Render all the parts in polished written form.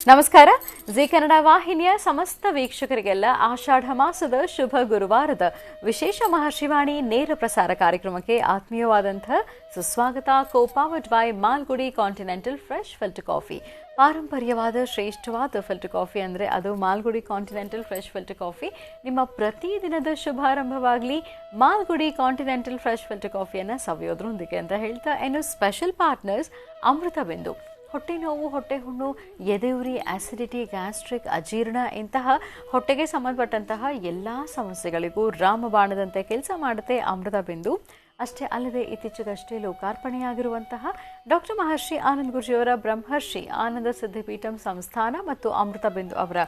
ನಮಸ್ಕಾರ. ಜಿ ಕನ್ನಡ ವಾಹಿನಿಯ ಸಮಸ್ತ ವೀಕ್ಷಕರಿಗೆಲ್ಲ ಆಷಾಢ ಮಾಸದ ಶುಭ ಗುರುವಾರದ ವಿಶೇಷ ಮಹರ್ಷಿವಾಣಿ ನೇರ ಪ್ರಸಾರ ಕಾರ್ಯಕ್ರಮಕ್ಕೆ ಆತ್ಮೀಯವಾದಂತಹ ಸುಸ್ವಾಗತ. Co powered by Malgudi continental fresh filter coffee. ಪಾರಂಪರ್ಯವಾದ ಶ್ರೇಷ್ಠವಾದ ಫಿಲ್ಟರ್ ಕಾಫಿ ಅಂದರೆ ಅದು Malgudi continental fresh filter coffee. ನಿಮ್ಮ ಪ್ರತಿದಿನದ ಶುಭಾರಂಭವಾಗಲಿ ಮಾಲ್ಗುಡಿ ಕಾಂಟಿನೆಂಟಲ್ ಫ್ರೆಶ್ ಫಿಲ್ಟರ್ ಕಾಫಿಯನ್ನು ಸವಿಯೋದ್ರೊಂದಿಗೆ ಅಂತ ಹೇಳ್ತಾ, ಇನ್ನು ಸ್ಪೆಷಲ್ ಪಾರ್ಟ್ನರ್ಸ್ ಅಮೃತ ಬಿಂದು. ಹೊಟ್ಟೆ ನೋವು, ಹೊಟ್ಟೆ ಹುಣ್ಣು, ಎದೆಯುರಿ, ಆಸಿಡಿಟಿ, ಗ್ಯಾಸ್ಟ್ರಿಕ್, ಅಜೀರ್ಣ ಇಂತಹ ಹೊಟ್ಟೆಗೆ ಸಂಬಂಧಪಟ್ಟಂತಹ ಎಲ್ಲ ಸಮಸ್ಯೆಗಳಿಗೂ ರಾಮಬಾಣದಂತೆ ಕೆಲಸ ಮಾಡುತ್ತೆ ಅಮೃತ ಬಿಂದು. ಅಷ್ಟೇ ಅಲ್ಲದೆ ಇತ್ತೀಚೆಗಷ್ಟೇ ಲೋಕಾರ್ಪಣೆಯಾಗಿರುವಂತಹ ಡಾಕ್ಟರ್ ಮಹರ್ಷಿ ಆನಂದ್ ಗುರೂಜಿಯವರ ಬ್ರಹ್ಮರ್ಷಿ ಆನಂದ ಸಿದ್ಧಿಪೀಠಂ ಸಂಸ್ಥಾನ ಮತ್ತು ಅಮೃತ ಬಿಂದು ಅವರ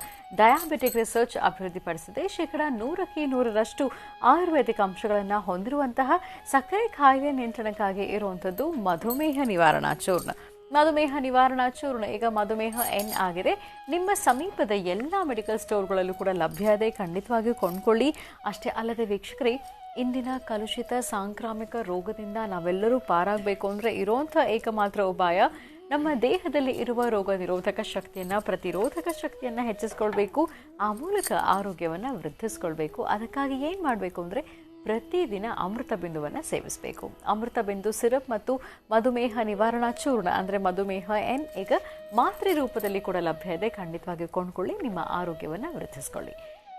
ಡಯಾಬಿಟಿಕ್ ರಿಸರ್ಚ್ ಅಭಿವೃದ್ಧಿಪಡಿಸಿದೆ. 100% ಆಯುರ್ವೇದಿಕ್ ಅಂಶಗಳನ್ನು ಹೊಂದಿರುವಂತಹ ಸಕ್ಕರೆ ಕಾಯಿಲೆ ನಿಯಂತ್ರಣಕ್ಕಾಗಿ ಇರುವಂಥದ್ದು ಮಧುಮೇಹ ನಿವಾರಣಾ ಚೂರ್ಣ. ಮಧುಮೇಹ ನಿವಾರಣಾ ಚೂರ್ಣ ಈಗ ಮಧುಮೇಹ ಎನ್ ಆಗಿದೆ. ನಿಮ್ಮ ಸಮೀಪದ ಎಲ್ಲ ಮೆಡಿಕಲ್ ಸ್ಟೋರ್ಗಳಲ್ಲೂ ಕೂಡ ಲಭ್ಯ ಇದೆ, ಖಂಡಿತವಾಗಿಯೂ ಕೊಂಡ್ಕೊಳ್ಳಿ. ಅಷ್ಟೇ ಅಲ್ಲದೆ ವೀಕ್ಷಕರೇ, ಇಂದಿನ ಕಲುಷಿತ ಸಾಂಕ್ರಾಮಿಕ ರೋಗದಿಂದ ನಾವೆಲ್ಲರೂ ಪಾರಾಗಬೇಕು ಅಂದರೆ ಇರೋಂಥ ಏಕಮಾತ್ರ ಉಪಾಯ ನಮ್ಮ ದೇಹದಲ್ಲಿ ಇರುವ ರೋಗ ನಿರೋಧಕ ಶಕ್ತಿಯನ್ನು, ಪ್ರತಿರೋಧಕ ಶಕ್ತಿಯನ್ನು ಹೆಚ್ಚಿಸ್ಕೊಳ್ಬೇಕು. ಆ ಮೂಲಕ ಆರೋಗ್ಯವನ್ನು ವೃದ್ಧಿಸ್ಕೊಳ್ಬೇಕು. ಅದಕ್ಕಾಗಿ ಏನು ಮಾಡಬೇಕು ಅಂದರೆ ಪ್ರತಿದಿನ ಅಮೃತ ಬಿಂದುವನ್ನು ಸೇವಿಸಬೇಕು. ಅಮೃತ ಬಿಂದು ಸಿರಪ್ ಮತ್ತು ಮಧುಮೇಹ ನಿವಾರಣಾ ಚೂರ್ಣ ಅಂದರೆ ಮಧುಮೇಹ ಎನ್ ಈಗ ಮಾತ್ರೆ ರೂಪದಲ್ಲಿ ಕೂಡ ಲಭ್ಯ ಇದೆ. ಖಂಡಿತವಾಗಿ ಕೊಂಡ್ಕೊಳ್ಳಿ, ನಿಮ್ಮ ಆರೋಗ್ಯವನ್ನು ವೃದ್ಧಿಸ್ಕೊಳ್ಳಿ.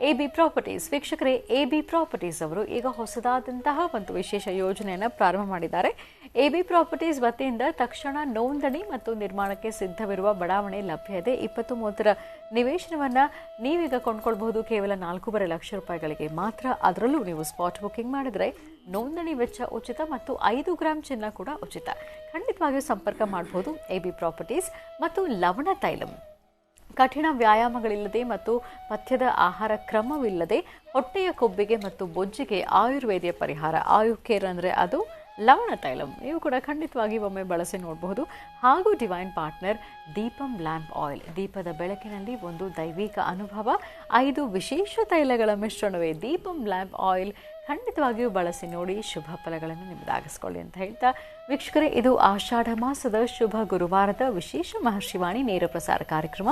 AB ಪ್ರಾಪರ್ಟೀಸ್ ವೀಕ್ಷಕರೇ, AB ಪ್ರಾಪರ್ಟೀಸ್ ಅವರು ಈಗ ಹೊಸದಾದಂತಹ ಒಂದು ವಿಶೇಷ ಯೋಜನೆಯನ್ನು ಪ್ರಾರಂಭ ಮಾಡಿದ್ದಾರೆ. AB ಪ್ರಾಪರ್ಟೀಸ್ ವತಿಯಿಂದ ತಕ್ಷಣ ನೋಂದಣಿ ಮತ್ತು ನಿರ್ಮಾಣಕ್ಕೆ ಸಿದ್ಧವಿರುವ ಬಡಾವಣೆ ಲಭ್ಯ ಇದೆ. 20-30 ನಿವೇಶನವನ್ನು ನೀವೀಗ ಕೊಂಡ್ಕೊಳ್ಬಹುದು ಕೇವಲ 4.5 ಲಕ್ಷ ರೂಪಾಯಿಗಳಿಗೆ ಮಾತ್ರ. ಅದರಲ್ಲೂ ನೀವು ಸ್ಪಾಟ್ ಬುಕಿಂಗ್ ಮಾಡಿದರೆ ನೋಂದಣಿ ವೆಚ್ಚ ಉಚಿತ ಮತ್ತು 5 ಗ್ರಾಂ ಚಿನ್ನ ಕೂಡ ಉಚಿತ. ಖಂಡಿತವಾಗಿಯೂ ಸಂಪರ್ಕ ಮಾಡಬಹುದು. AB ಪ್ರಾಪರ್ಟೀಸ್ ಮತ್ತು ಲವಣ ತೈಲಂ ಕಠಿಣ ವ್ಯಾಯಾಮಗಳಿಲ್ಲದೆ ಮತ್ತು ಪಥ್ಯದ ಆಹಾರ ಕ್ರಮವಿಲ್ಲದೆ ಹೊಟ್ಟೆಯ ಕೊಬ್ಬಿಗೆ ಮತ್ತು ಬೊಜ್ಜಿಗೆ ಆಯುರ್ವೇದಿಯ ಪರಿಹಾರ. ಆಯು ಕೇರ್ ಅಂದರೆ ಅದು ಲವಣ ತೈಲಂ. ನೀವು ಕೂಡ ಖಂಡಿತವಾಗಿ ಒಮ್ಮೆ ಬಳಸಿ ನೋಡಬಹುದು. ಹಾಗೂ divine partner Deepam lamp oil. ದೀಪದ ಬೆಳಕಿನಲ್ಲಿ ಒಂದು ದೈವಿಕ ಅನುಭವ. 5 ವಿಶೇಷ ತೈಲಗಳ ಮಿಶ್ರಣವೇ ದೀಪಂ ಲ್ಯಾಂಪ್ ಆಯಿಲ್. ಖಂಡಿತವಾಗಿಯೂ ಬಳಸಿ ನೋಡಿ, ಶುಭ ಫಲಗಳನ್ನು ನಿಮ್ಮದಾಗಿಸ್ಕೊಳ್ಳಿ ಅಂತ ಹೇಳ್ತಾ ವೀಕ್ಷಕರೇ, ಇದು ಆಷಾಢ ಮಾಸದ ಶುಭ ಗುರುವಾರದ ವಿಶೇಷ ಮಹರ್ಷಿವಾಣಿ ನೇರ ಪ್ರಸಾರ ಕಾರ್ಯಕ್ರಮ.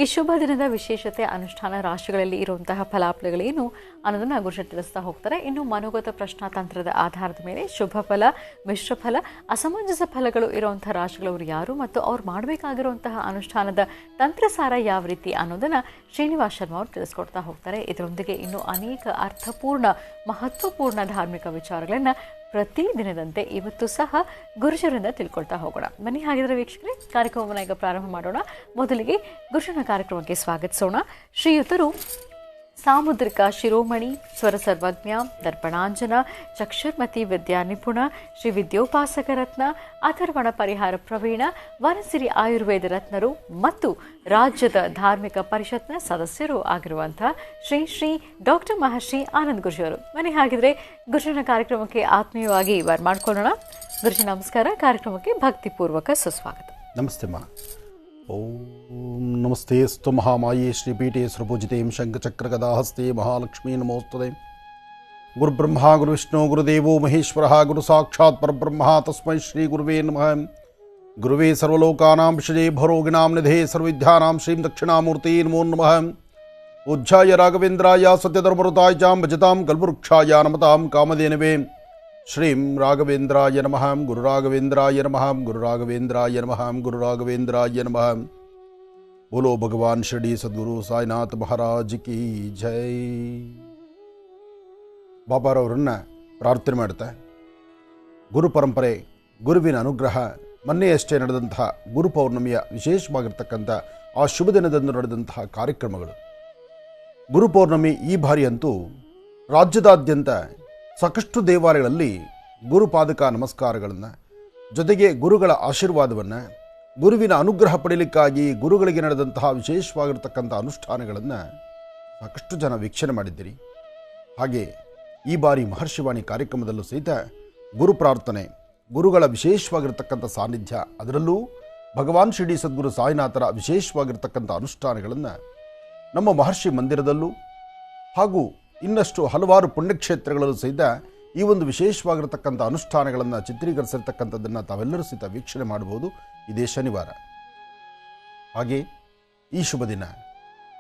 ಈ ಶುಭ ದಿನದ ವಿಶೇಷತೆ, ಅನುಷ್ಠಾನ ರಾಶಿಗಳಲ್ಲಿ ಇರುವಂತಹ ಫಲಾಫಲಗಳೇನು ಅನ್ನೋದನ್ನು ಗುರುಜಿ ತಿಳಿಸ್ತಾ ಹೋಗ್ತಾರೆ. ಇನ್ನು ಮನೋಗತ ಪ್ರಶ್ನಾತಂತ್ರದ ಆಧಾರದ ಮೇಲೆ ಶುಭ ಫಲ, ಮಿಶ್ರ ಫಲ, ಅಸಮಂಜಸ ಫಲಗಳು ಇರುವಂತಹ ರಾಶಿಗಳವರು ಯಾರು ಮತ್ತು ಅವ್ರು ಮಾಡಬೇಕಾಗಿರುವಂತಹ ಅನುಷ್ಠಾನದ ತಂತ್ರಸಾರ ಯಾವ ರೀತಿ ಅನ್ನೋದನ್ನು ಶ್ರೀನಿವಾಸ್ ಶರ್ಮಾ ಅವರು ತಿಳಿಸ್ಕೊಡ್ತಾ ಹೋಗ್ತಾರೆ. ಇದರೊಂದಿಗೆ ಇನ್ನು ಅನೇಕ ಅರ್ಥಪೂರ್ಣ, ಮಹತ್ವಪೂರ್ಣ ಧಾರ್ಮಿಕ ವಿಚಾರಗಳನ್ನು ಪ್ರತಿದಿನದಂತೆ ಇವತ್ತು ಸಹ ಗುರುಜರಿಂದ ತಿಳ್ಕೊಳ್ತಾ ಹೋಗೋಣ. ಬನ್ನಿ, ಹಾಗಿದ್ರೆ ವೀಕ್ಷಕರೇ, ಕಾರ್ಯಕ್ರಮವನ್ನು ಈಗ ಪ್ರಾರಂಭ ಮಾಡೋಣ. ಮೊದಲಿಗೆ ಗುರುಜನ ಕಾರ್ಯಕ್ರಮಕ್ಕೆ ಸ್ವಾಗತಿಸೋಣ. ಶ್ರೀಯುತರು ಸಾಮುದ್ರಿಕ ಶಿರೋಮಣಿ, ಸ್ವರ ಸರ್ವಜ್ಞ, ದರ್ಪಣಾಂಜನ, ಚಕ್ಷುರ್ಮತಿ ವಿದ್ಯಾ ನಿಪುಣ, ಶ್ರೀ ವಿದ್ಯೋಪಾಸಕ ರತ್ನ, ಅಥರ್ವಣ ಪರಿಹಾರ ಪ್ರವೀಣ, ವನಸಿರಿ ಆಯುರ್ವೇದ ರತ್ನರು ಮತ್ತು ರಾಜ್ಯದ ಧಾರ್ಮಿಕ ಪರಿಷತ್ನ ಸದಸ್ಯರು ಆಗಿರುವಂತಹ ಶ್ರೀ ಡಾಕ್ಟರ್ ಮಹರ್ಷಿ ಆನಂದ್ ಗುರೂಜಿಯವರು. ಬನ್ನಿ, ಹಾಗಿದ್ರೆ ಗುರುಜನ ಕಾರ್ಯಕ್ರಮಕ್ಕೆ ಆತ್ಮೀಯವಾಗಿ ಮಾಡ್ಕೊಳ್ಳೋಣ. ಗುರುಜಿ ನಮಸ್ಕಾರ. ಕಾರ್ಯಕ್ರಮಕ್ಕೆ ಭಕ್ತಿಪೂರ್ವಕ ಸುಸ್ವಾಗತ. ನಮಸ್ತೆ ಮಾ. ಓಂ ನಮಸ್ತೆ ಸ್ತು ಮಹಾಮಾಯೇ ಶ್ರೀಪೀಠೆ ಸುರಪೂಜಿತೆ ಶಂಖಚಕ್ರಗದಾಹಸ್ತೆ ಮಹಾಲಕ್ಷ್ಮೀ ನಮೋಸ್ತುತೆ. ಗುರುಬ್ರಹ್ಮ ಗುರುವಿಷ್ಣು ಗುರುದೇವೋ ಮಹೇಶ್ವರ ಗುರು ಸಾಕ್ಷಾತ್ ಪರಬ್ರಹ್ಮ ತಸ್ಮೈ ಶ್ರೀ ಗುರುವೇ ನಮಃ. ಗುರುವೇ ಸರ್ವಲೋಕಾನಾಂ ವಿಷಜೇ ಭರೋಗಿಣಾಂ ನಿಧೇ ಸರ್ವವಿದ್ಯಾನಾಂ ಶ್ರೀಂ ದಕ್ಷಿಣಾಮೂರ್ತಿ ನಮೋ ನಮಃ. ಉಜ್ಜಾಯ ರಾಘವೇಂದ್ರಾಯ ಸತ್ಯಧರ್ಮರುತಾಯ ಚಾಂ ಭಜತಾಂ ಕಲ್ಪವೃಕ್ಷಾಯ ನಮತಾಂ ಕಾಮಧೇನವೇ. ಶ್ರೀಂ ರಾಘವೇಂದ್ರಾಯ ನಮಃ. ಗುರು ರಾಘವೇಂದ್ರಾಯ ನಮಃ. ಗುರು ರಾಘವೇಂದ್ರಾಯ ನಮಃ. ಗುರು ರಾಘವೇಂದ್ರಾಯ ನಮಃ. ಬೋಲೋ ಭಗವಾನ್ ಶಿರಡಿ ಸದ್ಗುರು ಸಾಯಿನಾಥ್ ಮಹಾರಾಜ್ ಕಿ ಜೈ. ಬಾಬಾರವರನ್ನು ಪ್ರಾರ್ಥನೆ ಮಾಡುತ್ತೆ. ಗುರು ಪರಂಪರೆ, ಗುರುವಿನ ಅನುಗ್ರಹ, ಮೊನ್ನೆಯಷ್ಟೇ ನಡೆದಂತಹ ಗುರು ಪೌರ್ಣಮಿಯ ವಿಶೇಷವಾಗಿರ್ತಕ್ಕಂಥ ಆ ಶುಭ ದಿನದಂದು ನಡೆದಂತಹ ಕಾರ್ಯಕ್ರಮಗಳು. ಗುರು ಪೌರ್ಣಮಿ ಈ ಬಾರಿಯಂತೂ ರಾಜ್ಯದಾದ್ಯಂತ ಸಾಕಷ್ಟು ದೇವಾಲಯಗಳಲ್ಲಿ ಗುರುಪಾದಕ ನಮಸ್ಕಾರಗಳನ್ನು, ಜೊತೆಗೆ ಗುರುಗಳ ಆಶೀರ್ವಾದವನ್ನು, ಗುರುವಿನ ಅನುಗ್ರಹ ಪಡೆಯಲಿಕ್ಕಾಗಿ ಗುರುಗಳಿಗೆ ನಡೆದಂತಹ ವಿಶೇಷವಾಗಿರ್ತಕ್ಕಂಥ ಅನುಷ್ಠಾನಗಳನ್ನು ಸಾಕಷ್ಟು ಜನ ವೀಕ್ಷಣೆ ಮಾಡಿದ್ದೀರಿ. ಹಾಗೆ ಈ ಬಾರಿ ಮಹರ್ಷಿವಾಣಿ ಕಾರ್ಯಕ್ರಮದಲ್ಲೂ ಸಹಿತ ಗುರು ಪ್ರಾರ್ಥನೆ, ಗುರುಗಳ ವಿಶೇಷವಾಗಿರ್ತಕ್ಕಂಥ ಸಾನ್ನಿಧ್ಯ, ಅದರಲ್ಲೂ ಭಗವಾನ್ ಶಿರಡಿ ಸದ್ಗುರು ಸಾಯಿನಾಥರ ವಿಶೇಷವಾಗಿರ್ತಕ್ಕಂಥ ಅನುಷ್ಠಾನಗಳನ್ನು ನಮ್ಮ ಮಹರ್ಷಿ ಮಂದಿರದಲ್ಲೂ ಹಾಗೂ ಇನ್ನಷ್ಟು ಹಲವಾರು ಪುಣ್ಯಕ್ಷೇತ್ರಗಳಲ್ಲೂ ಸಹಿತ ಈ ಒಂದು ವಿಶೇಷವಾಗಿರತಕ್ಕಂಥ ಅನುಷ್ಠಾನಗಳನ್ನು ಚಿತ್ರೀಕರಿಸಿರ್ತಕ್ಕಂಥದ್ದನ್ನು ತಾವೆಲ್ಲರೂ ಸಹಿತ ವೀಕ್ಷಣೆ ಮಾಡಬಹುದು ಇದೇ ಶನಿವಾರ. ಹಾಗೆ ಈ ಶುಭ ದಿನ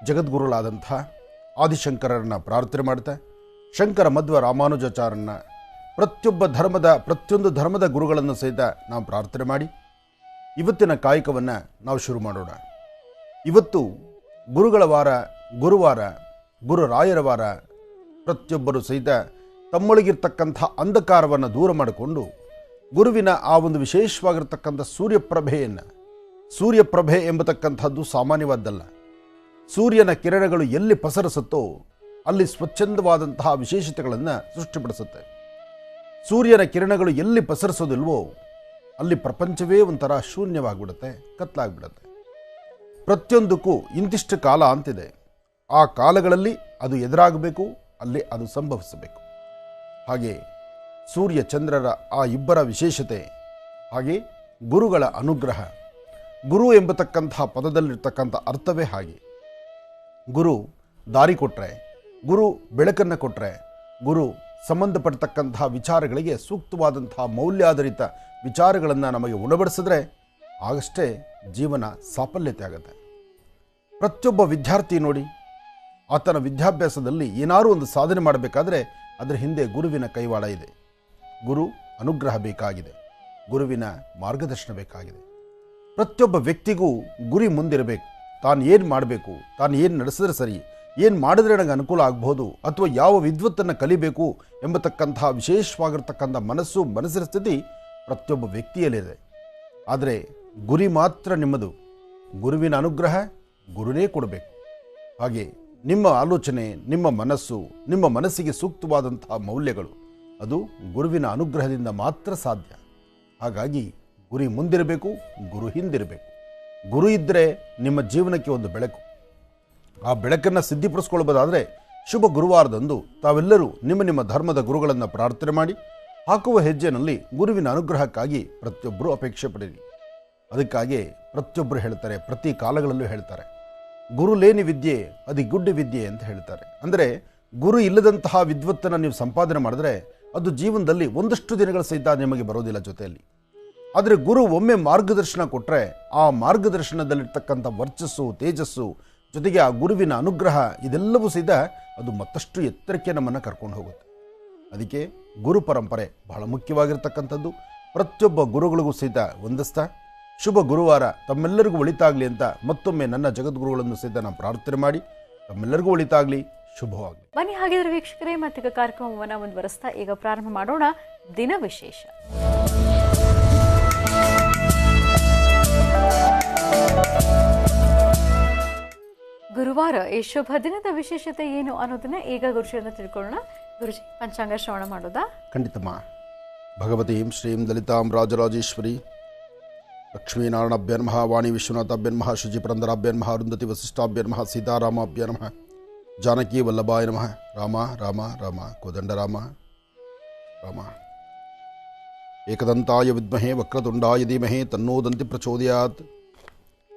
ಜಗದ್ಗುರುಗಳಾದಂಥ ಆದಿಶಂಕರರನ್ನು ಪ್ರಾರ್ಥನೆ ಮಾಡ್ತಾ ಶಂಕರ ಮಧ್ವ ರಾಮಾನುಜಾಚಾರ್ಯರನ್ನ ಪ್ರತಿಯೊಂದು ಧರ್ಮದ ಗುರುಗಳನ್ನು ಸಹಿತ ನಾವು ಪ್ರಾರ್ಥನೆ ಮಾಡಿ ಇವತ್ತಿನ ಕಾಯಕವನ್ನು ನಾವು ಶುರು ಮಾಡೋಣ. ಇವತ್ತು ಗುರುಗಳ ವಾರ, ಗುರುವಾರ, ಗುರುರಾಯರ ವಾರ. ಪ್ರತಿಯೊಬ್ಬರು ಸಹಿತ ತಮ್ಮೊಳಗಿರ್ತಕ್ಕಂಥ ಅಂಧಕಾರವನ್ನು ದೂರ ಮಾಡಿಕೊಂಡು ಗುರುವಿನ ಆ ಒಂದು ವಿಶೇಷವಾಗಿರ್ತಕ್ಕಂಥ ಸೂರ್ಯಪ್ರಭೆ ಎಂಬತಕ್ಕಂಥದ್ದು ಸಾಮಾನ್ಯವಾದ್ದಲ್ಲ. ಸೂರ್ಯನ ಕಿರಣಗಳು ಎಲ್ಲಿ ಪಸರಿಸುತ್ತೋ ಅಲ್ಲಿ ಸ್ವಚ್ಛಂದವಾದಂತಹ ವಿಶೇಷತೆಗಳನ್ನು ಸೃಷ್ಟಿಪಡಿಸುತ್ತೆ. ಸೂರ್ಯನ ಕಿರಣಗಳು ಎಲ್ಲಿ ಪಸರಿಸೋದಿಲ್ವೋ ಅಲ್ಲಿ ಪ್ರಪಂಚವೇ ಒಂಥರ ಶೂನ್ಯವಾಗಿಬಿಡುತ್ತೆ, ಕತ್ತಲಾಗ್ಬಿಡುತ್ತೆ. ಪ್ರತಿಯೊಂದಕ್ಕೂ ಇಂತಿಷ್ಟು ಕಾಲ ಅಂತಿದೆ. ಆ ಕಾಲಗಳಲ್ಲಿ ಅದು ಎದುರಾಗಬೇಕು, ಅಲ್ಲಿ ಅದು ಸಂಭವಿಸಬೇಕು. ಹಾಗೆ ಸೂರ್ಯ ಚಂದ್ರರ ಆ ಇಬ್ಬರ ವಿಶೇಷತೆ, ಹಾಗೆ ಗುರುಗಳ ಅನುಗ್ರಹ. ಗುರು ಎಂಬತಕ್ಕಂಥ ಪದದಲ್ಲಿರ್ತಕ್ಕಂಥ ಅರ್ಥವೇ ಹಾಗೆ. ಗುರು ದಾರಿ ಕೊಟ್ಟರೆ, ಗುರು ಬೆಳಕನ್ನು ಕೊಟ್ಟರೆ, ಗುರು ಸಂಬಂಧಪಟ್ಟತಕ್ಕಂತಹ ವಿಚಾರಗಳಿಗೆ ಸೂಕ್ತವಾದಂತಹ ಮೌಲ್ಯಾಧಾರಿತ ವಿಚಾರಗಳನ್ನು ನಮಗೆ ಉಣಬಡಿಸಿದ್ರೆ ಆಗಷ್ಟೇ ಜೀವನ ಸಾಫಲ್ಯತೆ ಆಗುತ್ತೆ. ಪ್ರತಿಯೊಬ್ಬ ವಿದ್ಯಾರ್ಥಿ ನೋಡಿ, ಆತನ ವಿದ್ಯಾಭ್ಯಾಸದಲ್ಲಿ ಏನಾದರೂ ಒಂದು ಸಾಧನೆ ಮಾಡಬೇಕಾದ್ರೆ ಅದರ ಹಿಂದೆ ಗುರುವಿನ ಕೈವಾಡ ಇದೆ. ಗುರು ಅನುಗ್ರಹ ಬೇಕಾಗಿದೆ, ಗುರುವಿನ ಮಾರ್ಗದರ್ಶನ ಬೇಕಾಗಿದೆ. ಪ್ರತಿಯೊಬ್ಬ ವ್ಯಕ್ತಿಗೂ ಗುರಿ ಮುಂದಿರಬೇಕು. ತಾನು ಏನು ಮಾಡಬೇಕು, ತಾನು ಏನು ನಡೆಸಿದ್ರೆ ಸರಿ, ಏನು ಮಾಡಿದ್ರೆ ನನಗೆ ಅನುಕೂಲ ಆಗ್ಬೋದು, ಅಥವಾ ಯಾವ ವಿದ್ವತ್ತನ್ನು ಕಲಿಬೇಕು ಎಂಬತಕ್ಕಂತಹ ವಿಶೇಷವಾಗಿರ್ತಕ್ಕಂಥ ಮನಸ್ಸಿನ ಸ್ಥಿತಿ ಪ್ರತಿಯೊಬ್ಬ ವ್ಯಕ್ತಿಯಲ್ಲಿದೆ. ಆದರೆ ಗುರಿ ಮಾತ್ರ ನಿಮ್ಮದು. ಗುರುವಿನ ಅನುಗ್ರಹ ಗುರುನೇ ಕೊಡಬೇಕು. ಹಾಗೆ ನಿಮ್ಮ ಆಲೋಚನೆ, ನಿಮ್ಮ ಮನಸ್ಸಿಗೆ ಸೂಕ್ತವಾದಂತಹ ಮೌಲ್ಯಗಳು ಅದು ಗುರುವಿನ ಅನುಗ್ರಹದಿಂದ ಮಾತ್ರ ಸಾಧ್ಯ. ಹಾಗಾಗಿ ಗುರಿ ಮುಂದಿರಬೇಕು, ಗುರು ಹಿಂದಿರಬೇಕು. ಗುರು ಇದ್ದರೆ ನಿಮ್ಮ ಜೀವನಕ್ಕೆ ಒಂದು ಬೆಳಕು. ಆ ಬೆಳಕನ್ನು ಸಿದ್ಧಿಪಡಿಸ್ಕೊಳ್ಬೋದಾದರೆ ಶುಭ ಗುರುವಾರದಂದು ತಾವೆಲ್ಲರೂ ನಿಮ್ಮ ಧರ್ಮದ ಗುರುಗಳನ್ನು ಪ್ರಾರ್ಥನೆ ಮಾಡಿ ಹಾಕುವ ಹೆಜ್ಜೆಯಲ್ಲಿ ಗುರುವಿನ ಅನುಗ್ರಹಕ್ಕಾಗಿ ಪ್ರತಿಯೊಬ್ಬರೂ ಅಪೇಕ್ಷೆ ಪಡೀರಿ. ಅದಕ್ಕಾಗಿ ಪ್ರತಿಯೊಬ್ಬರು ಹೇಳ್ತಾರೆ, ಪ್ರತಿ ಕಾಲಗಳಲ್ಲೂ ಹೇಳ್ತಾರೆ, ಗುರು ಲೇನಿ ವಿದ್ಯೆ ಅದು ಗುಡ್ಡ ವಿದ್ಯೆ ಅಂತ ಹೇಳ್ತಾರೆ. ಅಂದರೆ ಗುರು ಇಲ್ಲದಂತಹ ವಿದ್ವತ್ತನ್ನು ನೀವು ಸಂಪಾದನೆ ಮಾಡಿದ್ರೆ ಅದು ಜೀವನದಲ್ಲಿ ಒಂದಷ್ಟು ದಿನಗಳ ಸಹಿತ ನಿಮಗೆ ಬರೋದಿಲ್ಲ ಜೊತೆಯಲ್ಲಿ. ಆದರೆ ಗುರು ಒಮ್ಮೆ ಮಾರ್ಗದರ್ಶನ ಕೊಟ್ಟರೆ ಆ ಮಾರ್ಗದರ್ಶನದಲ್ಲಿರ್ತಕ್ಕಂಥ ವರ್ಚಸ್ಸು, ತೇಜಸ್ಸು, ಜೊತೆಗೆ ಆ ಗುರುವಿನ ಅನುಗ್ರಹ ಇದೆಲ್ಲವೂ ಸಹಿತ ಅದು ಮತ್ತಷ್ಟು ಎತ್ತರಕ್ಕೆ ನಮ್ಮನ್ನು ಕರ್ಕೊಂಡು ಹೋಗುತ್ತೆ. ಅದಕ್ಕೆ ಗುರು ಪರಂಪರೆ ಬಹಳ ಮುಖ್ಯವಾಗಿರ್ತಕ್ಕಂಥದ್ದು. ಪ್ರತಿಯೊಬ್ಬ ಗುರುಗಳಿಗೂ ಸಹಿತ ವಂದಿಸ್ತಾ ಶುಭ ಗುರುವಾರ ತಮ್ಮೆಲ್ಲರಿಗೂ ಒಳಿತಾಗಲಿ ಅಂತ ಮತ್ತೊಮ್ಮೆ ನನ್ನ ಜಗದ್ಗುರುಗಳನ್ನು ಸಹಿತ ನಾನು ಪ್ರಾರ್ಥನೆ ಮಾಡಿ ತಮ್ಮೆಲ್ಲರಿಗೂ ಒಳಿತಾಗಲಿ, ಶುಭವಾಗಲಿ. ಬನ್ನಿ ಹಾಗಿದ್ರೆ ವೀಕ್ಷಕರೇ, ಮತ್ತೀಗ ಕಾರ್ಯಕ್ರಮವನ್ನು ಮುಂದುವರಿಸ್ತಾ ಈಗ ಪ್ರಾರಂಭ ಮಾಡೋಣ ದಿನ ವಿಶೇಷ. ಗುರುವಾರ ಈ ಶುಭ ದಿನದ ವಿಶೇಷತೆ ಏನು ಅನ್ನೋದನ್ನ ಈಗ ಗುರುಜಿಯಿಂದ ತಿಳ್ಕೊಳ್ಳೋಣ. ಗುರುಜಿ, ಪಂಚಾಂಗ ಶ್ರವಣ ಮಾಡೋದಾ? ಖಂಡಿತಮ್ಮ. ಭಗವತೀಂ ಶ್ರೀಂ ಲಲಿತಾಂ ರಾಜರಾಜೇಶ್ವರಿ ಲಕ್ಷ್ಮೀನಾರಾಯಣಾಭ್ಯ ನಮಃ, ವಾಣಿ ವಿಶ್ವನಾಥಾಭ್ಯ ನಮಃ, ಶುಚಿ ಪುರಂದರಾಭ್ಯ ನಮಃ, ಅರುಂಧತಿ ವಸಿಷ್ಠಾಭ್ಯ ನಮಃ, ಸೀತಾರಾಮಾಭ್ಯ ನಮಃ, ಜಾನಕಿ ವಲ್ಲಭಾಯ ನಮಃ. ರಾಮ ರಾಮ ರಾಮ ಕೋದಂಡರಾಮ ರಾಮ. ಏಕದಂತಾಯ ವಿದ್ಮಹೇ ವಕ್ರತುಂಡಾಯ ಧೀಮಹಿ ತನ್ನೋ ದಂತಿ ಪ್ರಚೋದಯಾತ್.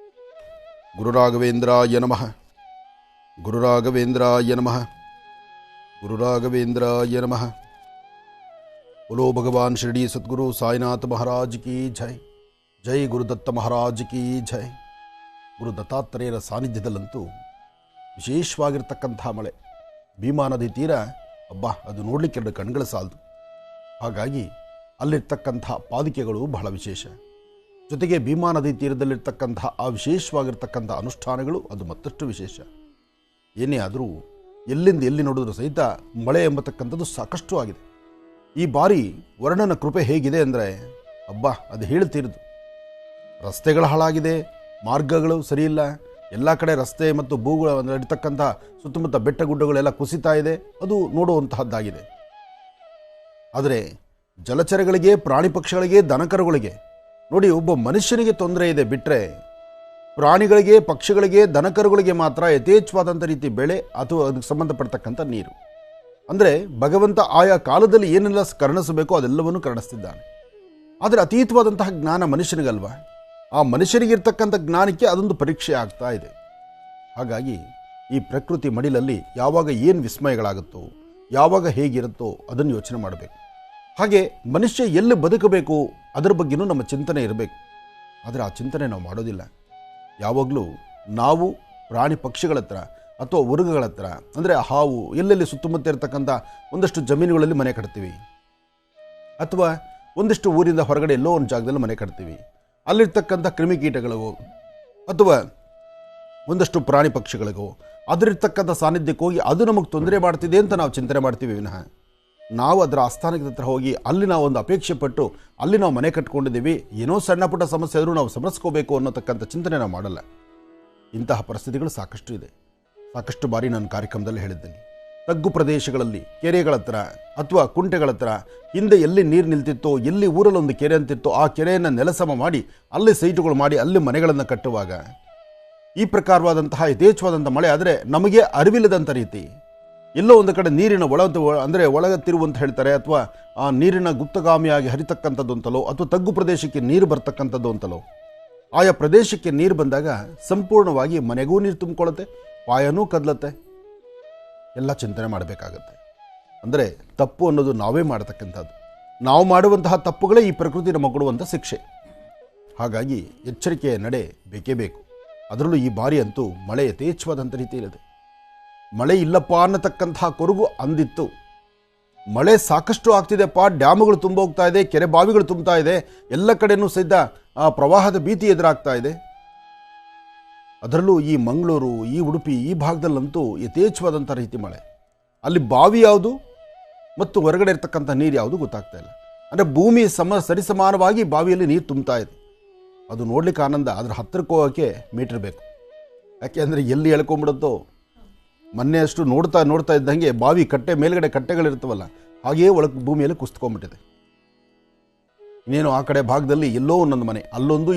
ಗುರುರಾಘವೇಂದ್ರಾಯ ನಮಃ, ಗುರುರಾಘವೇಂದ್ರಾಯ ನಮಃ, ಗುರುರಾಘವೇಂದ್ರಾಯ ನಮಃ. बोलो भगवान शिरडी सद्गुरु साईनाथ महाराज की जय. जय ಗುರುದತ್ತ ಮಹಾರಾಜ್ ಕಿ ಜೈ. ಗುರು ದತ್ತಾತ್ರೇಯರ ಸಾನ್ನಿಧ್ಯದಲ್ಲಂತೂ ವಿಶೇಷವಾಗಿರ್ತಕ್ಕಂಥ ಮಳೆ. ಭೀಮಾ ನದಿ ತೀರ ಅದು ನೋಡಲಿಕ್ಕೆ ಎರಡು ಕಣ್ಗಳ ಸಾಲದು. ಹಾಗಾಗಿ ಅಲ್ಲಿರ್ತಕ್ಕಂಥ ಪಾದುಕೆಗಳು ಬಹಳ ವಿಶೇಷ. ಜೊತೆಗೆ ಭೀಮಾ ನದಿ ತೀರದಲ್ಲಿರ್ತಕ್ಕಂಥ ಆ ವಿಶೇಷವಾಗಿರ್ತಕ್ಕಂಥ ಅನುಷ್ಠಾನಗಳು ಅದು ಮತ್ತಷ್ಟು ವಿಶೇಷ. ಏನೇ ಆದರೂ ಎಲ್ಲಿಂದ ಎಲ್ಲಿ ನೋಡಿದ್ರೂ ಸಹಿತ ಮಳೆ ಎಂಬತಕ್ಕಂಥದ್ದು ಸಾಕಷ್ಟು ಆಗಿದೆ. ಈ ಬಾರಿ ವರ್ಣನ ಕೃಪೆ ಹೇಗಿದೆ ಅಂದರೆ ಅದು ಹೇಳ್ತಿರೋದು. ರಸ್ತೆಗಳು ಹಾಳಾಗಿದೆ, ಮಾರ್ಗಗಳು ಸರಿಯಿಲ್ಲ, ಎಲ್ಲ ಕಡೆ ರಸ್ತೆ ಮತ್ತು ಭೂಗಳು ಇರ್ತಕ್ಕಂಥ ಸುತ್ತಮುತ್ತ ಬೆಟ್ಟ ಗುಡ್ಡಗಳೆಲ್ಲ ಕುಸಿತಾ ಇದೆ. ಅದು ನೋಡುವಂತಹದ್ದಾಗಿದೆ. ಆದರೆ ಜಲಚರಗಳಿಗೆ, ಪ್ರಾಣಿ ಪಕ್ಷಿಗಳಿಗೆ, ದನಕರುಗಳಿಗೆ ನೋಡಿ, ಒಬ್ಬ ಮನುಷ್ಯನಿಗೆ ತೊಂದರೆ ಇದೆ ಬಿಟ್ಟರೆ ಪ್ರಾಣಿಗಳಿಗೆ, ಪಕ್ಷಿಗಳಿಗೆ, ದನಕರುಗಳಿಗೆ ಮಾತ್ರ ಯಥೇಚ್ಛವಾದಂಥ ರೀತಿ ಬೆಳೆ ಅಥವಾ ಅದಕ್ಕೆ ಸಂಬಂಧಪಡ್ತಕ್ಕಂಥ ನೀರು. ಅಂದರೆ ಭಗವಂತ ಆಯಾ ಕಾಲದಲ್ಲಿ ಏನೆಲ್ಲ ಕರುಣಿಸಬೇಕೋ ಅದೆಲ್ಲವನ್ನೂ ಕರುಣಿಸ್ತಿದ್ದಾನೆ. ಆದರೆ ಅತೀತವಾದಂತಹ ಜ್ಞಾನ ಮನುಷ್ಯನಿಗಲ್ವಾ? ಆ ಮನುಷ್ಯನಿಗಿರ್ತಕ್ಕಂಥ ಜ್ಞಾನಕ್ಕೆ ಅದೊಂದು ಪರೀಕ್ಷೆ ಆಗ್ತಾ ಇದೆ. ಹಾಗಾಗಿ ಈ ಪ್ರಕೃತಿ ಮಡಿಲಲ್ಲಿ ಯಾವಾಗ ಏನು ವಿಸ್ಮಯಗಳಾಗುತ್ತೋ, ಯಾವಾಗ ಹೇಗಿರುತ್ತೋ ಅದನ್ನು ಯೋಚನೆ ಮಾಡಬೇಕು. ಹಾಗೆ ಮನುಷ್ಯ ಎಲ್ಲಿ ಬದುಕಬೇಕು ಅದರ ಬಗ್ಗೆನೂ ನಮ್ಮ ಚಿಂತನೆ ಇರಬೇಕು. ಆದರೆ ಆ ಚಿಂತನೆ ನಾವು ಮಾಡೋದಿಲ್ಲ. ಯಾವಾಗಲೂ ನಾವು ಪ್ರಾಣಿ ಪಕ್ಷಿಗಳ ಹತ್ರ ಅಥವಾ ಉರುಗಗಳ ಹತ್ರ, ಅಂದರೆ ಹಾವು ಎಲ್ಲೆಲ್ಲಿ ಸುತ್ತಮುತ್ತ ಇರತಕ್ಕಂಥ ಒಂದಷ್ಟು ಜಮೀನುಗಳಲ್ಲಿ ಮನೆ ಕಟ್ತೀವಿ, ಅಥವಾ ಒಂದಿಷ್ಟು ಊರಿಂದ ಹೊರಗಡೆ ಎಲ್ಲೋ ಒಂದು ಜಾಗದಲ್ಲಿ ಮನೆ ಕಟ್ತೀವಿ. ಅಲ್ಲಿರ್ತಕ್ಕಂಥ ಕ್ರಿಮಿಕೀಟಗಳಿಗೂ ಅಥವಾ ಒಂದಷ್ಟು ಪ್ರಾಣಿ ಪಕ್ಷಿಗಳಿಗೂ ಅದರಿರ್ತಕ್ಕಂಥ ಸಾನ್ನಿಧ್ಯಕ್ಕೆ ಹೋಗಿ ಅದು ನಮಗೆ ತೊಂದರೆ ಮಾಡ್ತಿದೆ ಅಂತ ನಾವು ಚಿಂತನೆ ಮಾಡ್ತೀವಿ ವಿನಃ ನಾವು ಅದರ ಆಸ್ಥಾನದ ಹತ್ರ ಹೋಗಿ ಅಲ್ಲಿ ನಾವು ಒಂದು ಅಪೇಕ್ಷೆ ಪಟ್ಟು ಅಲ್ಲಿ ನಾವು ಮನೆ ಕಟ್ಕೊಂಡಿದ್ದೀವಿ, ಏನೋ ಸಣ್ಣ ಪುಟ್ಟ ಸಮಸ್ಯೆ ಆದರೂ ನಾವು ಸಮರಿಸ್ಕೋಬೇಕು ಅನ್ನೋತಕ್ಕಂಥ ಚಿಂತನೆ ನಾವು ಮಾಡಲ್ಲ. ಇಂತಹ ಪರಿಸ್ಥಿತಿಗಳು ಸಾಕಷ್ಟು ಇದೆ. ಸಾಕಷ್ಟು ಬಾರಿ ನಾನು ಕಾರ್ಯಕ್ರಮದಲ್ಲಿ ಹೇಳಿದ್ದೇನೆ. ತಗ್ಗು ಪ್ರದೇಶಗಳಲ್ಲಿ ಕೆರೆಗಳ ಹತ್ರ ಅಥವಾ ಕುಂಟೆಗಳ ಹತ್ರ ಹಿಂದೆ ಎಲ್ಲಿ ನೀರು ನಿಲ್ತಿತ್ತೋ, ಎಲ್ಲಿ ಊರಲ್ಲಿ ಒಂದು ಕೆರೆ ಅಂತಿತ್ತೋ ಆ ಕೆರೆಯನ್ನು ನೆಲಸಮ ಮಾಡಿ ಅಲ್ಲಿ ಸೈಟುಗಳು ಮಾಡಿ ಅಲ್ಲಿ ಮನೆಗಳನ್ನು ಕಟ್ಟುವಾಗ ಈ ಪ್ರಕಾರವಾದಂತಹ ಯಥೇಚ್ಛವಾದಂಥ ಮಳೆ ಆದರೆ ನಮಗೆ ಅರಿವಿಲ್ಲದಂಥ ರೀತಿ ಎಲ್ಲೋ ಒಂದು ಕಡೆ ನೀರಿನ ಒಳಗತ್ತಿರು ಅಂತ ಹೇಳ್ತಾರೆ, ಅಥವಾ ಆ ನೀರಿನ ಗುಪ್ತಗಾಮಿಯಾಗಿ ಹರಿತಕ್ಕಂಥದ್ದು ಅಂತಲೋ ಅಥವಾ ತಗ್ಗು ಪ್ರದೇಶಕ್ಕೆ ನೀರು ಬರ್ತಕ್ಕಂಥದ್ದು ಅಂತಲೋ, ಆಯಾ ಪ್ರದೇಶಕ್ಕೆ ನೀರು ಬಂದಾಗ ಸಂಪೂರ್ಣವಾಗಿ ಮನೆಗೂ ನೀರು ತುಂಬಿಕೊಳ್ಳುತ್ತೆ, ಪಾಯನೂ ಕದಲತ್ತೆ. ಎಲ್ಲ ಚಿಂತನೆ ಮಾಡಬೇಕಾಗತ್ತೆ. ಅಂದರೆ ತಪ್ಪು ಅನ್ನೋದು ನಾವೇ ಮಾಡತಕ್ಕಂಥದ್ದು. ನಾವು ಮಾಡುವಂತಹ ತಪ್ಪುಗಳೇ ಈ ಪ್ರಕೃತಿ ನಮಗೆ ಕೊಡುವಂಥ ಶಿಕ್ಷೆ. ಹಾಗಾಗಿ ಎಚ್ಚರಿಕೆಯ ನಡೆ ಬೇಕೇ ಬೇಕು. ಅದರಲ್ಲೂ ಈ ಬಾರಿ ಅಂತೂ ಮಳೆ ಯಥೇಚ್ಛವಾದಂಥ ರೀತಿಯಲ್ಲಿದೆ. ಮಳೆ ಇಲ್ಲಪ್ಪ ಅನ್ನತಕ್ಕಂತಹ ಕೊರಗು ಅಂದಿತ್ತು. ಮಳೆ ಸಾಕಷ್ಟು ಆಗ್ತಿದೆಪ್ಪ, ಡ್ಯಾಮುಗಳು ತುಂಬ ಹೋಗ್ತಾ ಇದೆ, ಕೆರೆ ಬಾವಿಗಳು ತುಂಬ್ತಾ ಇದೆ, ಎಲ್ಲ ಕಡೆಯೂ ಸಹಿತ ಪ್ರವಾಹದ ಭೀತಿ ಎದುರಾಗ್ತಾ ಇದೆ. ಅದರಲ್ಲೂ ಈ ಮಂಗಳೂರು, ಈ ಉಡುಪಿ, ಈ ಭಾಗದಲ್ಲಂತೂ ಯಥೇಚ್ಛವಾದಂಥ ರೀತಿ ಮಳೆ. ಅಲ್ಲಿ ಬಾವಿ ಯಾವುದು ಮತ್ತು ಹೊರಗಡೆ ಇರ್ತಕ್ಕಂಥ ನೀರು ಯಾವುದು ಗೊತ್ತಾಗ್ತಾ ಇಲ್ಲ. ಅಂದರೆ ಭೂಮಿ ಸರಿಸಮಾನವಾಗಿ ಬಾವಿಯಲ್ಲಿ ನೀರು ತುಂಬ್ತಾ ಇದೆ. ಅದು ನೋಡ್ಲಿಕ್ಕೆ ಆನಂದ. ಅದರ ಹತ್ತಿರಕ್ಕೆ ಹೋಗೋಕ್ಕೆ ಮೀಟರ್ ಬೇಕು. ಯಾಕೆ ಅಂದರೆ ಎಲ್ಲಿ ಎಳ್ಕೊಂಬಿಡುತ್ತೋ. ಮೊನ್ನೆ ಅಷ್ಟು ನೋಡ್ತಾ ಇದ್ದಂಗೆ ಬಾವಿ ಕಟ್ಟೆ ಮೇಲ್ಗಡೆ ಕಟ್ಟೆಗಳಿರ್ತವಲ್ಲ, ಹಾಗೆಯೇ ಒಳಗೆ ಭೂಮಿಯಲ್ಲಿ ಕುಸಿತ್ಕೊಂಡ್ಬಿಟ್ಟಿದೆ. ಇನ್ನೇನು ಆ ಕಡೆ ಭಾಗದಲ್ಲಿ ಎಲ್ಲೋ ಒಂದೊಂದು ಮನೆ, ಅಲ್ಲೊಂದು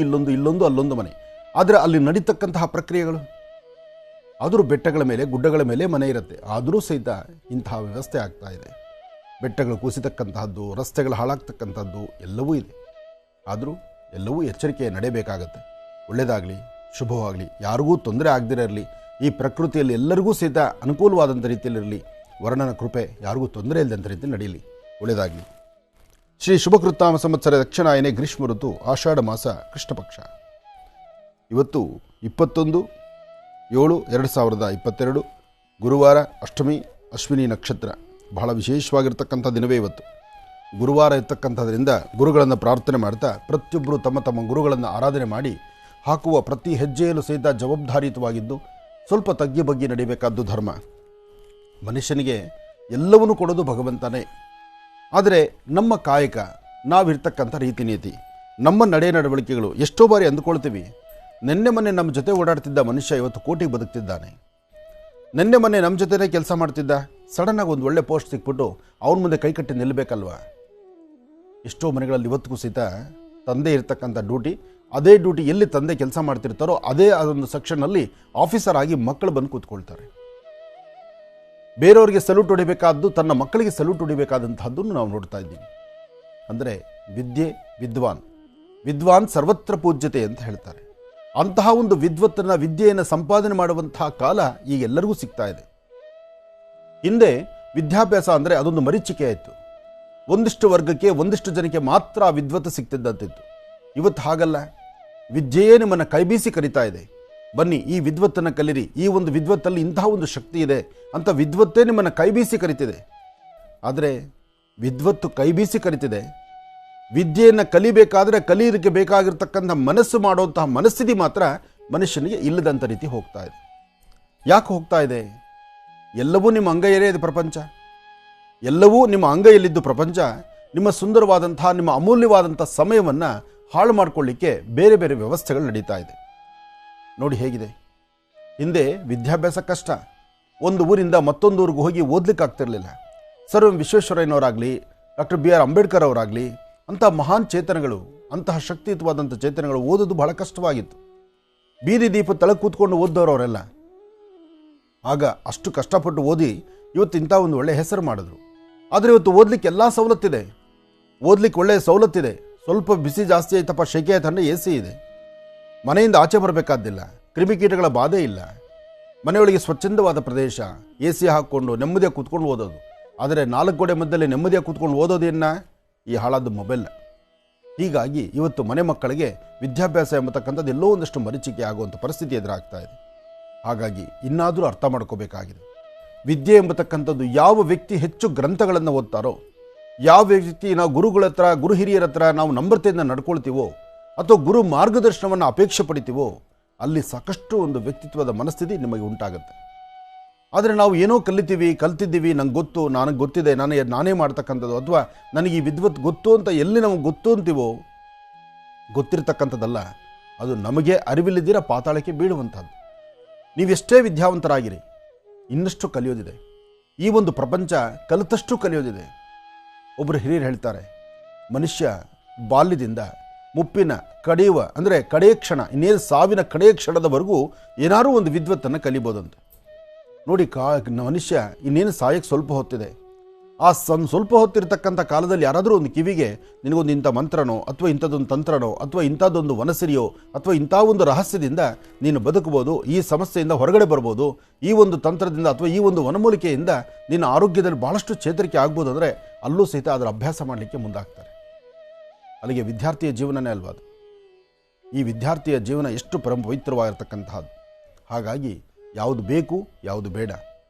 ಅಲ್ಲೊಂದು ಮನೆ. ಆದರೆ ಅಲ್ಲಿ ನಡೀತಕ್ಕಂತಹ ಪ್ರಕ್ರಿಯೆಗಳು, ಆದರೂ ಬೆಟ್ಟಗಳ ಮೇಲೆ ಗುಡ್ಡಗಳ ಮೇಲೆ ಮನೆ ಇರುತ್ತೆ, ಆದರೂ ಸಹಿತ ಇಂತಹ ವ್ಯವಸ್ಥೆ ಆಗ್ತಾ ಇದೆ. ಬೆಟ್ಟಗಳು ಕುಸಿತಕ್ಕಂತಹದ್ದು, ರಸ್ತೆಗಳು ಹಾಳಾಗ್ತಕ್ಕಂಥದ್ದು ಎಲ್ಲವೂ ಇದೆ. ಆದರೂ ಎಲ್ಲವೂ ಎಚ್ಚರಿಕೆ ನಡೆಯಬೇಕಾಗತ್ತೆ. ಒಳ್ಳೆಯದಾಗಲಿ, ಶುಭವಾಗಲಿ, ಯಾರಿಗೂ ತೊಂದರೆ ಆಗದಿರಲಿ, ಈ ಪ್ರಕೃತಿಯಲ್ಲಿ ಎಲ್ಲರಿಗೂ ಸಹಿತ ಅನುಕೂಲವಾದಂಥ ರೀತಿಯಲ್ಲಿರಲಿ, ವರ್ಣನ ಕೃಪೆ ಯಾರಿಗೂ ತೊಂದರೆ ಇಲ್ಲದಂಥ ರೀತಿಯಲ್ಲಿ ನಡೆಯಲಿ. ಒಳ್ಳೆಯದಾಗಲಿ. ಶ್ರೀ ಶುಭಕೃತ್ತಾಮ ಸಂವತ್ಸರ ದಕ್ಷಿಣಾಯನೆ ಗ್ರೀಷ್ಮ ಋತು ಆಷಾಢ ಮಾಸ ಕೃಷ್ಣ ಪಕ್ಷ. ಇವತ್ತು 21/7/2022 ಗುರುವಾರ, ಅಷ್ಟಮಿ, ಅಶ್ವಿನಿ ನಕ್ಷತ್ರ. ಬಹಳ ವಿಶೇಷವಾಗಿರ್ತಕ್ಕಂಥ ದಿನವೇ ಇವತ್ತು. ಗುರುವಾರ ಇರ್ತಕ್ಕಂಥದ್ರಿಂದ ಗುರುಗಳನ್ನು ಪ್ರಾರ್ಥನೆ ಮಾಡ್ತಾ ಪ್ರತಿಯೊಬ್ಬರು ತಮ್ಮ ತಮ್ಮ ಗುರುಗಳನ್ನು ಆರಾಧನೆ ಮಾಡಿ ಹಾಕುವ ಪ್ರತಿ ಹೆಜ್ಜೆಯಲ್ಲೂ ಸಹಿತ ಜವಾಬ್ದಾರಿಯುತವಾಗಿದ್ದು ಸ್ವಲ್ಪ ತಗ್ಗಿ ಬಗ್ಗಿ ನಡಿಬೇಕಾದ್ದು ಧರ್ಮ. ಮನುಷ್ಯನಿಗೆ ಎಲ್ಲವನ್ನೂ ಕೊಡೋದು ಭಗವಂತನೇ. ಆದರೆ ನಮ್ಮ ಕಾಯಕ, ನಾವಿರ್ತಕ್ಕಂಥ ರೀತಿ ನೀತಿ, ನಮ್ಮ ನಡೆ ನಡವಳಿಕೆಗಳು ಎಷ್ಟೋ ಬಾರಿ ಅಂದುಕೊಳ್ತೀವಿ, ನಿನ್ನೆ ಮೊನ್ನೆ ನಮ್ಮ ಜೊತೆ ಓಡಾಡ್ತಿದ್ದ ಮನುಷ್ಯ ಇವತ್ತು ಕೋಟಿಗೆ ಬದುಕ್ತಿದ್ದಾನೆ. ನಿನ್ನೆ ಮೊನ್ನೆ ನಮ್ಮ ಜೊತೆನೇ ಕೆಲಸ ಮಾಡ್ತಿದ್ದ, ಸಡನ್ನಾಗಿ ಒಂದು ಒಳ್ಳೆ ಪೋಸ್ಟ್ ಸಿಕ್ಬಿಟ್ಟು ಅವನ ಮುಂದೆ ಕೈ ಕಟ್ಟಿ ನಿಲ್ಲಬೇಕಲ್ವ. ಎಷ್ಟೋ ಮನೆಗಳಲ್ಲಿ ಇವತ್ತಿಗೂ ಸಹಿತ ತಂದೆ ಇರ್ತಕ್ಕಂಥ ಡ್ಯೂಟಿ, ಅದೇ ಡ್ಯೂಟಿ ಎಲ್ಲಿ ತಂದೆ ಕೆಲಸ ಮಾಡ್ತಿರ್ತಾರೋ ಅದೇ ಅದೊಂದು ಸೆಕ್ಷನ್ನಲ್ಲಿ ಆಫೀಸರ್ ಆಗಿ ಮಕ್ಕಳು ಬಂದು ಕೂತ್ಕೊಳ್ತಾರೆ. ಬೇರೆಯವರಿಗೆ ಸಲ್ಯೂಟ್ ಹೊಡಿಬೇಕಾದ್ದು ತನ್ನ ಮಕ್ಕಳಿಗೆ ಸಲ್ಯೂಟ್ ಹೊಡಿಬೇಕಾದಂತಹದ್ದನ್ನು ನಾವು ನೋಡ್ತಾ ಇದ್ದೀವಿ. ಅಂದರೆ ವಿದ್ಯೆ ವಿದ್ವಾನ್ ಸರ್ವತ್ರ ಪೂಜ್ಯತೆ ಅಂತ ಹೇಳ್ತಾರೆ. ಅಂತಹ ಒಂದು ವಿದ್ಯೆಯನ್ನು ಸಂಪಾದನೆ ಮಾಡುವಂತಹ ಕಾಲ ಈಗ ಎಲ್ಲರಿಗೂ ಸಿಗ್ತಾ ಇದೆ. ಹಿಂದೆ ವಿದ್ಯಾಭ್ಯಾಸ ಅಂದರೆ ಅದೊಂದು ಮರೀಚಿಕೆ ಆಯಿತು. ಒಂದಿಷ್ಟು ವರ್ಗಕ್ಕೆ, ಒಂದಿಷ್ಟು ಜನಕ್ಕೆ ಮಾತ್ರ ಆ ವಿದ್ವತ್ತು ಸಿಗ್ತಿದ್ದಂತಿತ್ತು. ಇವತ್ತು ಹಾಗಲ್ಲ. ವಿದ್ಯೆಯೇ ನಿಮ್ಮನ್ನು ಕೈಬೀಸಿ ಕರಿತಾ ಇದೆ. ಬನ್ನಿ, ಈ ವಿದ್ವತ್ತನ್ನು ಕಲಿರಿ, ಈ ಒಂದು ವಿದ್ವತ್ತಲ್ಲಿ ಇಂತಹ ಒಂದು ಶಕ್ತಿ ಇದೆ ಅಂತ ವಿದ್ವತ್ತೇ ನಿಮ್ಮನ್ನು ಕೈಬೀಸಿ ಕರಿತಿದೆ. ಆದರೆ ವಿದ್ವತ್ತು ಕೈಬೀಸಿ ಕರಿತಿದೆ, ವಿದ್ಯೆಯನ್ನು ಕಲಿಬೇಕಾದ್ರೆ ಕಲಿಯೋದಕ್ಕೆ ಬೇಕಾಗಿರ್ತಕ್ಕಂಥ ಮನಸ್ಸು ಮಾಡುವಂತಹ ಮನಸ್ಥಿತಿ ಮಾತ್ರ ಮನುಷ್ಯನಿಗೆ ಇಲ್ಲದಂಥ ರೀತಿ ಹೋಗ್ತಾ ಇದೆ. ಯಾಕೆ ಹೋಗ್ತಾ ಇದೆ? ಎಲ್ಲವೂ ನಿಮ್ಮ ಅಂಗೈಯಲ್ಲೇ ಇದೆ ಪ್ರಪಂಚ. ಎಲ್ಲವೂ ನಿಮ್ಮ ಅಂಗೈಯಲ್ಲಿದ್ದು ಪ್ರಪಂಚ ನಿಮ್ಮ ಸುಂದರವಾದಂತಹ, ನಿಮ್ಮ ಅಮೂಲ್ಯವಾದಂಥ ಸಮಯವನ್ನು ಹಾಳು ಮಾಡಿಕೊಳ್ಳಿಕ್ಕೆ ಬೇರೆ ಬೇರೆ ವ್ಯವಸ್ಥೆಗಳು ನಡೀತಾ ಇದೆ. ನೋಡಿ ಹೇಗಿದೆ. ಹಿಂದೆ ವಿದ್ಯಾಭ್ಯಾಸ ಕಷ್ಟ. ಒಂದು ಊರಿಂದ ಮತ್ತೊಂದು ಊರಿಗೆ ಹೋಗಿ ಓದಲಿಕ್ಕೆ ಆಗ್ತಿರಲಿಲ್ಲ. ಸರ್ ಎಂ ವಿಶ್ವೇಶ್ವರಯ್ಯನವರಾಗಲಿ, ಡಾಕ್ಟರ್ BR ಅಂಬೇಡ್ಕರ್ ಅವರಾಗಲಿ, ಅಂತಹ ಮಹಾನ್ ಚೇತನಗಳು, ಅಂತಹ ಶಕ್ತಿಯುತವಾದಂಥ ಚೇತನಗಳು ಓದೋದು ಬಹಳ ಕಷ್ಟವಾಗಿತ್ತು. ಬೀದಿ ದೀಪ ತಳಗೆ ಕೂತ್ಕೊಂಡು ಓದ್ದವರು ಅವರೆಲ್ಲ. ಆಗ ಅಷ್ಟು ಕಷ್ಟಪಟ್ಟು ಓದಿ ಇವತ್ತು ಇಂಥ ಒಂದು ಒಳ್ಳೆಯ ಹೆಸರು ಮಾಡಿದ್ರು. ಆದರೆ ಇವತ್ತು ಓದಲಿಕ್ಕೆ ಎಲ್ಲ ಸವಲತ್ತಿದೆ, ಓದಲಿಕ್ಕೆ ಒಳ್ಳೆಯ ಸವಲತ್ತಿದೆ. ಸ್ವಲ್ಪ ಬಿಸಿ ಜಾಸ್ತಿ ಆಯ್ತಪ್ಪ, ಶೆಕೆ ಆಯ್ತಂದ್ರೆ AC ಇದೆ, ಮನೆಯಿಂದ ಆಚೆ ಬರಬೇಕಾದ್ದಿಲ್ಲ, ಕ್ರಿಮಿಕೀಟಗಳ ಬಾಧೆ ಇಲ್ಲ, ಮನೆಯೊಳಗೆ ಸ್ವಚ್ಛಂದವಾದ ಪ್ರದೇಶ, AC ಹಾಕ್ಕೊಂಡು ನೆಮ್ಮದಿಯಾಗಿ ಕೂತ್ಕೊಂಡು ಓದೋದು. ಆದರೆ 4 ಗೋಡೆ ಮಧ್ಯದಲ್ಲಿ ನೆಮ್ಮದಿಯಾಗಿ ಕೂತ್ಕೊಂಡು ಓದೋದೇನ ಈ ಹಾಳಾದ ಮೊಬೈಲ್. ಹೀಗಾಗಿ ಇವತ್ತು ಮನೆ ಮಕ್ಕಳಿಗೆ ವಿದ್ಯಾಭ್ಯಾಸ ಎಂಬತಕ್ಕಂಥದ್ದು ಎಲ್ಲೋ ಒಂದಷ್ಟು ಮರೀಚಿಕೆ ಆಗುವಂಥ ಪರಿಸ್ಥಿತಿ ಎದುರಾಗ್ತಾ ಇದೆ. ಹಾಗಾಗಿ ಇನ್ನಾದರೂ ಅರ್ಥ ಮಾಡ್ಕೋಬೇಕಾಗಿದೆ. ವಿದ್ಯೆ ಎಂಬತಕ್ಕಂಥದ್ದು ಯಾವ ವ್ಯಕ್ತಿ ಹೆಚ್ಚು ಗ್ರಂಥಗಳನ್ನು ಓದ್ತಾರೋ, ಯಾವ ವ್ಯಕ್ತಿ ನಾವು ಗುರುಗಳ ಹತ್ರ, ಗುರು ಹಿರಿಯರ ಹತ್ರ ನಾವು ನಮ್ರತೆಯಿಂದ ನಡ್ಕೊಳ್ತೀವೋ ಅಥವಾ ಗುರು ಮಾರ್ಗದರ್ಶನವನ್ನು ಅಪೇಕ್ಷೆ ಪಡಿತೀವೋ ಅಲ್ಲಿ ಸಾಕಷ್ಟು ಒಂದು ವ್ಯಕ್ತಿತ್ವದ ಮನಸ್ಥಿತಿ ನಿಮಗೆ ಉಂಟಾಗುತ್ತೆ. ಆದರೆ ನಾವು ಏನೋ ಕಲ್ತಿದ್ದೀವಿ, ನಂಗೆ ಗೊತ್ತು, ನನಗೆ ಗೊತ್ತಿದೆ, ನಾನೇ ಮಾಡ್ತಕ್ಕಂಥದ್ದು, ಅಥವಾ ನನಗೆ ಈ ವಿದ್ವತ್ ಗೊತ್ತು ಅಂತ ಎಲ್ಲಿ ನಮಗೆ ಗೊತ್ತು ಅಂತೀವೋ, ಗೊತ್ತಿರತಕ್ಕಂಥದ್ದಲ್ಲ, ಅದು ನಮಗೆ ಅರಿವಿಲ್ಲದಿರ ಪಾತಾಳಕ್ಕೆ ಬೀಳುವಂಥದ್ದು. ನೀವೆಷ್ಟೇ ವಿದ್ಯಾವಂತರಾಗಿರಿ, ಇನ್ನಷ್ಟು ಕಲಿಯೋದಿದೆ. ಈ ಒಂದು ಪ್ರಪಂಚ ಕಲಿತಷ್ಟು ಕಲಿಯೋದಿದೆ. ಒಬ್ಬರು ಹಿರಿಯರು ಹೇಳ್ತಾರೆ, ಮನುಷ್ಯ ಬಾಲ್ಯದಿಂದ ಮುಪ್ಪಿನ ಕಡೆಯುವ ಅಂದರೆ ಕಡೆಯ ಕ್ಷಣ, ಇನ್ನೇನು ಸಾವಿನ ಕಡೆಯ ಕ್ಷಣದವರೆಗೂ ಏನಾದರೂ ಒಂದು ವಿದ್ವತ್ತನ್ನು ಕಲಿಬೋದಂತೆ. ನೋಡಿ, ಮನುಷ್ಯ ಇನ್ನೇನು ಸಾಯಕ್ಕೆ ಸ್ವಲ್ಪ ಹೊತ್ತಿದೆ. ಆ ಸ್ವಲ್ಪ ಹೊತ್ತಿರತಕ್ಕಂಥ ಕಾಲದಲ್ಲಿ ಯಾರಾದರೂ ಒಂದು ಕಿವಿಗೆ ನಿನಗೊಂದು ಇಂಥ ಮಂತ್ರನೋ ಅಥವಾ ಇಂಥದ್ದೊಂದು ತಂತ್ರನೋ ಅಥವಾ ಇಂಥದ್ದೊಂದು ವನಸಿರಿಯೋ ಅಥವಾ ಇಂಥ ಒಂದು ರಹಸ್ಯದಿಂದ ನೀನು ಬದುಕಬಹುದು, ಈ ಸಮಸ್ಯೆಯಿಂದ ಹೊರಗಡೆ ಬರ್ಬೋದು, ಈ ಒಂದು ತಂತ್ರದಿಂದ ಅಥವಾ ಈ ಒಂದು ವನಮೂಲಿಕೆಯಿಂದ ನಿನ್ನ ಆರೋಗ್ಯದಲ್ಲಿ ಭಾಳಷ್ಟು ಚೇತರಿಕೆ ಆಗ್ಬೋದು ಅಂದರೆ ಅಲ್ಲೂ ಸಹಿತ ಅದರ ಅಭ್ಯಾಸ ಮಾಡಲಿಕ್ಕೆ ಮುಂದಾಗ್ತಾರೆ. ಅಲ್ಲಿಗೆ ವಿದ್ಯಾರ್ಥಿಯ ಜೀವನನೇ ಅಲ್ವಾ ಅದು. ಈ ವಿದ್ಯಾರ್ಥಿಯ ಜೀವನ ಎಷ್ಟು ಪವಿತ್ರವಾಗಿರ್ತಕ್ಕಂತಹದ್ದು. ಹಾಗಾಗಿ ಯಾವುದು ಬೇಕು, ಯಾವುದು ಬೇಡ,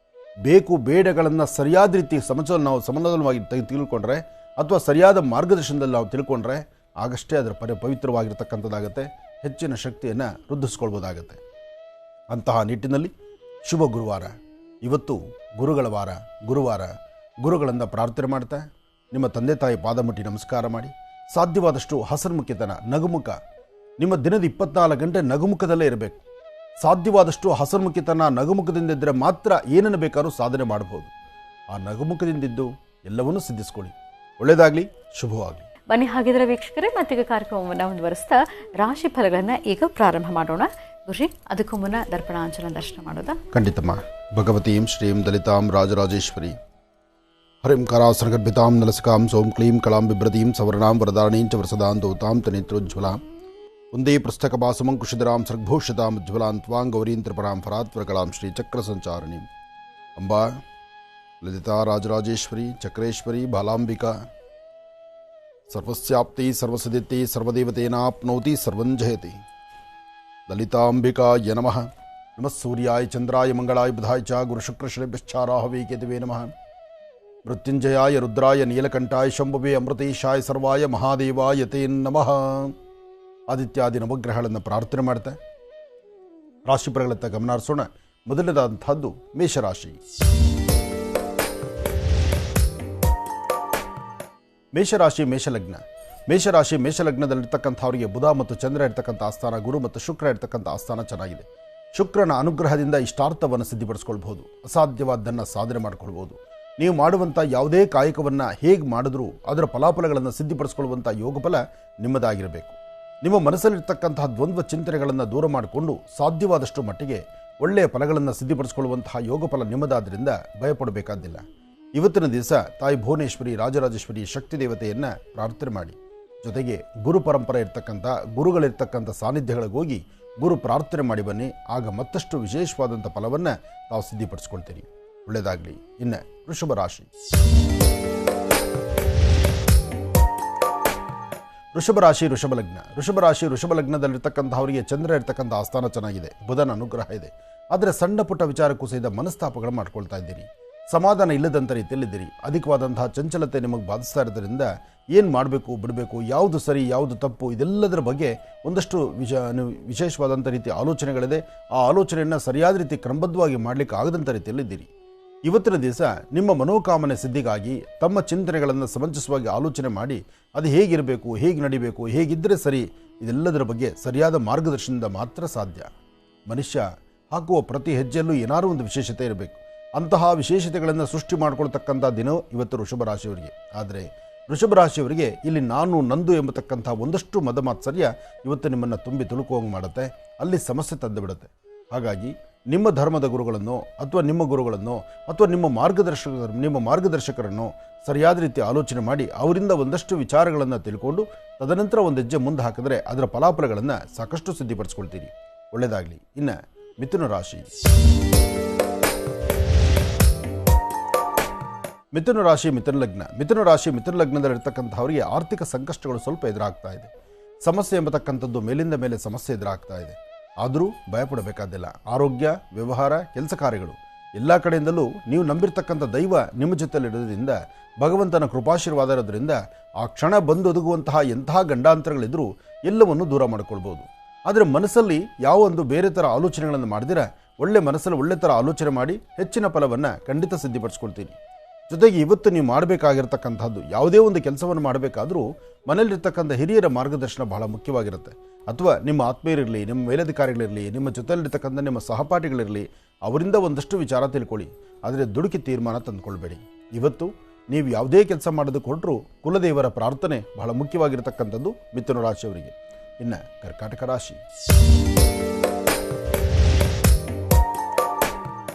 ಬೇಕು ಬೇಡಗಳನ್ನು ಸರಿಯಾದ ರೀತಿ ಸಮತೋಲನವಾಗಿ ತಿಳ್ಕೊಂಡ್ರೆ ಅಥವಾ ಸರಿಯಾದ ಮಾರ್ಗದರ್ಶನದಲ್ಲಿ ನಾವು ತಿಳ್ಕೊಂಡ್ರೆ ಆಗಷ್ಟೇ ಅದರ ಪವಿತ್ರವಾಗಿರ್ತಕ್ಕಂಥದ್ದಾಗತ್ತೆ, ಹೆಚ್ಚಿನ ಶಕ್ತಿಯನ್ನು ವೃದ್ಧಿಸ್ಕೊಳ್ಬೋದಾಗತ್ತೆ. ಅಂತಹ ನಿಟ್ಟಿನಲ್ಲಿ ಶುಭ ಗುರುವಾರ, ಇವತ್ತು ಗುರುಗಳ ವಾರ, ಗುರುಗಳಿಂದ ಪ್ರಾರ್ಥನೆ ಮಾಡ್ತಾ ನಿಮ್ಮ ತಂದೆ ತಾಯಿ ಪಾದ ಮುಟ್ಟಿ ನಮಸ್ಕಾರ ಮಾಡಿ, ಸಾಧ್ಯವಾದಷ್ಟು ಹಸನ್ಮುಖಿತನ, ನಗುಮುಖ, ನಿಮ್ಮ ದಿನದ 24 ಗಂಟೆ ನಗುಮುಖದಲ್ಲೇ ಇರಬೇಕು. ಸಾಧ್ಯವಾದಷ್ಟು ಹಸನ್ಮುಖಿತನ, ನಗುಮುಖದಿಂದ ಇದ್ದರೆ ಮಾತ್ರ ಏನನ್ನು ಬೇಕಾದ್ರೂ ಸಾಧನೆ ಮಾಡಬಹುದು. ಆ ನಗುಮುಖದಿಂದಿದ್ದು ಎಲ್ಲವನ್ನೂ ಸಿದ್ಧಿಸ್ಕೊಳ್ಳಿ. ಒಳ್ಳೆಯದಾಗಲಿ, ಶುಭವಾಗಲಿ. ಬನ್ನಿ ಹಾಗಿದ್ರೆ ವೀಕ್ಷಕರೇ, ಮತ್ತೀಗ ಕಾರ್ಯಕ್ರಮವನ್ನು ಮುಂದುವರಿಸ್ತಾ ರಾಶಿ ಫಲಗಳನ್ನು ಈಗ ಪ್ರಾರಂಭ ಮಾಡೋಣ. ಗುರುಜಿ, ಅದಕ್ಕೂ ಮುನ್ನ ದರ್ಪಣಾಂಜನ ದರ್ಶನ ಮಾಡೋದಾ? ಖಂಡಿತಮ್ಮ. ಭಗವತೀಂ ಶ್ರೀಂ ದಲಿತಾಂ ರಾಜರಾಜೇಶ್ವರಿ ಹರಿಂ ಕರಾಸನಗರ್ಭಿತಾಂ ನಲಸಕಾಂ ಸೋಂ ಕ್ಲೀಂ ಕಳಾಂ ಬಿಭ್ರತೀಂ ಸವರ್ಣಾಂ ವರದಾರಣೀಂ ಚ ವರಸದಾಂತೋತಾಂ ತನೇತ್ರೋಜ್ವಲಾಂ ಒಂದೇ ಪುಸ್ತಕಪಾಸಮಂಕುಶಿಧರಾಂ ಸರ್ಗಭೂಷತಾಂ ಉಜ್ವಲಾಂ ತ್ವಾಂ ಗೌರೀಂ ತ್ರಿಪರಾಂ ಫರಾತ್ವರಕಲಾಂ ಶ್ರೀ ಚಕ್ರ ಸಂಚಾರಿಣೀಂ ಅಂಬಾ ಲಲಿತಾ ರಾಜರಾಜೇಶ್ವರಿ ಚಕ್ರೇಶ್ವರಿ ಬಾಲಾಂಬಿಕಾ ಸರ್ವಸ್ಯಾಪ್ತಿ ಸರ್ವಸದಿತಿ ಸರ್ವದೇವತೇನಾಪ್ನೋತಿ ಸರ್ವಂಜಯತಿ ಲಲಿತಾಂಬಿಕಾಯ ನಮಃ. ನಮಃ ಸೂರ್ಯಾಯ ಚಂದ್ರಾಯ ಮಂಗಳಾಯ ಬುಧಾಯ ಚ ಗುರುಶುಕ್ರಶ್ರೇಭ್ಯಶ್ಚಾರಾಹವೇ ಕೇತುವೇ ನಮಃ. ಮೃತ್ಯುಂಜಯಾಯ ರುದ್ರಾಯ ನೀಲಕಂಠಾಯ ಶಂಭುವೇ ಅಮೃತೇಶಾಯ ಸರ್ವಾಯ ಮಹಾದೇವಾಯ ತೇ ನಮಃ. ಆದಿತ್ಯಾದಿ ನವಗ್ರಹಗಳನ್ನು ಪ್ರಾರ್ಥನೆ ಮಾಡ್ತಾ ರಾಶಿಫಲಗಳತ್ತ ಗಮನ ಹರಿಸೋಣ. ಮೊದಲನೇದಾದಂಥದ್ದು ಮೇಷರಾಶಿ. ಮೇಷರಾಶಿ ಮೇಷಲಗ್ನದಲ್ಲಿರ್ತಕ್ಕಂಥವರಿಗೆ ಬುಧ ಮತ್ತು ಚಂದ್ರ ಇರ್ತಕ್ಕಂಥ ಆಸ್ಥಾನ, ಗುರು ಮತ್ತು ಶುಕ್ರ ಇರ್ತಕ್ಕಂಥ ಆಸ್ಥಾನ ಚೆನ್ನಾಗಿದೆ. ಶುಕ್ರನ ಅನುಗ್ರಹದಿಂದ ಇಷ್ಟಾರ್ಥವನ್ನು ಸಿದ್ಧಿಪಡಿಸ್ಕೊಳ್ಬಹುದು. ಅಸಾಧ್ಯವಾದ್ದನ್ನು ಸಾಧನೆ ಮಾಡಿಕೊಳ್ಬೋದು. ನೀವು ಮಾಡುವಂಥ ಯಾವುದೇ ಕಾಯಕವನ್ನು ಹೇಗೆ ಮಾಡಿದ್ರೂ ಅದರ ಫಲಾಫಲಗಳನ್ನು ಸಿದ್ಧಿಪಡಿಸ್ಕೊಳ್ಳುವಂಥ ಯೋಗಫಲ ನಿಮ್ಮದಾಗಿರಬೇಕು. ನಿಮ್ಮ ಮನಸ್ಸಲ್ಲಿರ್ತಕ್ಕಂತಹ ದ್ವಂದ್ವ ಚಿಂತನೆಗಳನ್ನು ದೂರ ಮಾಡಿಕೊಂಡು ಸಾಧ್ಯವಾದಷ್ಟು ಮಟ್ಟಿಗೆ ಒಳ್ಳೆಯ ಫಲಗಳನ್ನು ಸಿದ್ಧಿಪಡಿಸಿಕೊಳ್ಳುವಂತಹ ಯೋಗಫಲ ನಿಮ್ಮದಾದ್ದರಿಂದ ಭಯಪಡಬೇಕಾದ್ದಿಲ್ಲ. ಇವತ್ತಿನ ದಿವಸ ತಾಯಿ ಭುವನೇಶ್ವರಿ ರಾಜರಾಜೇಶ್ವರಿ ಶಕ್ತಿ ದೇವತೆಯನ್ನು ಪ್ರಾರ್ಥನೆ ಮಾಡಿ, ಜೊತೆಗೆ ಗುರು ಪರಂಪರೆ ಇರ್ತಕ್ಕಂಥ ಗುರುಗಳಿರ್ತಕ್ಕಂಥ ಸಾನ್ನಿಧ್ಯಗಳಿಗೆ ಹೋಗಿ ಗುರು ಪ್ರಾರ್ಥನೆ ಮಾಡಿ ಬನ್ನಿ. ಆಗ ಮತ್ತಷ್ಟು ವಿಶೇಷವಾದಂಥ ಫಲವನ್ನು ತಾವು ಸಿದ್ಧಿಪಡಿಸ್ಕೊಳ್ತೀರಿ. ಒಳ್ಳೆಯದಾಗಲಿ. ಇನ್ನು ವೃಷಭ ರಾಶಿ. ವೃಷಭ ಲಗ್ನದಲ್ಲಿರ್ತಕ್ಕಂಥವರಿಗೆ ಚಂದ್ರ ಇರ್ತಕ್ಕಂಥ ಆಸ್ಥಾನ ಚೆನ್ನಾಗಿದೆ, ಬುಧನ ಅನುಗ್ರಹ ಇದೆ. ಆದರೆ ಸಣ್ಣ ಪುಟ್ಟ ವಿಚಾರಕ್ಕೂ ಸಹಿತ ಮನಸ್ತಾಪಗಳು ಮಾಡ್ಕೊಳ್ತಾ ಇದ್ದೀರಿ. ಸಮಾಧಾನ ಇಲ್ಲದಂಥ ರೀತಿಯಲ್ಲಿದ್ದೀರಿ. ಅಧಿಕವಾದಂತಹ ಚಂಚಲತೆ ನಿಮಗೆ ಬಾಧಿಸ್ತಾ ಇರೋದ್ರಿಂದ ಏನು ಮಾಡಬೇಕು, ಬಿಡಬೇಕು, ಯಾವುದು ಸರಿ, ಯಾವುದು ತಪ್ಪು, ಇದೆಲ್ಲದರ ಬಗ್ಗೆ ಒಂದಷ್ಟು ವಿಶೇಷವಾದಂಥ ರೀತಿಯ ಆಲೋಚನೆಗಳಿದೆ. ಆ ಆಲೋಚನೆಯನ್ನು ಸರಿಯಾದ ರೀತಿ ಕ್ರಮಬದ್ಧವಾಗಿ ಮಾಡಲಿಕ್ಕೆ ಆಗದಂಥ ರೀತಿಯಲ್ಲಿದ್ದೀರಿ. ಇವತ್ತಿನ ದಿವಸ ನಿಮ್ಮ ಮನೋಕಾಮನೆ ಸಿದ್ಧಿಗಾಗಿ ತಮ್ಮ ಚಿಂತನೆಗಳನ್ನು ಸಮಂಜಸವಾಗಿ ಆಲೋಚನೆ ಮಾಡಿ ಅದು ಹೇಗಿರಬೇಕು, ಹೇಗೆ ನಡಿಬೇಕು, ಹೇಗಿದ್ದರೆ ಸರಿ, ಇದೆಲ್ಲದರ ಬಗ್ಗೆ ಸರಿಯಾದ ಮಾರ್ಗದರ್ಶನದಿಂದ ಮಾತ್ರ ಸಾಧ್ಯ. ಮನುಷ್ಯ ಹಾಕುವ ಪ್ರತಿ ಹೆಜ್ಜೆಯಲ್ಲೂ ಏನಾದರೂ ಒಂದು ವಿಶೇಷತೆ ಇರಬೇಕು. ಅಂತಹ ವಿಶೇಷತೆಗಳನ್ನು ಸೃಷ್ಟಿ ಮಾಡಿಕೊಳ್ತಕ್ಕಂಥ ದಿನ ಇವತ್ತು ವೃಷಭ ರಾಶಿಯವರಿಗೆ. ಆದರೆ ವೃಷಭ ರಾಶಿಯವರಿಗೆ ಇಲ್ಲಿ ನಾನು ನಂದು ಎಂಬತಕ್ಕಂಥ ಒಂದಷ್ಟು ಮದಮಾತ್ಸರ್ಯ ಇವತ್ತು ನಿಮ್ಮನ್ನು ತುಂಬಿ ತುಳುಕುವಂಗೆ ಮಾಡುತ್ತೆ, ಅಲ್ಲಿ ಸಮಸ್ಯೆ ತಂದು ಬಿಡುತ್ತೆ. ಹಾಗಾಗಿ ನಿಮ್ಮ ಧರ್ಮದ ಗುರುಗಳನ್ನು ಅಥವಾ ನಿಮ್ಮ ಗುರುಗಳನ್ನು ಅಥವಾ ನಿಮ್ಮ ಮಾರ್ಗದರ್ಶಕರನ್ನು ಸರಿಯಾದ ರೀತಿ ಆಲೋಚನೆ ಮಾಡಿ ಅವರಿಂದ ಒಂದಷ್ಟು ವಿಚಾರಗಳನ್ನು ತಿಳ್ಕೊಂಡು ತದನಂತರ ಒಂದು ಹೆಜ್ಜೆ ಮುಂದೆ ಹಾಕಿದ್ರೆ ಅದರ ಫಲಾಫಲಗಳನ್ನು ಸಾಕಷ್ಟು ಸಿದ್ಧಿಪಡಿಸ್ಕೊಳ್ತೀರಿ. ಒಳ್ಳೆಯದಾಗಲಿ. ಇನ್ನು ಮಿಥುನ ರಾಶಿ. ಮಿಥುನ ಲಗ್ನದಲ್ಲಿರ್ತಕ್ಕಂಥವರಿಗೆ ಆರ್ಥಿಕ ಸಂಕಷ್ಟಗಳು ಸ್ವಲ್ಪ ಎದುರಾಗ್ತಾ ಇದೆ. ಸಮಸ್ಯೆ ಎಂಬತಕ್ಕಂಥದ್ದು ಮೇಲಿಂದ ಮೇಲೆ ಸಮಸ್ಯೆ ಎದುರಾಗ್ತಾ ಇದೆ. ಆದರೂ ಭಯಪಡಬೇಕಾದಿಲ್ಲ. ಆರೋಗ್ಯ, ವ್ಯವಹಾರ, ಕೆಲಸ ಕಾರ್ಯಗಳು ಎಲ್ಲ ಕಡೆಯಿಂದಲೂ ನೀವು ನಂಬಿರ್ತಕ್ಕಂಥ ದೈವ ನಿಮ್ಮ ಜೊತೆಯಲ್ಲಿರೋದ್ರಿಂದ, ಭಗವಂತನ ಕೃಪಾಶೀರ್ವಾದ ಇರೋದ್ರಿಂದ ಆ ಕ್ಷಣ ಬಂದು ಒದಗುವಂತಹ ಎಂತಹ ಗಂಡಾಂತರಗಳಿದ್ರೂ ಎಲ್ಲವನ್ನು ದೂರ ಮಾಡಿಕೊಳ್ಬೋದು. ಆದರೆ ಮನಸ್ಸಲ್ಲಿ ಯಾವ ಒಂದು ಬೇರೆ ಥರ ಆಲೋಚನೆಗಳನ್ನು ಮಾಡಿದಿರ ಒಳ್ಳೆ ಮನಸ್ಸಲ್ಲಿ ಒಳ್ಳೆ ಥರ ಆಲೋಚನೆ ಮಾಡಿ ಹೆಚ್ಚಿನ ಫಲವನ್ನು ಖಂಡಿತ ಸಿದ್ಧಿಪಡಿಸ್ಕೊಳ್ತೀನಿ. ಜೊತೆಗೆ ಇವತ್ತು ನೀವು ಮಾಡಬೇಕಾಗಿರ್ತಕ್ಕಂಥದ್ದು ಯಾವುದೇ ಒಂದು ಕೆಲಸವನ್ನು ಮಾಡಬೇಕಾದ್ರೂ ಮನೆಯಲ್ಲಿರ್ತಕ್ಕಂಥ ಹಿರಿಯರ ಮಾರ್ಗದರ್ಶನ ಬಹಳ ಮುಖ್ಯವಾಗಿರುತ್ತೆ. ಅಥವಾ ನಿಮ್ಮ ಆತ್ಮೀಯರಿರಲಿ, ನಿಮ್ಮ ಮೇಲಧಿಕಾರಿಗಳಿರಲಿ, ನಿಮ್ಮ ಜೊತೆಯಲ್ಲಿರ್ತಕ್ಕಂಥ ನಿಮ್ಮ ಸಹಪಾಠಿಗಳಿರಲಿ, ಅವರಿಂದ ಒಂದಷ್ಟು ವಿಚಾರ ತಿಳ್ಕೊಳ್ಳಿ. ಆದರೆ ದುಡುಕಿ ತೀರ್ಮಾನ ತಂದುಕೊಳ್ಬೇಡಿ. ಇವತ್ತು ನೀವು ಯಾವುದೇ ಕೆಲಸ ಮಾಡೋದಕ್ಕೆ ಹೊರಟರೂ ಕುಲದೇವರ ಪ್ರಾರ್ಥನೆ ಬಹಳ ಮುಖ್ಯವಾಗಿರ್ತಕ್ಕಂಥದ್ದು ಮಿಥುನ ರಾಶಿಯವರಿಗೆ. ಇನ್ನು ಕರ್ಕಾಟಕ ರಾಶಿ.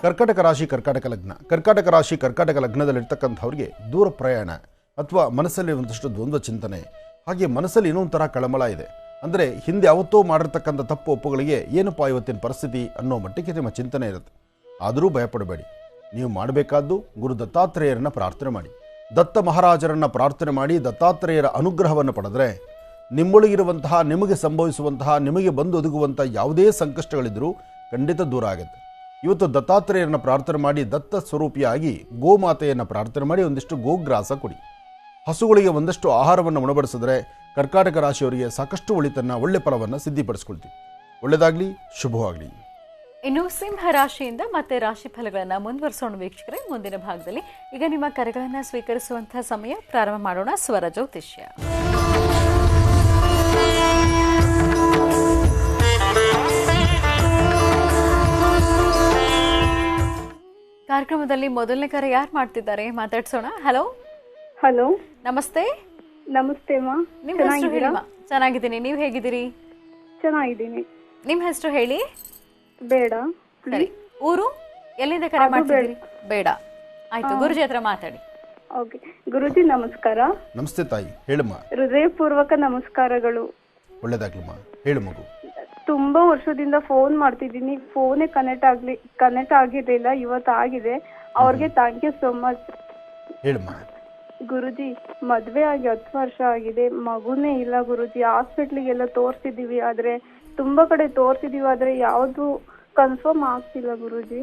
ಕರ್ಕಾಟಕ ರಾಶಿ, ಕರ್ಕಾಟಕ ಲಗ್ನ. ಕರ್ಕಾಟಕ ರಾಶಿ, ಕರ್ಕಾಟಕ ಲಗ್ನದಲ್ಲಿರ್ತಕ್ಕಂಥವ್ರಿಗೆ ದೂರ ಪ್ರಯಾಣ ಅಥವಾ ಮನಸ್ಸಲ್ಲಿ ಒಂದಷ್ಟು ದ್ವಂದ್ವ ಚಿಂತನೆ, ಹಾಗೆ ಮನಸ್ಸಲ್ಲಿ ಏನೋ ಒಂಥರ ಕಳಮಳ ಇದೆ. ಅಂದರೆ ಹಿಂದೆ ಯಾವತ್ತೋ ಮಾಡಿರ್ತಕ್ಕಂಥ ತಪ್ಪು ಒಪ್ಪುಗಳಿಗೆ ಏನಪ್ಪ ಇವತ್ತಿನ ಪರಿಸ್ಥಿತಿ ಅನ್ನೋ ಮಟ್ಟಿಗೆ ನಿಮ್ಮ ಚಿಂತನೆ ಇರುತ್ತೆ. ಆದರೂ ಭಯಪಡಬೇಡಿ. ನೀವು ಮಾಡಬೇಕಾದ್ದು ಗುರು ದತ್ತಾತ್ರೇಯರನ್ನು ಪ್ರಾರ್ಥನೆ ಮಾಡಿ, ದತ್ತ ಮಹಾರಾಜರನ್ನು ಪ್ರಾರ್ಥನೆ ಮಾಡಿ, ದತ್ತಾತ್ರೇಯರ ಅನುಗ್ರಹವನ್ನು ಪಡೆದರೆ ನಿಮ್ಮೊಳಗಿರುವಂತಹ, ನಿಮಗೆ ಸಂಭವಿಸುವಂತಹ, ನಿಮಗೆ ಬಂದು ಒದಗುವಂಥ ಯಾವುದೇ ಸಂಕಷ್ಟಗಳಿದ್ದರೂ ಖಂಡಿತ ದೂರ ಆಗುತ್ತೆ. ಇವತ್ತು ದತ್ತಾತ್ರೇಯರನ್ನ ಪ್ರಾರ್ಥನೆ ಮಾಡಿ, ದತ್ತ ಸ್ವರೂಪಿಯಾಗಿ ಗೋಮಾತೆಯನ್ನು ಪ್ರಾರ್ಥನೆ ಮಾಡಿ ಒಂದಿಷ್ಟು ಗೋಗ್ರಾಸ ಕೊಡಿ. ಹಸುಗಳಿಗೆ ಒಂದಷ್ಟು ಆಹಾರವನ್ನು ಉಣಬಡಿಸಿದ್ರೆ ಕರ್ಕಾಟಕ ರಾಶಿಯವರಿಗೆ ಸಾಕಷ್ಟು ಒಳಿತನ್ನು, ಒಳ್ಳೆ ಫಲವನ್ನು ಸಿದ್ಧಿಪಡಿಸ್ಕೊಳ್ತೀವಿ. ಒಳ್ಳೆಯದಾಗಲಿ, ಶುಭವಾಗಲಿ. ಇನ್ನು ಸಿಂಹ ರಾಶಿಯಿಂದ ಮತ್ತೆ ರಾಶಿ ಫಲಗಳನ್ನು ಮುಂದುವರಿಸೋಣ ವೀಕ್ಷಕರೇ. ಮುಂದಿನ ಭಾಗದಲ್ಲಿ ಈಗ ನಿಮ್ಮ ಕರೆಗಳನ್ನು ಸ್ವೀಕರಿಸುವಂತಹ ಸಮಯ. ಪ್ರಾರಂಭ ಮಾಡೋಣ ಸ್ವರ ಜ್ಯೋತಿಷ್ಯ. ಕಾರ್ಯಕ್ರಮದಲ್ಲಿ ಮೊದಲನೇ ಕರೆ ಯಾರು ಮಾಡ್ತಿದ್ದಾರೆ ಮಾತಾಡ್ಸೋಣ. ಹಲೋ. ಹಲೋ, ನಮಸ್ತೆ. ನಮಸ್ತೆ ಮಾ. ನಿಮ್ಮ ಹೆಸರು ಹೇಳಿ ಮಾ. ಚೆನ್ನಾಗಿದ್ದೀನಿ, ನೀವು ಹೇಗಿದ್ದೀರಿ? ಚೆನ್ನಾಗಿದ್ದೀನಿ. ನಿಮ್ಮ ಹೆಸರು ಹೇಳಿ. ಬೇಡ. ಸರಿ, ಊರು ಎಲ್ಲಿಂದ ಕರೆ ಮಾಡ್ತಿದ್ದೀರಿ? ಬೇಡ. ಆಯ್ತು, ಗುರುಜಿ ಹತ್ರ ಮಾತಾಡಿ. ಓಕೆ. ಗುರುಜಿ ನಮಸ್ಕಾರ. ನಮಸ್ತೆ ತಾಯಿ, ಹೇಳಮ್ಮ. ಹೃದಯಪೂರ್ವಕ ನಮಸ್ಕಾರಗಳು. ಒಳ್ಳೆದಾಗ್ಲಮ್ಮ, ಹೇಳು ಮಗು. ತುಂಬಾ ವರ್ಷದಿಂದ ಫೋನ್ ಮಾಡ್ತಿದ್ದೀನಿ, ಫೋನೇ ಕನೆಕ್ಟ್ ಆಗಿರ್ಲಿಲ್ಲ. ಇವತ್ತು ಆಗಿದೆ. ಅವ್ರಿಗೆ ಥ್ಯಾಂಕ್ ಯು ಸೋ ಮಚ್. ಹೇಳಮ್ಮ. ಗುರುಜಿ, ಮದ್ವೆ ಆಗಿ 10 ವರ್ಷ ಆಗಿದೆ, ಮಗುನೇ ಇಲ್ಲ ಗುರುಜಿ. ಹಾಸ್ಪಿಟ್ಲಿಗೆಲ್ಲ ತೋರ್ಸಿದೀವಿ, ಆದ್ರೆ ತುಂಬಾ ಕಡೆ ತೋರ್ಸಿದೀವಿ, ಆದ್ರೆ ಯಾವ್ದು ಕನ್ಫರ್ಮ್ ಆಗ್ತಿಲ್ಲ ಗುರುಜಿ.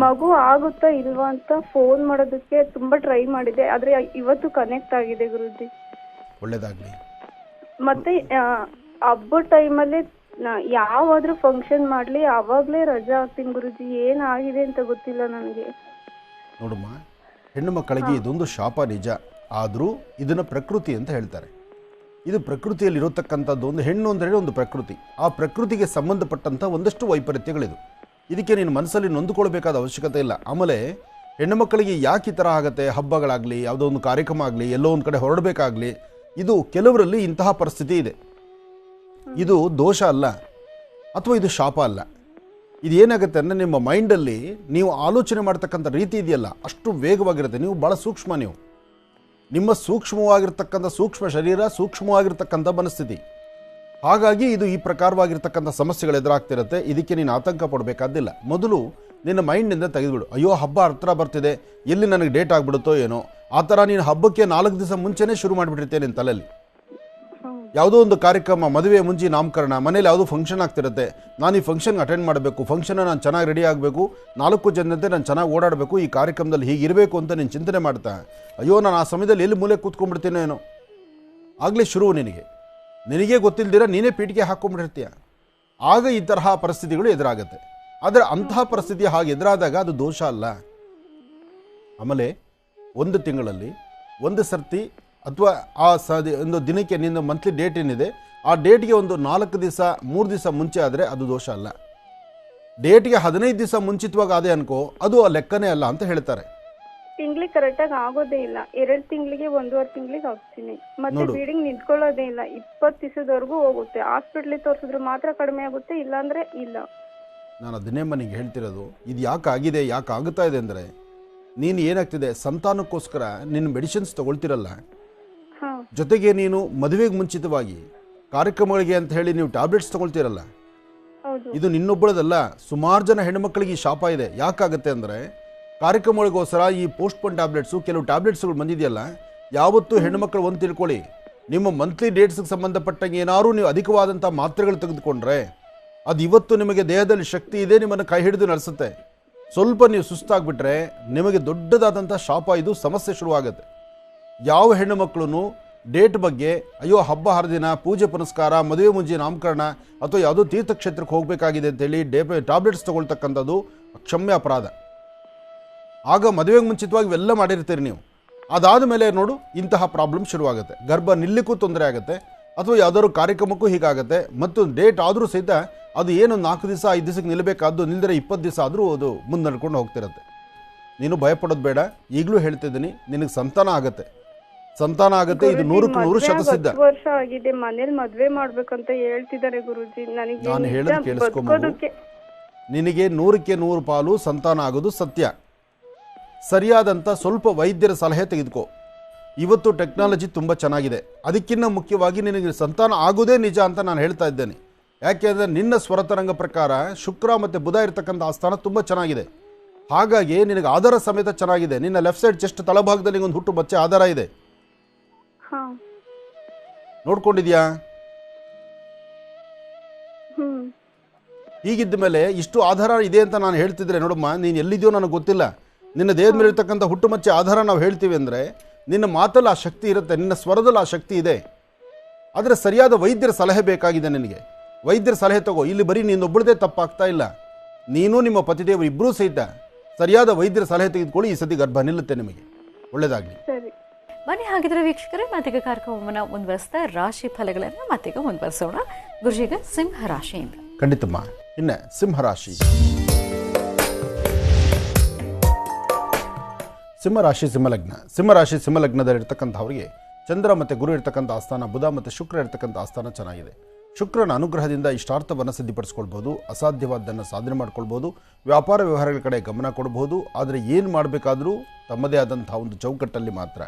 ಮಗು ಆಗುತ್ತಾ ಇಲ್ವಾ ಅಂತ ಫೋನ್ ಮಾಡೋದಕ್ಕೆ ತುಂಬಾ ಟ್ರೈ ಮಾಡಿದೆ, ಆದ್ರೆ ಇವತ್ತು ಕನೆಕ್ಟ್ ಆಗಿದೆ ಗುರುಜಿ. ಒಳ್ಳೆದಾಗ್ಲಿ. ಮತ್ತೆ ಹಬ್ಬದ ಟೈಮಲ್ಲಿ ಯಾವಾದ್ರೂ ಫಂಕ್ಷನ್ ಮಾಡ್ಲಿ ಅವಾಗ್ಲೇ ರಜಾ ಹಾಕ್ತೀನಿ ಗುರುಜಿ. ಏನಾಗಿದೆ ಅಂತ ಗೊತ್ತಿಲ್ಲ ನನಗೆ. ನೋಡಮ್ಮ, ಹೆಣ್ಣು ಮಕ್ಕಳಿಗೆ ಇದೊಂದು ಶಾಪ ನಿಜ. ಆದರೂ ಇದನ್ನು ಪ್ರಕೃತಿ ಅಂತ ಹೇಳ್ತಾರೆ. ಇದು ಪ್ರಕೃತಿಯಲ್ಲಿ ಇರತಕ್ಕಂಥದ್ದು. ಒಂದು ಹೆಣ್ಣು ಅಂದರೆ ಒಂದು ಪ್ರಕೃತಿ. ಆ ಪ್ರಕೃತಿಗೆ ಸಂಬಂಧಪಟ್ಟಂಥ ಒಂದಷ್ಟು ವೈಪರೀತ್ಯಗಳಿದು. ಇದಕ್ಕೆ ನೀನು ಮನಸ್ಸಲ್ಲಿ ನೊಂದುಕೊಳ್ಬೇಕಾದ ಅವಶ್ಯಕತೆ ಇಲ್ಲ. ಆಮೇಲೆ ಹೆಣ್ಣು ಮಕ್ಕಳಿಗೆ ಯಾಕೆ ಈ ಥರ ಆಗುತ್ತೆ, ಹಬ್ಬಗಳಾಗಲಿ, ಯಾವುದೋ ಒಂದು ಕಾರ್ಯಕ್ರಮ ಆಗಲಿ, ಎಲ್ಲೋ ಒಂದು ಕಡೆ ಹೊರಡಬೇಕಾಗಲಿ, ಇದು ಕೆಲವರಲ್ಲಿ ಇಂತಹ ಪರಿಸ್ಥಿತಿ ಇದೆ. ಇದು ದೋಷ ಅಲ್ಲ, ಅಥವಾ ಇದು ಶಾಪ ಅಲ್ಲ. ಇದು ಏನಾಗುತ್ತೆ ಅಂದರೆ ನಿಮ್ಮ ಮೈಂಡಲ್ಲಿ ನೀವು ಆಲೋಚನೆ ಮಾಡ್ತಕ್ಕಂಥ ರೀತಿ ಇದೆಯಲ್ಲ, ಅಷ್ಟು ವೇಗವಾಗಿರುತ್ತೆ. ನೀವು ಭಾಳ ಸೂಕ್ಷ್ಮ. ನೀವು ನಿಮ್ಮ ಸೂಕ್ಷ್ಮವಾಗಿರ್ತಕ್ಕಂಥ ಸೂಕ್ಷ್ಮ ಶರೀರ, ಸೂಕ್ಷ್ಮವಾಗಿರ್ತಕ್ಕಂಥ ಮನಸ್ಥಿತಿ. ಹಾಗಾಗಿ ಇದು ಈ ಪ್ರಕಾರವಾಗಿರ್ತಕ್ಕಂಥ ಸಮಸ್ಯೆಗಳು ಎದುರಾಗ್ತಿರುತ್ತೆ. ಇದಕ್ಕೆ ನೀನು ಆತಂಕ ಪಡಬೇಕಾದಿಲ್ಲ. ಮೊದಲು ನಿನ್ನ ಮೈಂಡಿಂದ ತೆಗೆದುಬಿಡು. ಅಯ್ಯೋ, ಹಬ್ಬ ಹತ್ರ ಬರ್ತಿದೆ, ಎಲ್ಲಿ ನನಗೆ ಡೇಟ್ ಆಗಿಬಿಡುತ್ತೋ ಏನೋ, ಆ ಥರ ನೀನು ಹಬ್ಬಕ್ಕೆ 4 ದಿವಸ ಮುಂಚೆನೇ ಶುರು ಮಾಡಿಬಿಟ್ಟಿರ್ತೇನೆ ನಿನ್ನ ತಲೆಯಲ್ಲಿ. ಯಾವುದೋ ಒಂದು ಕಾರ್ಯಕ್ರಮ, ಮದುವೆ ಮುಂಚೆ ನಾಮಕರಣ, ಮನೇಲಿ ಯಾವುದೋ ಫಂಕ್ಷನ್ ಆಗ್ತಿರುತ್ತೆ. ನಾನು ಈ ಫಂಕ್ಷನ್ಗೆ ಅಟೆಂಡ್ ಮಾಡಬೇಕು, ಫಂಕ್ಷನ್ನ ನಾನು ಚೆನ್ನಾಗಿ ರೆಡಿ ಆಗಬೇಕು, 4 ಜನತೆ ನಾನು ಚೆನ್ನಾಗಿ ಓಡಾಡಬೇಕು, ಈ ಕಾರ್ಯಕ್ರಮದಲ್ಲಿ ಹೀಗಿರಬೇಕು ಅಂತ ನೀನು ಚಿಂತನೆ ಮಾಡ್ತಾ, ಅಯ್ಯೋ ನಾನು ಆ ಸಮಯದಲ್ಲಿ ಎಲ್ಲಿ ಮೂಲೆ ಕೂತ್ಕೊಂಡ್ಬಿಡ್ತೀನೋ ಏನೋ, ಆಗಲೇ ಶುರು ನಿನಗೆ ಗೊತ್ತಿಲ್ದಿರ ನೀನೇ ಪೀಠಿಗೆ ಹಾಕ್ಕೊಂಡ್ಬಿಟ್ಟಿರ್ತೀಯ. ಆಗ ಈ ತರಹ ಪರಿಸ್ಥಿತಿಗಳು ಎದುರಾಗುತ್ತೆ. ಆದರೆ ಅಂತಹ ಪರಿಸ್ಥಿತಿ ಹಾಗೆ ಎದುರಾದಾಗ ಅದು ದೋಷ ಅಲ್ಲ. ಆಮೇಲೆ 1 ತಿಂಗಳಲ್ಲಿ 1 ಸರ್ತಿ ಅಥವಾ ಆ ಒಂದು ದಿನಕ್ಕೆ ನಿನ್ನ ಮಂತ್ಲಿ ಡೇಟ್ ಏನಿದೆ ಆ ಡೇಟ್ಗೆ ಒಂದು 4 ದಿವಸ 3 ದಿವಸ ಮುಂಚೆ ಆದರೆ ಅದು ದೋಷ ಅಲ್ಲ. ಡೇಟ್ಗೆ 15 ದಿವಸ ಮುಂಚಿತವಾಗಿ ಆದೆ ಅನ್ಕೋ, ಅದು ಆ ಲೆಕ್ಕನೇ ಅಲ್ಲ ಅಂತ ಹೇಳ್ತಾರೆ. ತಿಂಗ್ಳಿಗೆ ಕರೆಕ್ಟಾಗಿ ಆಗೋದೇ ಇಲ್ಲ. 2 ತಿಂಗಳಿಗೆ 1.5 ತಿಂಗಳಿಗೆ ಆಗ್ತೀನಿ. ಮತ್ತೆ ಬ್ಲೀಡಿಂಗ್ ನಿಂತ್ಕೊಳ್ಳೋದೇ ಇಲ್ಲ. 20 ದಿವಸದವರೆಗೂ ಹೋಗುತ್ತೆ. ಹಾಸ್ಪಿಟ್ಲಿಗೆ ತೋರಿಸಿದ್ರೆ ಮಾತ್ರ ಕಡಿಮೆ ಆಗುತ್ತೆ, ಇಲ್ಲಾಂದ್ರೆ ಇಲ್ಲ. ನಾನು ಅದನ್ನೇ ಮನೆಗೆ ಹೇಳ್ತಿರೋದು. ಇದು ಯಾಕೆ ಆಗಿದೆ, ಯಾಕೆ ಆಗುತ್ತಾ ಇದೆ ಅಂದರೆ, ನೀನು ಏನಾಗ್ತಿದೆ, ಸಂತಾನಕ್ಕೋಸ್ಕರ ನಿನ್ನ ಮೆಡಿಸಿನ್ಸ್ ತಗೊಳ್ತಿರಲ್ಲ, ಜೊತೆಗೆ ನೀನು ಮದುವೆಗೆ ಮುಂಚಿತವಾಗಿ ಕಾರ್ಯಕ್ರಮಗಳಿಗೆ ಅಂತ ಹೇಳಿ ನೀವು ಟ್ಯಾಬ್ಲೆಟ್ಸ್ ತಗೊಳ್ತಿರಲ್ಲ. ಇದು ನಿನ್ನೊಬ್ಬಳದಲ್ಲ, ಸುಮಾರು ಜನ ಹೆಣ್ಮಕ್ಳಿಗೆ ಈ ಶಾಪ ಇದೆ. ಯಾಕಾಗುತ್ತೆ ಅಂದರೆ, ಕಾರ್ಯಕ್ರಮಗಳಿಗೋಸ್ಕರ ಈ ಪೋಸ್ಟ್ಪೋನ್ ಟ್ಯಾಬ್ಲೆಟ್ಸು, ಕೆಲವು ಟ್ಯಾಬ್ಲೆಟ್ಸ್ಗಳು ಬಂದಿದೆಯಲ್ಲ, ಯಾವತ್ತೂ ಹೆಣ್ಣುಮಕ್ಕಳು ಒಂದು ತಿಳ್ಕೊಳ್ಳಿ, ನಿಮ್ಮ ಮಂತ್ಲಿ ಡೇಟ್ಸ್ಗೆ ಸಂಬಂಧಪಟ್ಟಂಗೆ ಏನಾದ್ರು ನೀವು ಅಧಿಕವಾದಂಥ ಮಾತ್ರೆಗಳು ತೆಗೆದುಕೊಂಡ್ರೆ ಅದು ಇವತ್ತು ನಿಮಗೆ ದೇಹದಲ್ಲಿ ಶಕ್ತಿ ಇದೆ, ನಿಮ್ಮನ್ನು ಕೈ ಹಿಡಿದು ನಡೆಸುತ್ತೆ. ಸ್ವಲ್ಪ ನೀವು ಸುಸ್ತಾಗ್ಬಿಟ್ರೆ ನಿಮಗೆ ದೊಡ್ಡದಾದಂಥ ಶಾಪ, ಇದು ಸಮಸ್ಯೆ ಶುರುವಾಗುತ್ತೆ. ಯಾವ ಹೆಣ್ಣು ಮಕ್ಕಳು ಡೇಟ್ ಬಗ್ಗೆ ಅಯ್ಯೋ ಹಬ್ಬ ಹರಿದಿನ, ಪೂಜೆ ಪುನಸ್ಕಾರ, ಮದುವೆ ಮುಂಜಿ ನಾಮಕರಣ ಅಥವಾ ಯಾವುದೋ ತೀರ್ಥಕ್ಷೇತ್ರಕ್ಕೆ ಹೋಗಬೇಕಾಗಿದೆ ಅಂತೇಳಿ ಟ್ಯಾಬ್ಲೆಟ್ಸ್ ತೊಗೊಳ್ತಕ್ಕಂಥದ್ದು ಕ್ಷಮ್ಯ ಅಪರಾಧ. ಆಗ ಮದುವೆಗೆ ಮುಂಚಿತವಾಗಿ ಇವೆಲ್ಲ ಮಾಡಿರ್ತೀರಿ ನೀವು. ಅದಾದ ಮೇಲೆ ನೋಡು ಇಂತಹ ಪ್ರಾಬ್ಲಮ್ ಶುರುವಾಗುತ್ತೆ. ಗರ್ಭ ನಿಲ್ಲಕ್ಕೂ ತೊಂದರೆ ಆಗುತ್ತೆ ಅಥವಾ ಯಾವುದಾದ್ರು ಕಾರ್ಯಕ್ರಮಕ್ಕೂ ಹೀಗಾಗುತ್ತೆ. ಮತ್ತು ಡೇಟ್ ಆದರೂ ಸಹಿತ ಅದು ಏನು 4 ದಿವಸ 5 ದಿವಸಕ್ಕೆ ನಿಲ್ಲಬೇಕಾದ್ದು ನಿಲ್ಲದರೆ 20 ದಿವಸ ಆದರೂ ಅದು ಮುಂದೆ ನಡ್ಕೊಂಡು ಹೋಗ್ತಿರುತ್ತೆ. ನೀನು ಭಯಪಡೋದು ಬೇಡ. ಈಗಲೂ ಹೇಳ್ತಿದ್ದೀನಿ, ನಿನಗೆ ಸಂತಾನ ಆಗುತ್ತೆ, ಸಂತಾನ ಆಗುತ್ತೆ. ಇದು 100% ಸಿದ್ಧ. ವರ್ಷ ಆಗಿದೆ, ಮನೇಲಿ ಮದ್ವೆ ಮಾಡ್ಬೇಕಂತ ಹೇಳ್ತಿದ್ದಾರೆ ಗುರುಜಿ. ನನಗೆ ನಾನು ಹೇಳೋದು ಕೇಳಿಸ್ಕೊಂಡು, ನಿನಗೆ 100ಕ್ಕೆ 100 ಪಾಲು ಸಂತಾನ ಆಗೋದು ಸತ್ಯ. ಸರಿಯಾದಂಥ ಸ್ವಲ್ಪ ವೈದ್ಯರ ಸಲಹೆ ತೆಗೆದುಕೋ. ಇವತ್ತು ಟೆಕ್ನಾಲಜಿ ತುಂಬ ಚೆನ್ನಾಗಿದೆ. ಅದಕ್ಕಿಂತ ಮುಖ್ಯವಾಗಿ ನಿನಗೆ ಸಂತಾನ ಆಗೋದೇ ನಿಜ ಅಂತ ನಾನು ಹೇಳ್ತಾ ಇದ್ದೇನೆ. ಯಾಕೆಂದರೆ ನಿನ್ನ ಸ್ವರತರಂಗ ಪ್ರಕಾರ ಶುಕ್ರ ಮತ್ತು ಬುಧ ಇರತಕ್ಕಂಥ ಆಸ್ಥಾನ ತುಂಬ ಚೆನ್ನಾಗಿದೆ. ಹಾಗಾಗಿ ನಿನಗೆ ಆಧಾರ ಸಮೇತ ಚೆನ್ನಾಗಿದೆ. ನಿನ್ನ ಲೆಫ್ಟ್ ಸೈಡ್ ಚೆಸ್ಟ್ ತಳಭಾಗದಲ್ಲಿ ಒಂದು ಹುಟ್ಟು ಬಚ್ಚೆ ಆಧಾರ ಇದೆ, ನೋಡ್ಕೊಂಡಿದ್ಯಾ? ಹೀಗಿದ್ದ ಮೇಲೆ ಇಷ್ಟು ಆಧಾರ ಇದೆ ಅಂತ ನಾನು ಹೇಳ್ತಿದ್ರೆ ನೋಡಮ್ಮ, ನೀನು ಎಲ್ಲಿದೆಯೋ ನನಗೆ ಗೊತ್ತಿಲ್ಲ. ನಿನ್ನ ದೇಹದ ಮೇಲೆ ಇರ್ತಕ್ಕಂಥ ಹುಟ್ಟು ಮಚ್ಚೆ ಆಧಾರ ನಾವು ಹೇಳ್ತೀವಿ ಅಂದರೆ ನಿನ್ನ ಮಾತಲ್ಲಿ ಆ ಶಕ್ತಿ ಇರುತ್ತೆ, ನಿನ್ನ ಸ್ವರದಲ್ಲಿ ಆ ಶಕ್ತಿ ಇದೆ. ಆದರೆ ಸರಿಯಾದ ವೈದ್ಯರ ಸಲಹೆ ಬೇಕಾಗಿದೆ ನಿನಗೆ. ವೈದ್ಯರ ಸಲಹೆ ತಗೋ. ಇಲ್ಲಿ ಬರೀ ನೀನೊಬ್ಬಳದೇ ತಪ್ಪಾಗ್ತಾ ಇಲ್ಲ, ನೀನು ನಿಮ್ಮ ಪತಿದೇವರು ಇಬ್ಬರೂ ಸಹಿತ ಸರಿಯಾದ ವೈದ್ಯರ ಸಲಹೆ ತೆಗೆದುಕೊಳ್ಳಿ. ಈ ಸತಿ ಗರ್ಭ ನಿಲ್ಲುತ್ತೆ ನಿಮಗೆ. ಒಳ್ಳೆಯದಾಗಲಿ. ಬನ್ನಿ ಹಾಗಿದ್ರೆ ವೀಕ್ಷಕರೇ, ಮತ್ತೀಗ ಕಾರ್ಯಕ್ರಮವನ್ನು ಮುಂದುವರಿಸ್ತಾ ರಾಶಿ ಫಲಗಳನ್ನು ಮತ್ತೀಗ ಮುಂದುವರಿಸೋಣ. ಗುರುಜಿಗ ಸಿಂಹ ರಾಶಿಯಿಂದ. ಖಂಡಿತಮ್ಮ. ಇನ್ನು ಸಿಂಹರಾಶಿ. ಸಿಂಹರಾಶಿ ಸಿಂಹಲಗ್ನ. ಸಿಂಹರಾಶಿ ಸಿಂಹಲಗ್ನದಲ್ಲಿರ್ತಕ್ಕಂಥವ್ರಿಗೆ ಚಂದ್ರ ಮತ್ತು ಗುರು ಇರ್ತಕ್ಕಂಥ ಆಸ್ಥಾನ, ಬುಧ ಮತ್ತು ಶುಕ್ರ ಇರ್ತಕ್ಕಂಥ ಆಸ್ಥಾನ ಚೆನ್ನಾಗಿದೆ. ಶುಕ್ರನ ಅನುಗ್ರಹದಿಂದ ಇಷ್ಟಾರ್ಥವನ್ನು ಸಿದ್ಧಿಪಡಿಸ್ಕೊಳ್ಬೋದು, ಅಸಾಧ್ಯವಾದ್ದನ್ನು ಸಾಧನೆ ಮಾಡ್ಕೊಳ್ಬೋದು, ವ್ಯಾಪಾರ ವ್ಯವಹಾರಗಳ ಕಡೆ ಗಮನ ಕೊಡ್ಬೋದು. ಆದರೆ ಏನು ಮಾಡಬೇಕಾದ್ರೂ ತಮ್ಮದೇ ಆದಂಥ ಒಂದು ಚೌಕಟ್ಟಲ್ಲಿ ಮಾತ್ರ.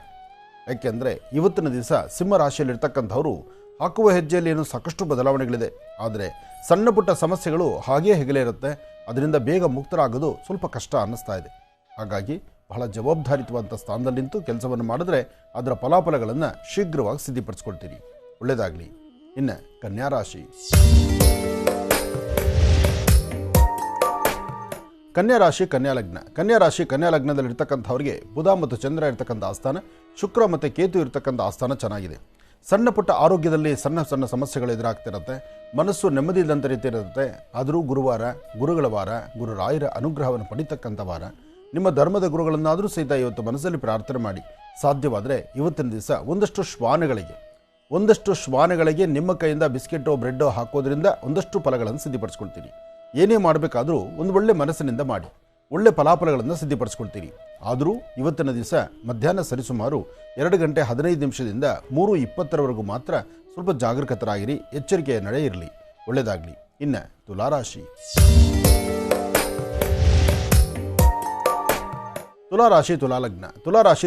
ಯಾಕೆಂದರೆ ಇವತ್ತಿನ ದಿವಸ ಸಿಂಹರಾಶಿಯಲ್ಲಿರ್ತಕ್ಕಂಥವರು ಹಾಕುವ ಹೆಜ್ಜೆಯಲ್ಲಿ ಏನೋ ಸಾಕಷ್ಟು ಬದಲಾವಣೆಗಳಿದೆ. ಆದರೆ ಸಣ್ಣ ಪುಟ್ಟ ಸಮಸ್ಯೆಗಳು ಹಾಗೇ ಹೆಗಲೇ ಇರುತ್ತೆ. ಅದರಿಂದ ಬೇಗ ಮುಕ್ತರಾಗೋದು ಸ್ವಲ್ಪ ಕಷ್ಟ ಅನ್ನಿಸ್ತಾ ಇದೆ. ಹಾಗಾಗಿ ಬಹಳ ಜವಾಬ್ದಾರಿಯುತವಾದಂಥ ಸ್ಥಾನದಲ್ಲಿ ನಿಂತು ಕೆಲಸವನ್ನು ಮಾಡಿದ್ರೆ ಅದರ ಫಲಾಫಲಗಳನ್ನು ಶೀಘ್ರವಾಗಿ ಸಿದ್ಧಿಪಡಿಸ್ಕೊಳ್ತೀರಿ. ಒಳ್ಳೆಯದಾಗಲಿ. ಇನ್ನು ಕನ್ಯಾರಾಶಿ. ಕನ್ಯಾರಾಶಿ ಕನ್ಯಾಲಗ್ನ. ಕನ್ಯಾರಾಶಿ ಕನ್ಯಾಲಗ್ನದಲ್ಲಿರ್ತಕ್ಕಂಥವ್ರಿಗೆ ಬುಧ ಮತ್ತು ಚಂದ್ರ ಇರ್ತಕ್ಕಂಥ ಆಸ್ಥಾನ, ಶುಕ್ರ ಮತ್ತು ಕೇತು ಇರ್ತಕ್ಕಂಥ ಆಸ್ಥಾನ ಚೆನ್ನಾಗಿದೆ. ಸಣ್ಣ ಪುಟ್ಟ ಆರೋಗ್ಯದಲ್ಲಿ ಸಣ್ಣ ಸಣ್ಣ ಸಮಸ್ಯೆಗಳು ಎದುರಾಗ್ತಿರುತ್ತೆ. ಮನಸ್ಸು ನೆಮ್ಮದಿ ಇಲ್ಲದಂಥ ರೀತಿ ಇರುತ್ತೆ. ಆದರೂ ಗುರುವಾರ, ಗುರುಗಳ ವಾರ, ಗುರುರಾಯರ ಅನುಗ್ರಹವನ್ನು ಪಡಿತಕ್ಕಂಥ ವಾರ. ನಿಮ್ಮ ಧರ್ಮದ ಗುರುಗಳನ್ನಾದರೂ ಸಹಿತ ಇವತ್ತು ಮನಸ್ಸಲ್ಲಿ ಪ್ರಾರ್ಥನೆ ಮಾಡಿ. ಸಾಧ್ಯವಾದರೆ ಇವತ್ತಿನ ದಿವಸ ಒಂದಷ್ಟು ಶ್ವಾನಗಳಿಗೆ ನಿಮ್ಮ ಕೈಯಿಂದ ಬಿಸ್ಕೆಟೋ ಬ್ರೆಡ್ಡೋ ಹಾಕೋದ್ರಿಂದ ಒಂದಷ್ಟು ಫಲಗಳನ್ನು ಸಿದ್ಧಿಪಡಿಸ್ಕೊಳ್ತೀರಿ. ಏನೇ ಮಾಡಬೇಕಾದ್ರೂ ಒಂದು ಒಳ್ಳೆ ಮನಸ್ಸಿನಿಂದ ಮಾಡಿ, ಒಳ್ಳೆ ಫಲಾಫಲಗಳನ್ನು ಸಿದ್ಧಿಪಡಿಸ್ಕೊಳ್ತೀರಿ. ಆದರೂ ಇವತ್ತಿನ ದಿವಸ ಮಧ್ಯಾಹ್ನ ಸರಿಸುಮಾರು 2 ಗಂಟೆ 15 ನಿಮಿಷದಿಂದ 3:20 ಮಾತ್ರ ಸ್ವಲ್ಪ ಜಾಗರೂಕತರಾಗಿರಿ. ಎಚ್ಚರಿಕೆಯ ನಡೆ ಇರಲಿ. ಒಳ್ಳೆಯದಾಗಲಿ. ಇನ್ನು ತುಲಾರಾಶಿ.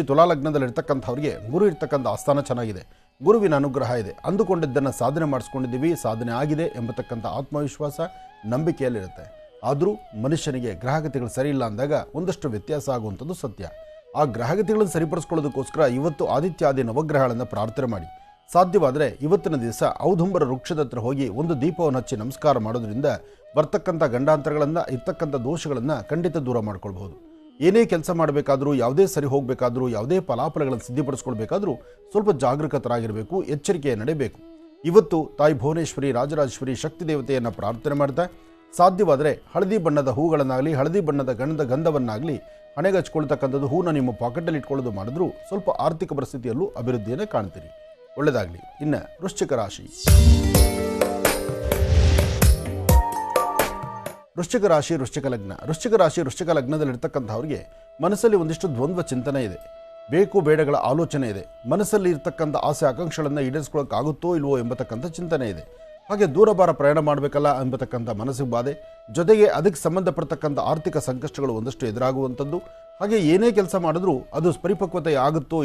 ತುಲಾಲಗ್ನದಲ್ಲಿರ್ತಕ್ಕಂಥವ್ರಿಗೆ ಗುರು ಇರ್ತಕ್ಕಂಥ ಆಸ್ಥಾನ ಚೆನ್ನಾಗಿದೆ. ಗುರುವಿನ ಅನುಗ್ರಹ ಇದೆ. ಅಂದುಕೊಂಡಿದ್ದನ್ನು ಸಾಧನೆ ಮಾಡಿಸ್ಕೊಂಡಿದ್ದೀವಿ, ಸಾಧನೆ ಆಗಿದೆ ಎಂಬತಕ್ಕಂಥ ಆತ್ಮವಿಶ್ವಾಸ, ನಂಬಿಕೆಯಲ್ಲಿರುತ್ತೆ. ಆದರೂ ಮನುಷ್ಯನಿಗೆ ಗ್ರಹಗತಿಗಳು ಸರಿ ಇಲ್ಲ ಅಂದಾಗ ಒಂದಷ್ಟು ವ್ಯತ್ಯಾಸ ಆಗುವಂಥದ್ದು ಸತ್ಯ. ಆ ಗ್ರಹಗತಿಗಳನ್ನು ಸರಿಪಡಿಸ್ಕೊಳ್ಳೋದಕ್ಕೋಸ್ಕರ ಇವತ್ತು ಆದಿತ್ಯಾದಿ ನವಗ್ರಹಗಳನ್ನು ಪ್ರಾರ್ಥನೆ ಮಾಡಿ. ಸಾಧ್ಯವಾದರೆ ಇವತ್ತಿನ ದಿವಸ ಔದುಂಬರ ವೃಕ್ಷದ ಹತ್ರ ಹೋಗಿ ಒಂದು ದೀಪವನ್ನು ಹಚ್ಚಿ ನಮಸ್ಕಾರ ಮಾಡೋದ್ರಿಂದ ಬರ್ತಕ್ಕಂಥ ಗಂಡಾಂತರಗಳನ್ನು, ಇರ್ತಕ್ಕಂಥ ದೋಷಗಳನ್ನು ಖಂಡಿತ ದೂರ ಮಾಡ್ಕೊಳ್ಬಹುದು. ಏನೇ ಕೆಲಸ ಮಾಡಬೇಕಾದ್ರೂ, ಯಾವುದೇ ಸರಿ ಹೋಗಬೇಕಾದ್ರೂ, ಯಾವುದೇ ಫಲಾಫಲಗಳನ್ನು ಸಿದ್ಧಿಪಡಿಸ್ಕೊಳ್ಬೇಕಾದ್ರೂ ಸ್ವಲ್ಪ ಜಾಗರೂಕತರಾಗಿರಬೇಕು, ಎಚ್ಚರಿಕೆಯ ನಡೆಯಬೇಕು. ಇವತ್ತು ತಾಯಿ ಭುವನೇಶ್ವರಿ, ರಾಜರಾಜೇಶ್ವರಿ ಶಕ್ತಿ ದೇವತೆಯನ್ನು ಪ್ರಾರ್ಥನೆ ಮಾಡ್ತಾ ಸಾಧ್ಯವಾದರೆ ಹಳದಿ ಬಣ್ಣದ ಹೂಗಳನ್ನಾಗಲಿ, ಹಳದಿ ಬಣ್ಣದ ಗಂಧವನ್ನಾಗಲಿ ಹಣೆಗೆ ಹಚ್ಕೊಳ್ತಕ್ಕಂಥದ್ದು, ಹೂನ ನಿಮ್ಮ ಪಾಕೆಟಲ್ಲಿ ಇಟ್ಕೊಳ್ಳೋದು ಮಾಡಿದ್ರೂ ಸ್ವಲ್ಪ ಆರ್ಥಿಕ ಪರಿಸ್ಥಿತಿಯಲ್ಲೂ ಅಭಿವೃದ್ಧಿಯನ್ನು ಕಾಣ್ತೀರಿ. ಒಳ್ಳೆಯದಾಗಲಿ. ಇನ್ನು ವೃಶ್ಚಿಕ ರಾಶಿ. ವೃಶ್ಚಿಕ ಲಗ್ನದಲ್ಲಿರ್ತಕ್ಕಂಥವ್ರಿಗೆ ಮನಸ್ಸಲ್ಲಿ ಒಂದಿಷ್ಟು ದ್ವಂದ್ವ ಚಿಂತನೆ ಇದೆ. ಬೇಕು ಬೇಡಗಳ ಆಲೋಚನೆ ಇದೆ. ಮನಸ್ಸಲ್ಲಿ ಇರ್ತಕ್ಕಂಥ ಆಸೆ ಆಕಾಂಕ್ಷೆಗಳನ್ನು ಈಡೇರಿಸ್ಕೊಳ್ಳೋಕ್ಕಾಗುತ್ತೋ ಇಲ್ವೋ ಎಂಬತಕ್ಕಂಥ ಚಿಂತನೆ ಇದೆ. ಹಾಗೆ ದೂರಭಾರ ಪ್ರಯಾಣ ಮಾಡಬೇಕಲ್ಲ ಎಂಬತಕ್ಕಂಥ ಮನಸ್ಸಿಗೆ ಬಾಧೆ, ಜೊತೆಗೆ ಅದಕ್ಕೆ ಸಂಬಂಧಪಡ್ತಕ್ಕಂಥ ಆರ್ಥಿಕ ಸಂಕಷ್ಟಗಳು ಒಂದಷ್ಟು ಎದುರಾಗುವಂಥದ್ದು. ಹಾಗೆ ಏನೇ ಕೆಲಸ ಮಾಡಿದ್ರೂ ಅದು ಪರಿಪಕ್ವತೆ ಆಗುತ್ತೋ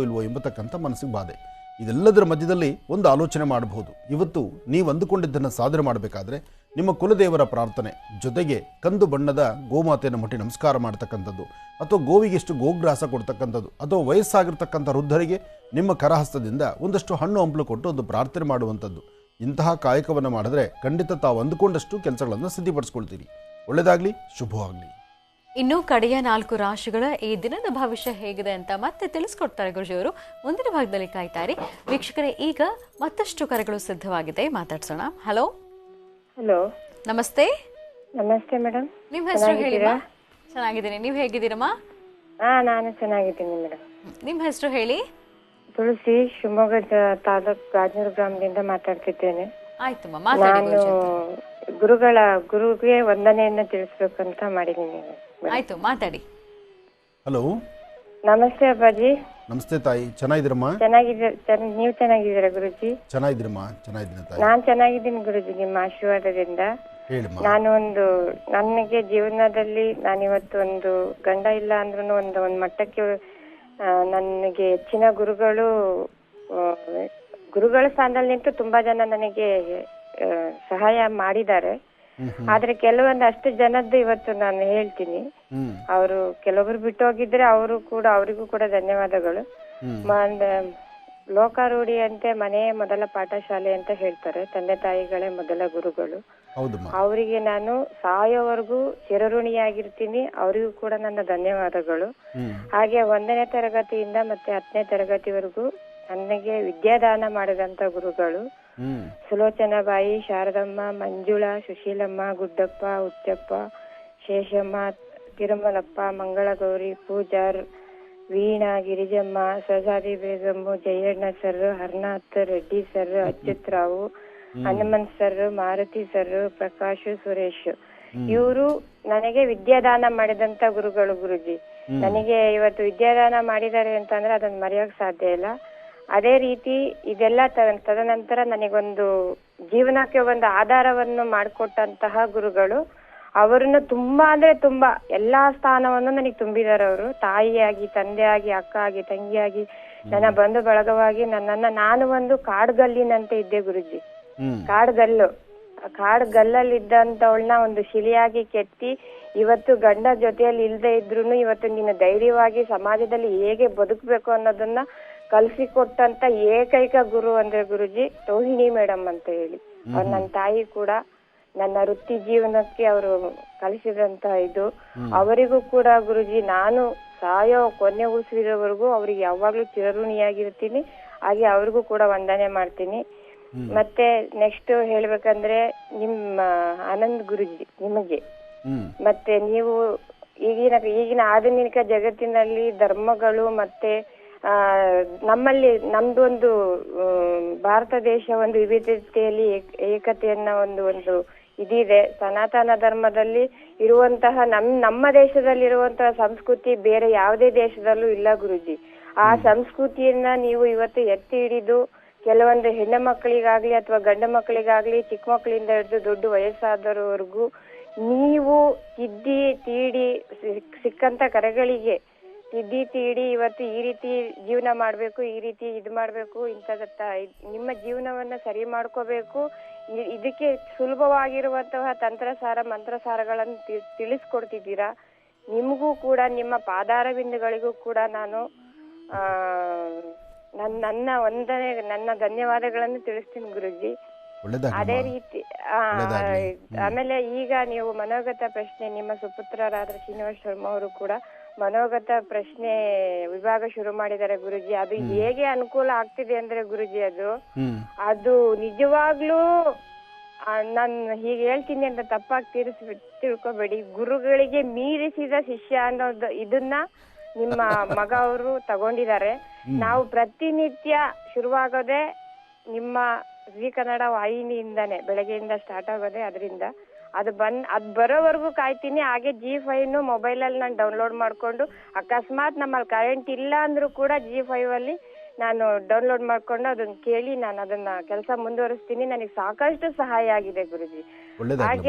ಇಲ್ವೋ ಎಂಬತಕ್ಕಂಥ ಮನಸ್ಸಿಗೆ ಬಾಧೆ. ಇದೆಲ್ಲದರ ಮಧ್ಯದಲ್ಲಿ ಒಂದು ಆಲೋಚನೆ ಮಾಡಬಹುದು. ಇವತ್ತು ನೀವು ಅಂದುಕೊಂಡಿದ್ದನ್ನು ಸಾಧನೆ ಮಾಡಬೇಕಾದ್ರೆ ನಿಮ್ಮ ಕುಲದೇವರ ಪ್ರಾರ್ಥನೆ ಜೊತೆಗೆ ಕಂದು ಬಣ್ಣದ ಗೋಮಾತೆಯನ್ನು ಮುಟ್ಟಿ ನಮಸ್ಕಾರ ಮಾಡ್ತಕ್ಕಂಥದ್ದು, ಅಥವಾ ಗೋವಿಗೆಷ್ಟು ಗೋಗ್ರಾಸ ಕೊಡ್ತಕ್ಕಂಥದ್ದು, ಅಥವಾ ವಯಸ್ಸಾಗಿರ್ತಕ್ಕಂಥ ವೃದ್ಧರಿಗೆ ನಿಮ್ಮ ಕರಹಸ್ತದಿಂದ ಒಂದಷ್ಟು ಹಣ್ಣು ಹಂಪಲು ಕೊಟ್ಟು ಒಂದು ಪ್ರಾರ್ಥನೆ ಮಾಡುವಂಥದ್ದು. ಇಂತಹ ಕಾಯಕವನ್ನು ಮಾಡಿದ್ರೆ ಖಂಡಿತ ತಾವು ಅಂದುಕೊಂಡಷ್ಟು ಕೆಲಸಗಳನ್ನು ಸಿದ್ಧಪಡಿಸ್ಕೊಳ್ತೀರಿ. ಒಳ್ಳೆಯದಾಗಲಿ, ಶುಭವಾಗಲಿ. ಇನ್ನು ಕಡೆಯ 4 ರಾಶಿಗಳ ಈ ದಿನದ ಭವಿಷ್ಯ ಹೇಗಿದೆ ಅಂತ ಮತ್ತೆ ತಿಳಿಸ್ಕೊಡ್ತಾರೆ ಗುರುಜಿಯವರು. ಮುಂದಿನ ಭಾಗದಲ್ಲಿ ಕಾಯ್ತಾರೆ ವೀಕ್ಷಕರೇ. ಈಗ ಮತ್ತಷ್ಟು ಕರೆಗಳು ಸಿದ್ಧವಾಗಿದೆ, ಮಾತಾಡ್ಸೋಣ. ಹಲೋ. ಹಲೋ, ನಮಸ್ತೆ. ನಮಸ್ತೆ ಮೇಡಮ್. ನಿಮ್ಮ ಹೆಸರು ಹೇಳಿಮ್ಮ. ಚೆನ್ನಾಗಿದ್ದೀನಿ, ನೀವು ಹೇಗಿದ್ದೀರಮ್ಮ? ನಾನು ಚೆನ್ನಾಗಿದ್ದೀನಿ ಮೇಡಮ್. ನಿಮ್ಮ ಹೆಸರು ಹೇಳಿ. ತುಳಸಿ, ಶಿವಮೊಗ್ಗ ತಾಲೂಕು ಗಾಜನೂರು ಗ್ರಾಮದಿಂದ ಮಾತಾಡ್ತಿದ್ದೇನೆ. ಆಯ್ತಮ್ಮ, ಮಾತಾಡಿ. ನಾನು ಗುರುಗೆ ವಂದನೆಯನ್ನ ತಿಳಿಸ್ಬೇಕಂತ ಮಾಡಿದ್ದೀನಿ. ಆಯ್ತು, ಮಾತಾಡಿ. ಹಲೋ, ನಮಸ್ತೆ ಅಪ್ಪಾಜಿ. ನಮಸ್ತೆ ತಾಯಿ, ಚೆನ್ನಾಗಿದ್ದೀರಮ್ಮ? ನೀವು ಚೆನ್ನಾಗಿದ್ದೀರಾ ಗುರುಜಿ? ಚೆನ್ನಾಗಿದ್ದೀರಮ್ಮ, ಚೆನ್ನಾಗಿದ್ದೀನಿ ತಾಯಿ. ನಾನ್ ಚೆನ್ನಾಗಿದ್ದೀನಿ ಗುರುಜಿ, ನಿಮ್ಮ ಆಶೀರ್ವಾದದಿಂದ. ನನಗೆ ಜೀವನದಲ್ಲಿ ನಾನಿವತ್ತು ಒಂದು ಗಂಡ ಇಲ್ಲ ಅಂದ್ರೂ ಒಂದು ಮಟ್ಟಕ್ಕೆ ನನಗೆ ಹೆಚ್ಚಿನ ಗುರುಗಳ ಸ್ಥಾನದಲ್ಲಿ ನಿಂತು ತುಂಬಾ ಜನ ನನಗೆ ಸಹಾಯ ಮಾಡಿದ್ದಾರೆ. ಆದ್ರೆ ಕೆಲವೊಂದು ಅಷ್ಟು ಜನದ್ದು ಇವತ್ತು ನಾನು ಹೇಳ್ತೀನಿ. ಅವರು ಕೆಲವೊಬ್ರು ಬಿಟ್ಟು ಹೋಗಿದ್ರೆ ಅವರಿಗೂ ಕೂಡ ಧನ್ಯವಾದಗಳು. ಲೋಕಾರೂಢಿಯಂತೆ ಮನೆಯೇ ಮೊದಲ ಪಾಠಶಾಲೆ ಅಂತ ಹೇಳ್ತಾರೆ. ತಂದೆ ತಾಯಿಗಳೇ ಮೊದಲ ಗುರುಗಳು. ಅವರಿಗೆ ನಾನು ಸಾಯೋವರೆಗೂ ಚಿರಋಣಿಯಾಗಿರ್ತೀನಿ. ಅವರಿಗೂ ಕೂಡ ನನ್ನ ಧನ್ಯವಾದಗಳು. ಹಾಗೆ 1ನೇ ತರಗತಿಯಿಂದ ಮತ್ತೆ 10ನೇ ತರಗತಿವರೆಗೂ ನನಗೆ ವಿದ್ಯಾದಾನ ಮಾಡಿದಂತ ಗುರುಗಳು Sulochanabai, Sharadamma, Manjula, Sushilamma, Guddappa, Huchappa, Seshamma, Tirumalappa, Mangalagauri, Pujar, Veena, Girijamma, Sajadi Begammu, Jayanna sir, Harnath Reddy sir, Achyut Rao, Hanumanth sir, Maruti sir, Prakash, Suresh, ಇವರು ನನಗೆ ವಿದ್ಯಾದಾನ ಮಾಡಿದಂತ ಗುರುಗಳು ಗುರುಜಿ. ನನಗೆ ಇವತ್ತು ವಿದ್ಯಾದಾನ ಮಾಡಿದ್ದಾರೆ ಅಂತಂದ್ರೆ ಅದನ್ನ ಮರೆಯೋಕ್ ಸಾಧ್ಯ ಇಲ್ಲ. ಅದೇ ರೀತಿ ಇದೆಲ್ಲ ತದನಂತರ ನನಗೊಂದು ಜೀವನಕ್ಕೆ ಒಂದು ಆಧಾರವನ್ನು ಮಾಡಿಕೊಟ್ಟಂತಹ ಗುರುಗಳು. ಅವರನ್ನು ತುಂಬಾ ಅಂದ್ರೆ ತುಂಬಾ ಎಲ್ಲಾ ಸ್ಥಾನವನ್ನು ನನಗೆ ತುಂಬಿದ್ದಾರೆ. ಅವರು ತಾಯಿಯಾಗಿ, ತಂದೆಯಾಗಿ, ಅಕ್ಕ ಆಗಿ, ತಂಗಿಯಾಗಿ, ನನ್ನ ಬಂಧು ಬಳಗವಾಗಿ ನಾನು ಒಂದು ಕಾಡ್ಗಲ್ಲಿನಂತೆ ಇದ್ದೆ ಗುರುಜಿ. ಕಾಡ್ಗಲ್ಲಲ್ಲಿ ಇದ್ದಂತವಳನ್ನ ಒಂದು ಶಿಲೆಯಾಗಿ ಕೆತ್ತಿ ಇವತ್ತು ಗಂಡ ಜೊತೆಯಲ್ಲಿ ಇಲ್ದೇ ಇದ್ರು ಇವತ್ತು ನೀನು ಧೈರ್ಯವಾಗಿ ಸಮಾಜದಲ್ಲಿ ಹೇಗೆ ಬದುಕಬೇಕು ಅನ್ನೋದನ್ನ ಕಲಿಸಿಕೊಟ್ಟಂತ ಏಕೈಕ ಗುರು ಅಂದ್ರೆ ಗುರುಜಿ ರೋಹಿಣಿ ಮೇಡಮ್ ಅಂತ ಹೇಳಿ. ಅವ್ರು ನನ್ನ ತಾಯಿ ಕೂಡ. ನನ್ನ ವೃತ್ತಿ ಜೀವನಕ್ಕೆ ಅವರು ಕಲಿಸಿದಂತ ಇದು. ಅವರಿಗೂ ಕೂಡ ಗುರುಜಿ ನಾನು ಸಾಯೋ ಕೊನೆ ಉಳಿಸಿರೋವರೆಗೂ ಅವ್ರಿಗೆ ಯಾವಾಗ್ಲೂ ಚಿರಋಣಿಯಾಗಿರ್ತೀನಿ. ಹಾಗೆ ಅವ್ರಿಗೂ ಕೂಡ ವಂದನೆ ಮಾಡ್ತೀನಿ. ಮತ್ತೆ ನೆಕ್ಸ್ಟ್ ಹೇಳ್ಬೇಕಂದ್ರೆ ನಿಮ್ಮ ಆನಂದ್ ಗುರುಜಿ ನಿಮಗೆ ಮತ್ತೆ ನೀವು ಈಗಿನ ಆಧುನಿಕ ಜಗತ್ತಿನಲ್ಲಿ ಧರ್ಮಗಳು ಮತ್ತೆ ನಮ್ಮಲ್ಲಿ ಒಂದು ಭಾರತ ದೇಶ ಒಂದು ವಿವಿಧತೆಯಲ್ಲಿ ಏಕತೆಯನ್ನ ಒಂದು ಇದಿದೆ. ಸನಾತನ ಧರ್ಮದಲ್ಲಿ ಇರುವಂತಹ ನಮ್ಮ ದೇಶದಲ್ಲಿರುವಂತಹ ಸಂಸ್ಕೃತಿ ಬೇರೆ ಯಾವುದೇ ದೇಶದಲ್ಲೂ ಇಲ್ಲ ಗುರುಜಿ. ಆ ಸಂಸ್ಕೃತಿಯನ್ನ ನೀವು ಇವತ್ತು ಎತ್ತಿ ಹಿಡಿದು ಕೆಲವೊಂದು ಹೆಣ್ಣು ಮಕ್ಕಳಿಗಾಗ್ಲಿ ಅಥವಾ ಗಂಡು ಮಕ್ಕಳಿಗಾಗ್ಲಿ ಚಿಕ್ಕ ಮಕ್ಕಳಿಂದ ಹಿಡಿದು ದೊಡ್ಡ ವಯಸ್ಸಾದವರೆಗೂ ನೀವು ತಿದ್ದಿ ತೀಡಿ ಸಿಕ್ಕಂತ ಕರೆಗಳಿಗೆ ತಿದ್ದಿ ತೀಡಿ ಇವತ್ತು ಈ ರೀತಿ ಜೀವನ ಮಾಡ್ಬೇಕು, ಈ ರೀತಿ ಇದು ಮಾಡ್ಬೇಕು, ನಿಮ್ಮ ಜೀವನವನ್ನ ಸರಿ ಮಾಡ್ಕೋಬೇಕು. ಇದಕ್ಕೆ ಸುಲಭವಾಗಿರುವಂತಹ ತಂತ್ರಸಾರ ಮಂತ್ರಸಾರಗಳನ್ನು ತಿಳಿಸ್ಕೊಡ್ತಿದ್ದೀರಾ. ನಿಮಗೂ ಕೂಡ ನಿಮ್ಮ ಪಾದಾರ ಬಿಂದುಗಳಿಗೂ ಕೂಡ ನಾನು ನನ್ನ ಧನ್ಯವಾದಗಳನ್ನು ತಿಳಿಸ್ತೀನಿ ಗುರುಜಿ. ಅದೇ ರೀತಿ ಆಮೇಲೆ ಈಗ ನೀವು ಮನೋಗತ ಪ್ರಶ್ನೆ ನಿಮ್ಮ ಸುಪುತ್ರರಾದ ಶ್ರೀನಿವಾಸ್ ಶರ್ಮಾ ಅವರು ಕೂಡ ಮನೋಗತ ಪ್ರಶ್ನೆ ವಿಭಾಗ ಶುರು ಮಾಡಿದ್ದಾರೆ ಗುರುಜಿ. ಅದು ಹೇಗೆ ಅನುಕೂಲ ಆಗ್ತಿದೆ ಅಂದ್ರೆ ಗುರುಜಿ ಅದು ನಿಜವಾಗ್ಲೂ ನಾನು ಹೀಗೆ ಹೇಳ್ತೀನಿ ಅಂತ ತಪ್ಪಾಗಿ ತಿಳ್ಕೊಬೇಡಿ. ಗುರುಗಳಿಗೆ ಮೀರಿಸಿದ ಶಿಷ್ಯ ಅನ್ನೋದು ಇದನ್ನ ನಿಮ್ಮ ಮಗ ಅವರು ತಗೊಂಡಿದ್ದಾರೆ. ನಾವು ಪ್ರತಿನಿತ್ಯ ಶುರುವಾಗೋದೆ ನಿಮ್ಮ ಜಿ ಕನ್ನಡ ವಾಹಿನಿಯಿಂದಾನೆ, ಬೆಳಗ್ಗೆಯಿಂದ ಸ್ಟಾರ್ಟ್ ಆಗೋದೆ ಅದರಿಂದ. ಅದ್ ಬರೋವರೆಗೂ ಕಾಯ್ತೀನಿ. ಹಾಗೆ G5 ಮೊಬೈಲ್ ಅಲ್ಲಿ ನಾನು ಡೌನ್ಲೋಡ್ ಮಾಡ್ಕೊಂಡು ಅಕಸ್ಮಾತ್ ನಮ್ಮಲ್ಲಿ ಕರೆಂಟ್ ಇಲ್ಲ ಅಂದ್ರೂ ಕೂಡ G5 ಅಲ್ಲಿ ನಾನು ಡೌನ್ಲೋಡ್ ಮಾಡ್ಕೊಂಡು ಅದನ್ನ ಕೇಳಿ ನಾನು ಅದನ್ನ ಕೆಲಸ ಮುಂದುವರಿಸ್ತೀನಿ. ನನಗೆ ಸಾಕಷ್ಟು ಸಹಾಯ ಆಗಿದೆ ಗುರುಜಿ.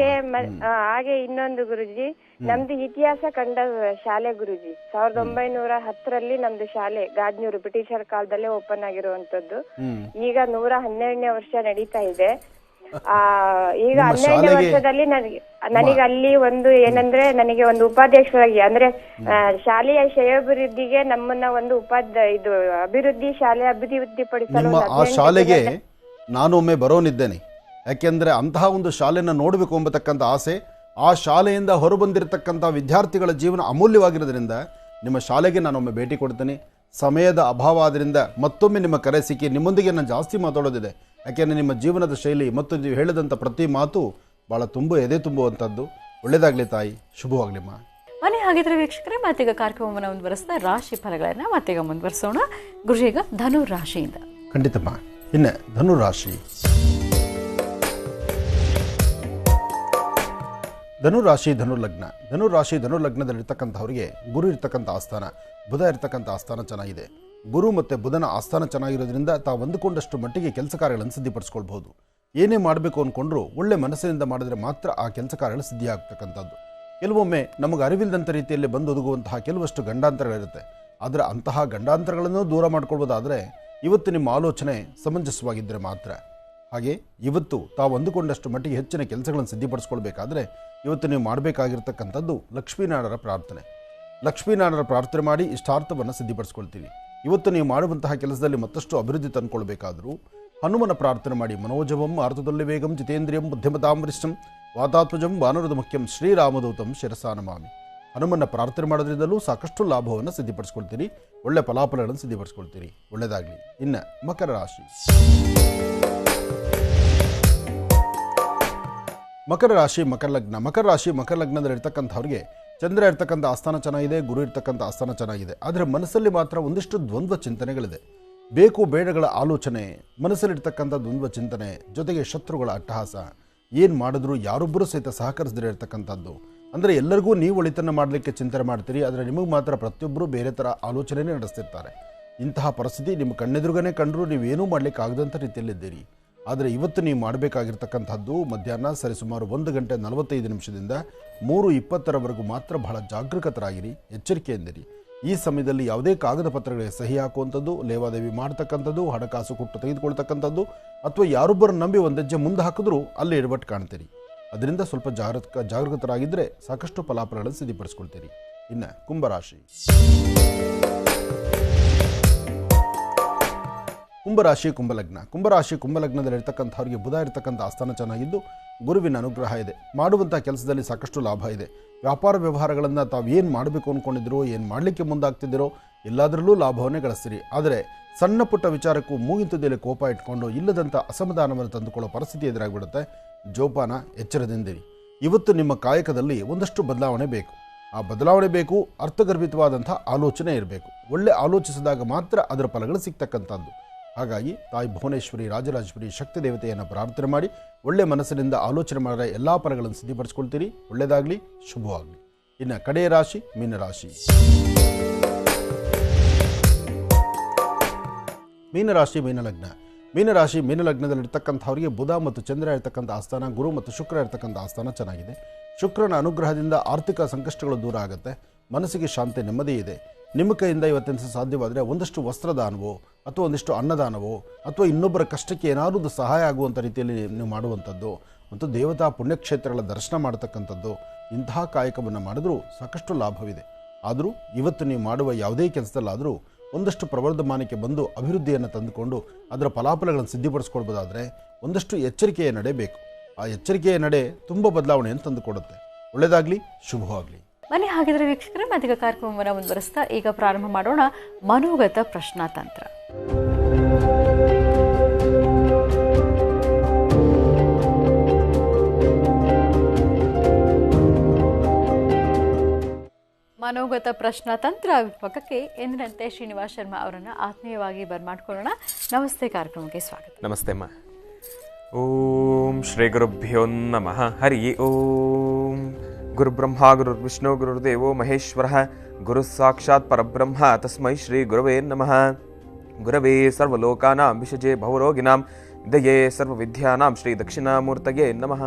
ಹಾಗೆ ಇನ್ನೊಂದು ಗುರುಜಿ, ನಮ್ದು ಇತಿಹಾಸ ಕಂಡ ಶಾಲೆ ಗುರುಜಿ. 1910ರಲ್ಲಿ ನಮ್ದು ಶಾಲೆ ಗಾಜನೂರು ಬ್ರಿಟಿಷರ್ ಕಾಲದಲ್ಲೇ ಓಪನ್ ಆಗಿರುವಂತದ್ದು. ಈಗ 112ನೇ ವರ್ಷ ನಡೀತಾ ಇದೆ. ಈಗ 12ನೇ ವರ್ಷದಲ್ಲಿ ನನಗೆ ಅಲ್ಲಿ ಒಂದು ಏನಂದ್ರೆ ನನಗೆ ಒಂದು ಉಪಾಧ್ಯಕ್ಷರಾಗಿ ಅಂದ್ರೆ ಶಾಲೆಯ ಶ್ರೇಯೋಭಿವೃದ್ಧಿಗೆ ನಮ್ಮನ್ನ ಒಂದು ಇದು ಅಭಿವೃದ್ಧಿ ಶಾಲೆ ಅಭಿವೃದ್ಧಿ ಪಡಿಸಲು ಆ ಶಾಲೆಗೆ ನಾನೊಮ್ಮೆ ಬರೋನಿದ್ದೇನೆ. ಯಾಕೆಂದರೆ ಅಂತಹ ಒಂದು ಶಾಲೆಯನ್ನು ನೋಡಬೇಕು ಎಂಬತಕ್ಕಂಥ ಆಸೆ, ಆ ಶಾಲೆಯಿಂದ ಹೊರಬಂದಿರತಕ್ಕಂಥ ವಿದ್ಯಾರ್ಥಿಗಳ ಜೀವನ ಅಮೂಲ್ಯವಾಗಿರೋದ್ರಿಂದ ನಿಮ್ಮ ಶಾಲೆಗೆ ನಾನೊಮ್ಮೆ ಭೇಟಿ ಕೊಡ್ತೇನೆ. ಸಮಯದ ಅಭಾವ ಆದ್ದರಿಂದ ಮತ್ತೊಮ್ಮೆ ನಿಮ್ಮ ಕರೆ ಸಿಕ್ಕಿ ನಿಮ್ಮೊಂದಿಗೆ ನಾನು ಜಾಸ್ತಿ ಮಾತಾಡೋದಿದೆ. ಯಾಕೆಂದರೆ ನಿಮ್ಮ ಜೀವನದ ಶೈಲಿ ಮತ್ತು ನೀವು ಹೇಳಿದಂಥ ಪ್ರತಿ ಮಾತು ಭಾಳ ಎದೆ ತುಂಬುವಂಥದ್ದು. ಒಳ್ಳೆಯದಾಗಲಿ ತಾಯಿ, ಶುಭವಾಗಲಿಮ್ಮ. ಮನೆ ಹಾಗಿದ್ರೆ ವೀಕ್ಷಕರೇ, ಮತ್ತೀಗ ಕಾರ್ಯಕ್ರಮವನ್ನು ಮುಂದುವರಿಸಿದ ರಾಶಿ ಫಲಗಳನ್ನು ಮತ್ತೀಗ ಮುಂದುವರಿಸೋಣ. ಗುರುಜೀಗ ಧನು ರಾಶಿಯಿಂದ. ಖಂಡಿತಮ್ಮ. ಇನ್ನು ಧನುರಾಶಿ. ಧನುರಾಶಿ ಧನುಲಗ್ನ. ಧನುಲಗ್ನದಲ್ಲಿರ್ತಕ್ಕಂಥವರಿಗೆ ಗುರು ಇರ್ತಕ್ಕಂಥ ಆಸ್ಥಾನ, ಬುಧ ಇರ್ತಕ್ಕಂಥ ಆಸ್ಥಾನ ಚೆನ್ನಾಗಿದೆ. ಗುರು ಮತ್ತು ಬುಧನ ಆಸ್ಥಾನ ಚೆನ್ನಾಗಿರೋದ್ರಿಂದ ತಾವು ಅಂದುಕೊಂಡಷ್ಟು ಮಟ್ಟಿಗೆ ಕೆಲಸ ಕಾರ್ಯಗಳನ್ನು ಸಿದ್ಧಿಪಡಿಸ್ಕೊಳ್ಬಹುದು. ಏನೇ ಮಾಡಬೇಕು ಅಂದ್ಕೊಂಡ್ರೂ ಒಳ್ಳೆ ಮನಸ್ಸಿನಿಂದ ಮಾಡಿದ್ರೆ ಮಾತ್ರ ಆ ಕೆಲಸ ಕಾರ್ಯಗಳು ಸಿದ್ಧಿ ಆಗ್ತಕ್ಕಂಥದ್ದು. ಕೆಲವೊಮ್ಮೆ ನಮಗೆ ಅರಿವಿಲ್ಲದಂಥ ರೀತಿಯಲ್ಲಿ ಬಂದು ಒದಗುವಂತಹ ಕೆಲವಷ್ಟು ಗಂಡಾಂತರಗಳಿರುತ್ತೆ. ಆದರೆ ಅಂತಹ ಗಂಡಾಂತರಗಳನ್ನು ದೂರ ಮಾಡ್ಕೊಳ್ಬೋದಾದರೆ ಇವತ್ತು ನಿಮ್ಮ ಆಲೋಚನೆ ಸಮಂಜಸವಾಗಿದ್ದರೆ ಮಾತ್ರ. ಹಾಗೆ ಇವತ್ತು ತಾವು ಅಂದುಕೊಂಡಷ್ಟು ಮಟ್ಟಿಗೆ ಹೆಚ್ಚಿನ ಕೆಲಸಗಳನ್ನು ಸಿದ್ಧಿಪಡಿಸ್ಕೊಳ್ಬೇಕಾದ್ರೆ ಇವತ್ತು ನೀವು ಮಾಡಬೇಕಾಗಿರ್ತಕ್ಕಂಥದ್ದು ಲಕ್ಷ್ಮೀನಾರಾಯಣರ ಪ್ರಾರ್ಥನೆ. ಲಕ್ಷ್ಮೀನಾರಾಯಣರ ಪ್ರಾರ್ಥನೆ ಮಾಡಿ ಇಷ್ಟಾರ್ಥವನ್ನು ಸಿದ್ಧಿಪಡಿಸ್ಕೊಳ್ತೀವಿ. ಇವತ್ತು ನೀವು ಮಾಡುವಂತಹ ಕೆಲಸದಲ್ಲಿ ಮತ್ತಷ್ಟು ಅಭಿವೃದ್ಧಿ ತಂದುಕೊಳ್ಬೇಕಾದರೂ ಹನುಮನ ಪ್ರಾರ್ಥನೆ ಮಾಡಿ. ಮನೋಜವಂ ಆರ್ತದಲ್ಲಿ ವೇಗಂ ಜಿತೇಂದ್ರಿಯಂ ಬುದ್ಧಿಮತಾಂ ವರಿಷ್ಠಂ ವಾತಾತ್ಮಜಂ ವಾನರದ ಮುಖ್ಯಂ ಶ್ರೀರಾಮದೂತಂ ಶಿರಸಾನಮಾಮಿ. ಹನುಮನ ಪ್ರಾರ್ಥನೆ ಮಾಡೋದ್ರಿಂದಲೂ ಸಾಕಷ್ಟು ಲಾಭವನ್ನು ಸಿದ್ಧಿಪಡಿಸ್ಕೊಳ್ತೀರಿ, ಒಳ್ಳೆ ಫಲಾಫಲಗಳನ್ನು ಸಿದ್ಧಿಪಡಿಸ್ಕೊಳ್ತೀರಿ. ಒಳ್ಳೆಯದಾಗಲಿ. ಇನ್ನು ಮಕರ ರಾಶಿ. ಮಕರ ರಾಶಿ ಮಕರ ಲಗ್ನದಲ್ಲಿರ್ತಕ್ಕಂಥವ್ರಿಗೆ ಚಂದ್ರ ಇರ್ತಕ್ಕಂಥ ಆಸ್ಥಾನ ಚೆನ್ನಾಗಿದೆ, ಗುರು ಇರ್ತಕ್ಕಂಥ ಆಸ್ಥಾನ ಚೆನ್ನಾಗಿದೆ. ಆದರೆ ಮನಸ್ಸಲ್ಲಿ ಮಾತ್ರ ಒಂದಿಷ್ಟು ದ್ವಂದ್ವ ಚಿಂತನೆಗಳಿದೆ. ಬೇಕು ಬೇಡಗಳ ಆಲೋಚನೆ, ಮನಸ್ಸಲ್ಲಿರ್ತಕ್ಕಂಥ ದ್ವಂದ್ವ ಚಿಂತನೆ, ಜೊತೆಗೆ ಶತ್ರುಗಳ ಅಟ್ಟಹಾಸ. ಏನು ಮಾಡಿದ್ರು ಯಾರೊಬ್ಬರೂ ಸಹಿತ ಸಹಕರಿಸದೇ ಇರತಕ್ಕಂಥದ್ದು. ಅಂದರೆ ಎಲ್ಲರಿಗೂ ನೀವು ಒಳಿತನ್ನು ಮಾಡಲಿಕ್ಕೆ ಚಿಂತನೆ ಮಾಡ್ತೀರಿ, ಆದರೆ ನಿಮಗೆ ಮಾತ್ರ ಪ್ರತಿಯೊಬ್ಬರು ಬೇರೆ ಥರ ಆಲೋಚನೆಯೇ ನಡೆಸ್ತಿರ್ತಾರೆ. ಇಂತಹ ಪರಿಸ್ಥಿತಿ ನಿಮ್ಮ ಕಣ್ಣೆದುರುಗನೇ ಕಂಡರೂ ನೀವೇನೂ ಮಾಡಲಿಕ್ಕೆ ಆಗದಂಥ ರೀತಿಯಲ್ಲಿದ್ದೀರಿ. ಆದರೆ ಇವತ್ತು ನೀವು ಮಾಡಬೇಕಾಗಿರ್ತಕ್ಕಂಥದ್ದು ಮಧ್ಯಾಹ್ನ ಸರಿಸುಮಾರು 1:45 3:20 ಮಾತ್ರ ಬಹಳ ಜಾಗರೂಕತರಾಗಿರಿ, ಎಚ್ಚರಿಕೆಯಿಂದಿರಿ. ಈ ಸಮಯದಲ್ಲಿ ಯಾವುದೇ ಕಾಗದ ಪತ್ರಗಳಿಗೆ ಸಹಿ ಹಾಕುವಂಥದ್ದು, ಲೇವಾದೇವಿ ಮಾಡ್ತಕ್ಕಂಥದ್ದು, ಹಣಕಾಸು ಕೊಟ್ಟು ತೆಗೆದುಕೊಳ್ತಕ್ಕಂಥದ್ದು ಅಥವಾ ಯಾರೊಬ್ಬರನ್ನು ನಂಬಿ ಒಂದು ಹೆಜ್ಜೆ ಮುಂದೆ ಹಾಕಿದ್ರೂ ಅಲ್ಲಿ ಎಡವಟ್ಟು ಕಾಣ್ತೀರಿ. ಅದರಿಂದ ಸ್ವಲ್ಪ ಜಾಗರೂಕತರಾಗಿದ್ದರೆ ಸಾಕಷ್ಟು ಫಲಾಫಲಗಳನ್ನು ಸಿದ್ಧಿಪಡಿಸ್ಕೊಳ್ತೀರಿ. ಇನ್ನು ಕುಂಭರಾಶಿ. ಕುಂಭಲಗ್ನದಲ್ಲಿರ್ತಕ್ಕಂಥವ್ರಿಗೆ ಬುಧ ಇರ್ತಕ್ಕಂಥ ಆಸ್ಥಾನ ಚೆನ್ನಾಗಿದ್ದು ಗುರುವಿನ ಅನುಗ್ರಹ ಇದೆ. ಮಾಡುವಂಥ ಕೆಲಸದಲ್ಲಿ ಸಾಕಷ್ಟು ಲಾಭ ಇದೆ. ವ್ಯಾಪಾರ ವ್ಯವಹಾರಗಳನ್ನು ತಾವು ಏನು ಮಾಡಬೇಕು ಅಂದ್ಕೊಂಡಿದ್ದೀರೋ, ಏನು ಮಾಡಲಿಕ್ಕೆ ಮುಂದಾಗ್ತಿದ್ದೀರೋ ಎಲ್ಲದರಲ್ಲೂ ಲಾಭವನ್ನೇ ಗಳಿಸ್ತೀರಿ. ಆದರೆ ಸಣ್ಣ ಪುಟ್ಟ ವಿಚಾರಕ್ಕೂ ಮೂಗಿಂತದಲ್ಲಿ ಕೋಪ ಇಟ್ಕೊಂಡು ಇಲ್ಲದಂಥ ಅಸಮಾಧಾನವನ್ನು ತಂದುಕೊಳ್ಳೋ ಪರಿಸ್ಥಿತಿ ಎದುರಾಗಿಬಿಡುತ್ತೆ. ಜೋಪಾನ, ಎಚ್ಚರದಿಂದಿರಿ. ಇವತ್ತು ನಿಮ್ಮ ಕಾಯಕದಲ್ಲಿ ಒಂದಷ್ಟು ಬದಲಾವಣೆ ಬೇಕು. ಆ ಬದಲಾವಣೆ ಬೇಕು, ಅರ್ಥಗರ್ಭಿತವಾದಂಥ ಆಲೋಚನೆ ಇರಬೇಕು. ಒಳ್ಳೆ ಆಲೋಚಿಸಿದಾಗ ಮಾತ್ರ ಅದರ ಫಲಗಳು ಸಿಗ್ತಕ್ಕಂಥದ್ದು. ಹಾಗಾಗಿ ತಾಯಿ ಭುವನೇಶ್ವರಿ, ರಾಜರಾಜೇಶ್ವರಿ ಶಕ್ತಿ ದೇವತೆಯನ್ನು ಪ್ರಾರ್ಥನೆ ಮಾಡಿ ಒಳ್ಳೆ ಮನಸ್ಸಿನಿಂದ ಆಲೋಚನೆ ಮಾಡಿದ್ರೆ ಎಲ್ಲ ಫಲಗಳನ್ನು ಸಿದ್ಧಿಪಡಿಸ್ಕೊಳ್ತೀರಿ. ಒಳ್ಳೆಯದಾಗಲಿ, ಶುಭವಾಗಲಿ. ಇನ್ನು ಕಡೆಯ ರಾಶಿ ಮೀನರಾಶಿ. ಮೀನಲಗ್ನದಲ್ಲಿರ್ತಕ್ಕಂಥವರಿಗೆ ಬುಧ ಮತ್ತು ಚಂದ್ರ ಇರ್ತಕ್ಕಂಥ ಆಸ್ಥಾನ, ಗುರು ಮತ್ತು ಶುಕ್ರ ಇರ್ತಕ್ಕಂಥ ಆಸ್ಥಾನ ಚೆನ್ನಾಗಿದೆ. ಶುಕ್ರನ ಅನುಗ್ರಹದಿಂದ ಆರ್ಥಿಕ ಸಂಕಷ್ಟಗಳು ದೂರ ಆಗುತ್ತೆ. ಮನಸ್ಸಿಗೆ ಶಾಂತಿ, ನೆಮ್ಮದಿ ಇದೆ. ನಿಮ್ಮ ಕೈಯಿಂದ ಇವತ್ತಿನ ಸಾಧ್ಯವಾದರೆ ಒಂದಷ್ಟು ವಸ್ತ್ರದಾನವೋ ಅಥವಾ ಒಂದಿಷ್ಟು ಅನ್ನದಾನವೋ ಅಥವಾ ಇನ್ನೊಬ್ಬರ ಕಷ್ಟಕ್ಕೆ ಏನಾದರೂ ಸಹಾಯ ಆಗುವಂಥ ರೀತಿಯಲ್ಲಿ ನೀವು ಮಾಡುವಂಥದ್ದು ಮತ್ತು ದೇವತಾ ಪುಣ್ಯಕ್ಷೇತ್ರಗಳ ದರ್ಶನ ಮಾಡತಕ್ಕಂಥದ್ದು, ಇಂತಹ ಕಾಯಕವನ್ನು ಮಾಡಿದ್ರೂ ಸಾಕಷ್ಟು ಲಾಭವಿದೆ. ಆದರೂ ಇವತ್ತು ನೀವು ಮಾಡುವ ಯಾವುದೇ ಕೆಲಸದಲ್ಲಾದರೂ ಒಂದಷ್ಟು ಪ್ರವರ್ಧಮಾನಕ್ಕೆ ಬಂದು ಅಭಿವೃದ್ಧಿಯನ್ನು ತಂದುಕೊಂಡು ಅದರ ಫಲಾಫಲಗಳನ್ನು ಸಿದ್ಧಿಪಡಿಸ್ಕೊಳ್ಬೋದಾದರೆ ಒಂದಷ್ಟು ಎಚ್ಚರಿಕೆಯ ನಡೆ ಬೇಕು. ಆ ಎಚ್ಚರಿಕೆಯ ನಡೆ ತುಂಬ ಬದಲಾವಣೆಯನ್ನು ತಂದುಕೊಡುತ್ತೆ. ಒಳ್ಳೆಯದಾಗಲಿ, ಶುಭವಾಗಲಿ. ಬನ್ನಿ ಹಾಗಿದ್ರೆ ವೀಕ್ಷಕರೇ, ಮತ್ತೀಗ ಕಾರ್ಯಕ್ರಮವನ್ನು ಮುಂದುವರಿಸ್ತಾ ಈಗ ಪ್ರಾರಂಭ ಮಾಡೋಣ ಮನೋಗತ ಪ್ರಶ್ನಾತಂತ್ರ. ಮನೋಗತ ಪ್ರಶ್ನಾತಂತ್ರ ವಿಭಾಗಕ್ಕೆ ಎಂದಿನಂತೆ ಶ್ರೀನಿವಾಸ್ ಶರ್ಮಾ ಅವರನ್ನು ಆತ್ಮೀಯವಾಗಿ ಬರ್ಮಾಡ್ಕೊಳ್ಳೋಣ. ನಮಸ್ತೆ, ಕಾರ್ಯಕ್ರಮಕ್ಕೆ ಸ್ವಾಗತ. ನಮಸ್ತೆ ಅಮ್ಮ. ಓಂ ಶ್ರೀ ಗುರುಭ್ಯೋ ನಮಃ. ಹರಿ ಓಂ. ಗುರುಬ್ರಹ್ಮ ಗುರುರ್ವಿಷ್ಣು ಗುರುರ್ದೇವೋ ಮಹೇಶ್ವರ ಗುರು ಸಾಕ್ಷಾತ್ ಪರಬ್ರಹ್ಮ ತಸ್ಮೈ ಶ್ರೀ ಗುರವೇ ನಮಃ. ಗುರವೇ ಸರ್ವಲೋಕಾನಾಂ ವಿಷಜೇ ಭವರೋಗಿನಾಂ ದಯೇ ಸರ್ವವಿದ್ಯಾನಾಂ ಶ್ರೀ ದಕ್ಷಿಣಾಮೂರ್ತಯೇ ನಮಃ.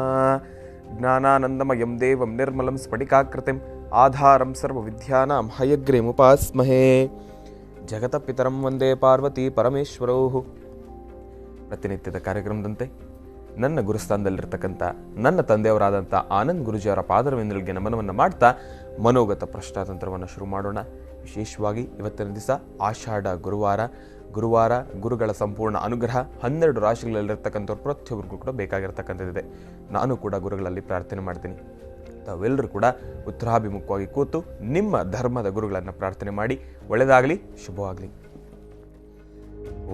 ಜ್ಞಾನಾನಂದಮಯಂ ದೇವಂ ನಿರ್ಮಲಂ ಸ್ಫಟಿಕಾಕೃತಿಂ ಆಧಾರಂ ಸರ್ವವಿದ್ಯಾನಾಂ ಹಯಗ್ರೀಮುಪಾಸ್ಮಹೇ. ಜಗತಪಿತರಂ ವಂದೇ ಪಾರ್ವತಿ ಪರಮೇಶ್ವರೌ. ಪ್ರತಿನಿತ್ಯದ ಕಾರ್ಯಕ್ರಮದಂತೆ ನನ್ನ ಗುರುಸ್ಥಾನದಲ್ಲಿರ್ತಕ್ಕಂಥ ನನ್ನ ತಂದೆಯವರಾದಂಥ ಆನಂದ್ ಗುರುಜಿಯವರ ಪಾದರವಿಂದಲಿಗೆ ನಮನವನ್ನು ಮಾಡ್ತಾ ಮನೋಗತ ಪ್ರಶ್ನಾತಂತ್ರವನ್ನು ಶುರು ಮಾಡೋಣ. ವಿಶೇಷವಾಗಿ ಇವತ್ತಿನ ದಿವಸ ಆಷಾಢ ಗುರುವಾರ, ಗುರುವಾರ ಗುರುಗಳ ಸಂಪೂರ್ಣ ಅನುಗ್ರಹ 12 ರಾಶಿಗಳಲ್ಲಿರ್ತಕ್ಕಂಥವ್ರು ಪ್ರತಿಯೊಬ್ಬರಿಗೂ ಕೂಡ ಬೇಕಾಗಿರ್ತಕ್ಕಂಥದ್ದಿದೆ. ನಾನು ಕೂಡ ಗುರುಗಳಲ್ಲಿ ಪ್ರಾರ್ಥನೆ ಮಾಡ್ತೀನಿ. ತಾವೆಲ್ಲರೂ ಕೂಡ ಉತ್ತರಾಭಿಮುಖವಾಗಿ ಕೂತು ನಿಮ್ಮ ಧರ್ಮದ ಗುರುಗಳನ್ನು ಪ್ರಾರ್ಥನೆ ಮಾಡಿ. ಒಳ್ಳೆಯದಾಗಲಿ, ಶುಭವಾಗಲಿ.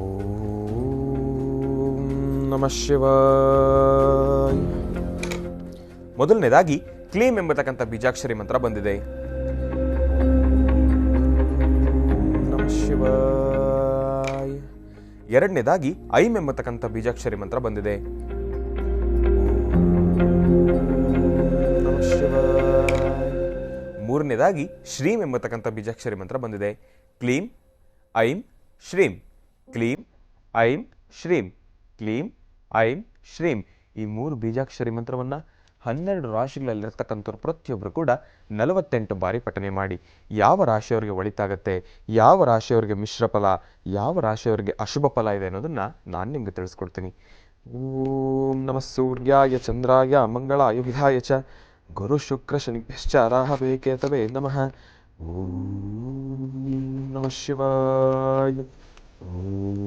ಓಂ ನಮಃ ಶಿವಾಯ. ಮೊದಲನೇದಾಗಿ ಕ್ಲೀಮ್ ಎಂಬತಕ್ಕಂಥ ಬೀಜಾಕ್ಷರಿ ಮಂತ್ರ ಬಂದಿದೆ. ನಮಃ ಶಿವಾಯ. ಎರಡನೇದಾಗಿ ಐಂ ಎಂಬತಕ್ಕಂಥ ಬೀಜಾಕ್ಷರಿ ಮಂತ್ರ ಬಂದಿದೆ. ನಮಃ ಶಿವಾಯ. ಮೂರನೇದಾಗಿ ಶ್ರೀಂ ಎಂಬತಕ್ಕಂಥ ಬೀಜಾಕ್ಷರಿ ಮಂತ್ರ ಬಂದಿದೆ. ಕ್ಲೀಂ ಐಂ ಶ್ರೀಂ, ಕ್ಲೀಂ ಐಂ ಶ್ರೀಂ, ಕ್ಲೀಂ ಐಂ ಶ್ರೀಂ. ಈ 3 ಬೀಜಾಕ್ಷರಿ ಮಂತ್ರವನ್ನು 12 ರಾಶಿಗಳಲ್ಲಿರ್ತಕ್ಕಂಥವ್ರು ಪ್ರತಿಯೊಬ್ಬರು ಕೂಡ 48 ಬಾರಿ ಪಠನೆ ಮಾಡಿ. ಯಾವ ರಾಶಿಯವರಿಗೆ ಒಳಿತಾಗತ್ತೆ, ಯಾವ ರಾಶಿಯವರಿಗೆ ಮಿಶ್ರ ಫಲ, ಯಾವ ರಾಶಿಯವರಿಗೆ ಅಶುಭ ಫಲ ಇದೆ ಅನ್ನೋದನ್ನು ನಾನು ನಿಮಗೆ ತಿಳಿಸ್ಕೊಡ್ತೀನಿ. ಓಂ ನಮಃ ಸೂರ್ಯಾಯ ಚಂದ್ರಾಯ ಮಂಗಳಾಯ ವಿಧಾಯ ಚ ಗುರು ಶುಕ್ರ ಶನಿಭ್ಯಶ್ಚ ರಾಹವೇ ಕೇತವೇ ನಮಃ. ಓಂ ನಮಃ ಶಿವಾಯ. ಓಂ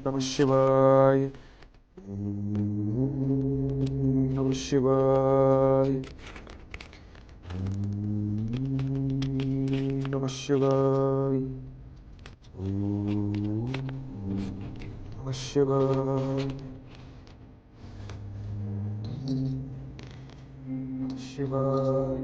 ನಮಃ ಶಿವಾಯ. ನಮಃ ಶಿವಾಯ. ನಮಃ ಶಿವಾಯ. ನಮಃ ಶಿವಾಯ. ಶಿವಾಯ.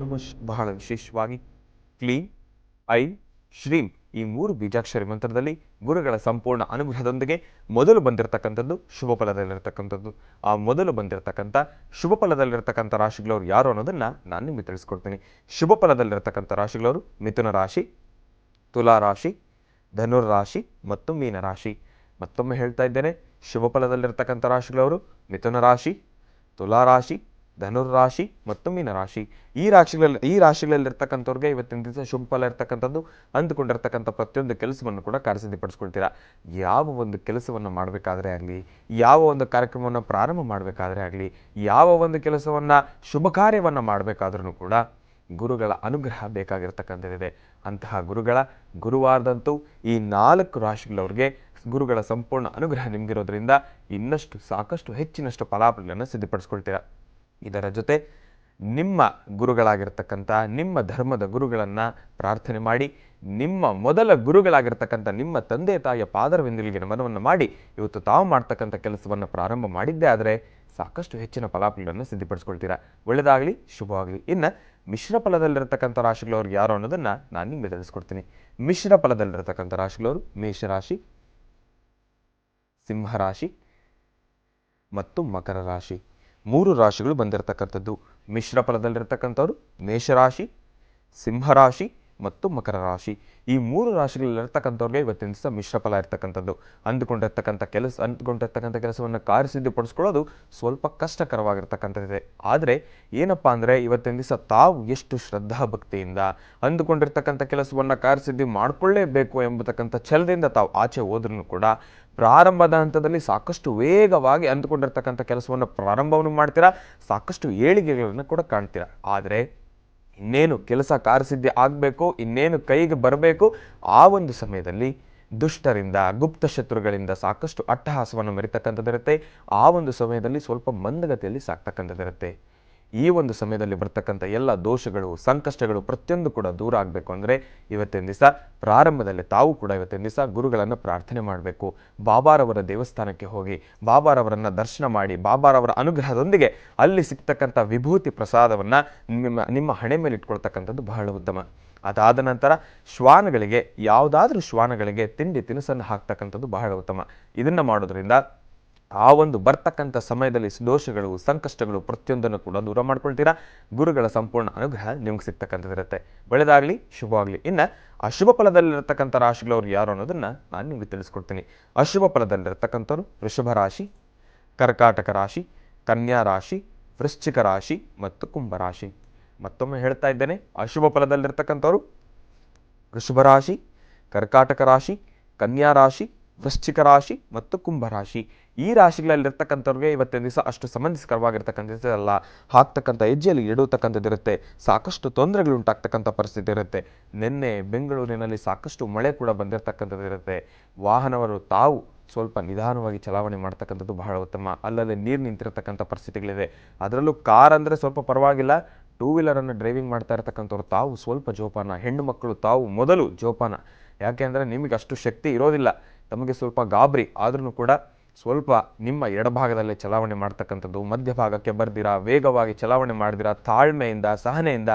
ನಮಃ ಶಿವಾಯ. ಬಹಳ ವಿಶೇಷವಾಗಿ ಕ್ಲೀಂ ಐಂ ಶ್ರೀಂ ಈ 3 ಬೀಜಾಕ್ಷರಿ ಮಂತ್ರದಲ್ಲಿ ಗುರುಗಳ ಸಂಪೂರ್ಣ ಅನುಗ್ರಹದೊಂದಿಗೆ ಮೊದಲು ಬಂದಿರತಕ್ಕಂಥದ್ದು ಶುಭ ಫಲದಲ್ಲಿರ್ತಕ್ಕಂಥದ್ದು. ಆ ಮೊದಲು ಬಂದಿರತಕ್ಕಂಥ ಶುಭ ಫಲದಲ್ಲಿರ್ತಕ್ಕಂಥ ರಾಶಿಗಳವರು ಯಾರು ಅನ್ನೋದನ್ನ ನಾನು ನಿಮಗೆ ತಿಳಿಸ್ಕೊಡ್ತೀನಿ. ಶುಭ ಫಲದಲ್ಲಿರ್ತಕ್ಕಂಥ ರಾಶಿಗಳವರು ಮಿಥುನ ರಾಶಿ, ತುಲಾ ರಾಶಿ, ಧನುರ್ ರಾಶಿ ಮತ್ತು ಮೀನ ರಾಶಿ. ಮತ್ತೊಮ್ಮೆ ಹೇಳ್ತಾ ಇದ್ದೇನೆ, ಶುಭ ಫಲದಲ್ಲಿರ್ತಕ್ಕಂಥ ರಾಶಿಗಳವರು ಮಿಥುನ ರಾಶಿ, ತುಲಾ ರಾಶಿ, ಧನುರ್ ರಾಶಿ ಮತ್ತು ಮೀನ ರಾಶಿ. ಈ ರಾಶಿಗಳಲ್ಲಿರ್ತಕ್ಕಂಥವ್ರಿಗೆ ಇವತ್ತಿನ ದಿವಸ ಶುಭ ಫಲ ಇರ್ತಕ್ಕಂಥದ್ದು. ಅಂದುಕೊಂಡಿರ್ತಕ್ಕಂಥ ಪ್ರತಿಯೊಂದು ಕೆಲಸವನ್ನು ಕೂಡ ಕಾರ್ಯಸಿದ್ಧಿಪಡಿಸ್ಕೊಳ್ತೀರಾ. ಯಾವ ಒಂದು ಕೆಲಸವನ್ನು ಮಾಡಬೇಕಾದ್ರೆ ಆಗಲಿ, ಯಾವ ಒಂದು ಕಾರ್ಯಕ್ರಮವನ್ನು ಪ್ರಾರಂಭ ಮಾಡಬೇಕಾದ್ರೆ ಆಗಲಿ, ಯಾವ ಒಂದು ಕೆಲಸವನ್ನು ಶುಭ ಕಾರ್ಯವನ್ನು ಮಾಡಬೇಕಾದ್ರೂ ಕೂಡ ಗುರುಗಳ ಅನುಗ್ರಹ ಬೇಕಾಗಿರ್ತಕ್ಕಂಥದ್ದಿದೆ. ಅಂತಹ ಗುರುಗಳ ಗುರುವಾರದಂತೂ ಈ 4 ರಾಶಿಗಳವ್ರಿಗೆ ಗುರುಗಳ ಸಂಪೂರ್ಣ ಅನುಗ್ರಹ ನಿಮಗಿರೋದ್ರಿಂದ ಇನ್ನಷ್ಟು ಸಾಕಷ್ಟು ಹೆಚ್ಚಿನಷ್ಟು ಫಲಾಫಲಗಳನ್ನು ಸಿದ್ಧಪಡಿಸ್ಕೊಳ್ತೀರಾ. ಇದರ ಜೊತೆ ನಿಮ್ಮ ಗುರುಗಳಾಗಿರ್ತಕ್ಕಂಥ ನಿಮ್ಮ ಧರ್ಮದ ಗುರುಗಳನ್ನು ಪ್ರಾರ್ಥನೆ ಮಾಡಿ, ನಿಮ್ಮ ಮೊದಲ ಗುರುಗಳಾಗಿರ್ತಕ್ಕಂಥ ನಿಮ್ಮ ತಂದೆ ತಾಯಿಯ ಪಾದರವಿಂದಲಿಗೆ ನಮನವನ್ನು ಮಾಡಿ ಇವತ್ತು ತಾವು ಮಾಡ್ತಕ್ಕಂಥ ಕೆಲಸವನ್ನು ಪ್ರಾರಂಭ ಮಾಡಿದ್ದೇ ಆದರೆ ಸಾಕಷ್ಟು ಹೆಚ್ಚಿನ ಫಲಾಫಲಗಳನ್ನು ಸಿದ್ಧಪಡಿಸ್ಕೊಳ್ತೀರಾ. ಒಳ್ಳೆಯದಾಗಲಿ, ಶುಭವಾಗಲಿ. ಇನ್ನು ಮಿಶ್ರ ಫಲದಲ್ಲಿರ್ತಕ್ಕಂಥ ರಾಶಿಗಳವ್ರಿಗೆ ಯಾರು ಅನ್ನೋದನ್ನು ನಾನು ನಿಮಗೆ ತಿಳಿಸ್ಕೊಡ್ತೀನಿ. ಮಿಶ್ರ ಫಲದಲ್ಲಿರ್ತಕ್ಕಂಥ ರಾಶಿಗಳವರು ಮೇಷರಾಶಿ, ಸಿಂಹರಾಶಿ ಮತ್ತು ಮಕರ ರಾಶಿ. 3 ರಾಶಿಗಳು ಬಂದಿರತಕ್ಕಂಥದ್ದು. ಮಿಶ್ರ ಫಲದಲ್ಲಿರ್ತಕ್ಕಂಥವ್ರು ಮೇಷರಾಶಿ, ಸಿಂಹರಾಶಿ ಮತ್ತು ಮಕರ ರಾಶಿ. ಈ 3 ರಾಶಿಗಳಲ್ಲಿರ್ತಕ್ಕಂಥವ್ರಿಗೆ ಇವತ್ತಿನ ದಿವಸ ಮಿಶ್ರ ಫಲ ಇರ್ತಕ್ಕಂಥದ್ದು. ಅಂದುಕೊಂಡಿರ್ತಕ್ಕಂಥ ಕೆಲಸವನ್ನು ಕಾರ್ಯಸಿದ್ಧಪಡಿಸ್ಕೊಳ್ಳೋದು ಸ್ವಲ್ಪ ಕಷ್ಟಕರವಾಗಿರ್ತಕ್ಕಂಥದ್ದಿದೆ. ಆದರೆ ಏನಪ್ಪ ಅಂದರೆ ಇವತ್ತಿನ ದಿವಸ ತಾವು ಎಷ್ಟು ಶ್ರದ್ಧಾಭಕ್ತಿಯಿಂದ ಅಂದುಕೊಂಡಿರ್ತಕ್ಕಂಥ ಕೆಲಸವನ್ನು ಕಾರ್ಯಸಿದ್ಧಿ ಮಾಡಿಕೊಳ್ಳೇಬೇಕು ಎಂಬತಕ್ಕಂಥ ಛಲದಿಂದ ತಾವು ಆಚೆ ಹೋದ್ರೂ ಕೂಡ ಪ್ರಾರಂಭದ ಹಂತದಲ್ಲಿ ಸಾಕಷ್ಟು ವೇಗವಾಗಿ ಅಂದುಕೊಂಡಿರ್ತಕ್ಕಂಥ ಕೆಲಸವನ್ನು ಪ್ರಾರಂಭವನ್ನು ಮಾಡ್ತೀರಾ, ಸಾಕಷ್ಟು ಏಳಿಗೆಗಳನ್ನು ಕೂಡ ಕಾಣ್ತೀರಾ. ಆದರೆ ಇನ್ನೇನು ಕೆಲಸ ಕಾರ್ಯಸಿದ್ಧಿ ಆಗಬೇಕು, ಇನ್ನೇನು ಕೈಗೆ ಬರಬೇಕು, ಆ ಒಂದು ಸಮಯದಲ್ಲಿ ದುಷ್ಟರಿಂದ ಗುಪ್ತ ಶತ್ರುಗಳಿಂದ ಸಾಕಷ್ಟು ಅಟ್ಟಹಾಸವನ್ನು ಮೆರಿತಕ್ಕಂಥದ್ದಿರುತ್ತೆ. ಆ ಒಂದು ಸಮಯದಲ್ಲಿ ಸ್ವಲ್ಪ ಮಂದಗತಿಯಲ್ಲಿ ಸಾಕ್ತಕ್ಕಂಥದ್ದಿರುತ್ತೆ. ಈ ಒಂದು ಸಮಯದಲ್ಲಿ ಬರ್ತಕ್ಕಂಥ ಎಲ್ಲ ದೋಷಗಳು ಸಂಕಷ್ಟಗಳು ಪ್ರತಿಯೊಂದು ಕೂಡ ದೂರ ಆಗಬೇಕು ಅಂದರೆ ಇವತ್ತಿನ ದಿವಸ ಪ್ರಾರಂಭದಲ್ಲಿ ತಾವು ಕೂಡ ಇವತ್ತಿನ ದಿವಸ ಗುರುಗಳನ್ನು ಪ್ರಾರ್ಥನೆ ಮಾಡಬೇಕು. ಬಾಬಾರವರ ದೇವಸ್ಥಾನಕ್ಕೆ ಹೋಗಿ ಬಾಬಾರವರನ್ನು ದರ್ಶನ ಮಾಡಿ ಬಾಬಾರವರ ಅನುಗ್ರಹದೊಂದಿಗೆ ಅಲ್ಲಿ ಸಿಗ್ತಕ್ಕಂಥ ವಿಭೂತಿ ಪ್ರಸಾದವನ್ನು ನಿಮ್ಮ ಹಣೆ ಮೇಲೆ ಇಟ್ಕೊಳ್ತಕ್ಕಂಥದ್ದು ಬಹಳ ಉತ್ತಮ. ಅದಾದ ನಂತರ ಯಾವುದಾದ್ರೂ ಶ್ವಾನಗಳಿಗೆ ತಿಂಡಿ ತಿನಿಸನ್ನು ಹಾಕ್ತಕ್ಕಂಥದ್ದು ಬಹಳ ಉತ್ತಮ. ಇದನ್ನು ಮಾಡೋದ್ರಿಂದ ಆ ಒಂದು ಬರ್ತಕ್ಕಂಥ ಸಮಯದಲ್ಲಿ ದೋಷಗಳು ಸಂಕಷ್ಟಗಳು ಪ್ರತಿಯೊಂದನ್ನು ಕೂಡ ದೂರ ಮಾಡ್ಕೊಳ್ತೀರಾ. ಗುರುಗಳ ಸಂಪೂರ್ಣ ಅನುಗ್ರಹ ನಿಮ್ಗೆ ಸಿಗ್ತಕ್ಕಂಥದ್ದಿರುತ್ತೆ. ಒಳ್ಳೆಯದಾಗಲಿ, ಶುಭವಾಗಲಿ. ಇನ್ನು ಅಶುಭ ಫಲದಲ್ಲಿರ್ತಕ್ಕಂಥ ರಾಶಿಗಳವ್ರು ಯಾರು ಅನ್ನೋದನ್ನು ನಾನು ನಿಮಗೆ ತಿಳಿಸ್ಕೊಡ್ತೀನಿ. ಅಶುಭ ಫಲದಲ್ಲಿರ್ತಕ್ಕಂಥವ್ರು ವೃಷಭ ರಾಶಿ, ಕರ್ಕಾಟಕ ರಾಶಿ, ಕನ್ಯಾ ರಾಶಿ, ವೃಶ್ಚಿಕ ರಾಶಿ ಮತ್ತು ಕುಂಭ ರಾಶಿ. ಮತ್ತೊಮ್ಮೆ ಹೇಳ್ತಾ ಇದ್ದೇನೆ, ಅಶುಭ ಫಲದಲ್ಲಿರ್ತಕ್ಕಂಥವ್ರು ವೃಷಭ ರಾಶಿ, ಕರ್ಕಾಟಕ ರಾಶಿ, ಕನ್ಯಾ ರಾಶಿ, ವೃಶ್ಚಿಕ ರಾಶಿ ಮತ್ತು ಕುಂಭರಾಶಿ. ಈ ರಾಶಿಗಳಲ್ಲಿರ್ತಕ್ಕಂಥವ್ರಿಗೆ ಇವತ್ತಿನ ದಿವಸ ಅಷ್ಟು ಸಮಂಜಸಕರವಾಗಿರ್ತಕ್ಕಂಥದ್ದಲ್ಲ. ಹಾಕ್ತಕ್ಕಂಥ ಹೆಜ್ಜೆಯಲ್ಲಿ ಎಡುವತಕ್ಕಂಥದ್ದಿರುತ್ತೆ, ಸಾಕಷ್ಟು ತೊಂದರೆಗಳು ಉಂಟಾಗ್ತಕ್ಕಂಥ ಪರಿಸ್ಥಿತಿ ಇರುತ್ತೆ. ನಿನ್ನೆ ಬೆಂಗಳೂರಿನಲ್ಲಿ ಸಾಕಷ್ಟು ಮಳೆ ಕೂಡ ಬಂದಿರತಕ್ಕಂಥದ್ದಿರುತ್ತೆ. ವಾಹನವರು ತಾವು ಸ್ವಲ್ಪ ನಿಧಾನವಾಗಿ ಚಲಾವಣೆ ಮಾಡ್ತಕ್ಕಂಥದ್ದು ಬಹಳ ಉತ್ತಮ. ಅಲ್ಲದೆ ನೀರು ನಿಂತಿರತಕ್ಕಂಥ ಪರಿಸ್ಥಿತಿಗಳಿದೆ. ಅದರಲ್ಲೂ ಕಾರ್ ಅಂದರೆ ಸ್ವಲ್ಪ ಪರವಾಗಿಲ್ಲ, ಟೂ ವೀಲರನ್ನು ಡ್ರೈವಿಂಗ್ ಮಾಡ್ತಾ ಇರತಕ್ಕಂಥವ್ರು ತಾವು ಸ್ವಲ್ಪ ಜೋಪಾನ, ಹೆಣ್ಣು ಮಕ್ಕಳು ತಾವು ಮೊದಲು ಜೋಪಾನ. ಯಾಕೆ ಅಂದರೆ ನಿಮಗೆ ಅಷ್ಟು ಶಕ್ತಿ ಇರೋದಿಲ್ಲ, ತಮಗೆ ಸ್ವಲ್ಪ ಗಾಬರಿ ಆದ್ರೂ ಕೂಡ ಸ್ವಲ್ಪ ನಿಮ್ಮ ಎಡಭಾಗದಲ್ಲೇ ಚಲಾವಣೆ ಮಾಡ್ತಕ್ಕಂಥದ್ದು, ಮಧ್ಯಭಾಗಕ್ಕೆ ಬರ್ದಿರಾ, ವೇಗವಾಗಿ ಚಲಾವಣೆ ಮಾಡಿದಿರಾ, ತಾಳ್ಮೆಯಿಂದ ಸಹನೆಯಿಂದ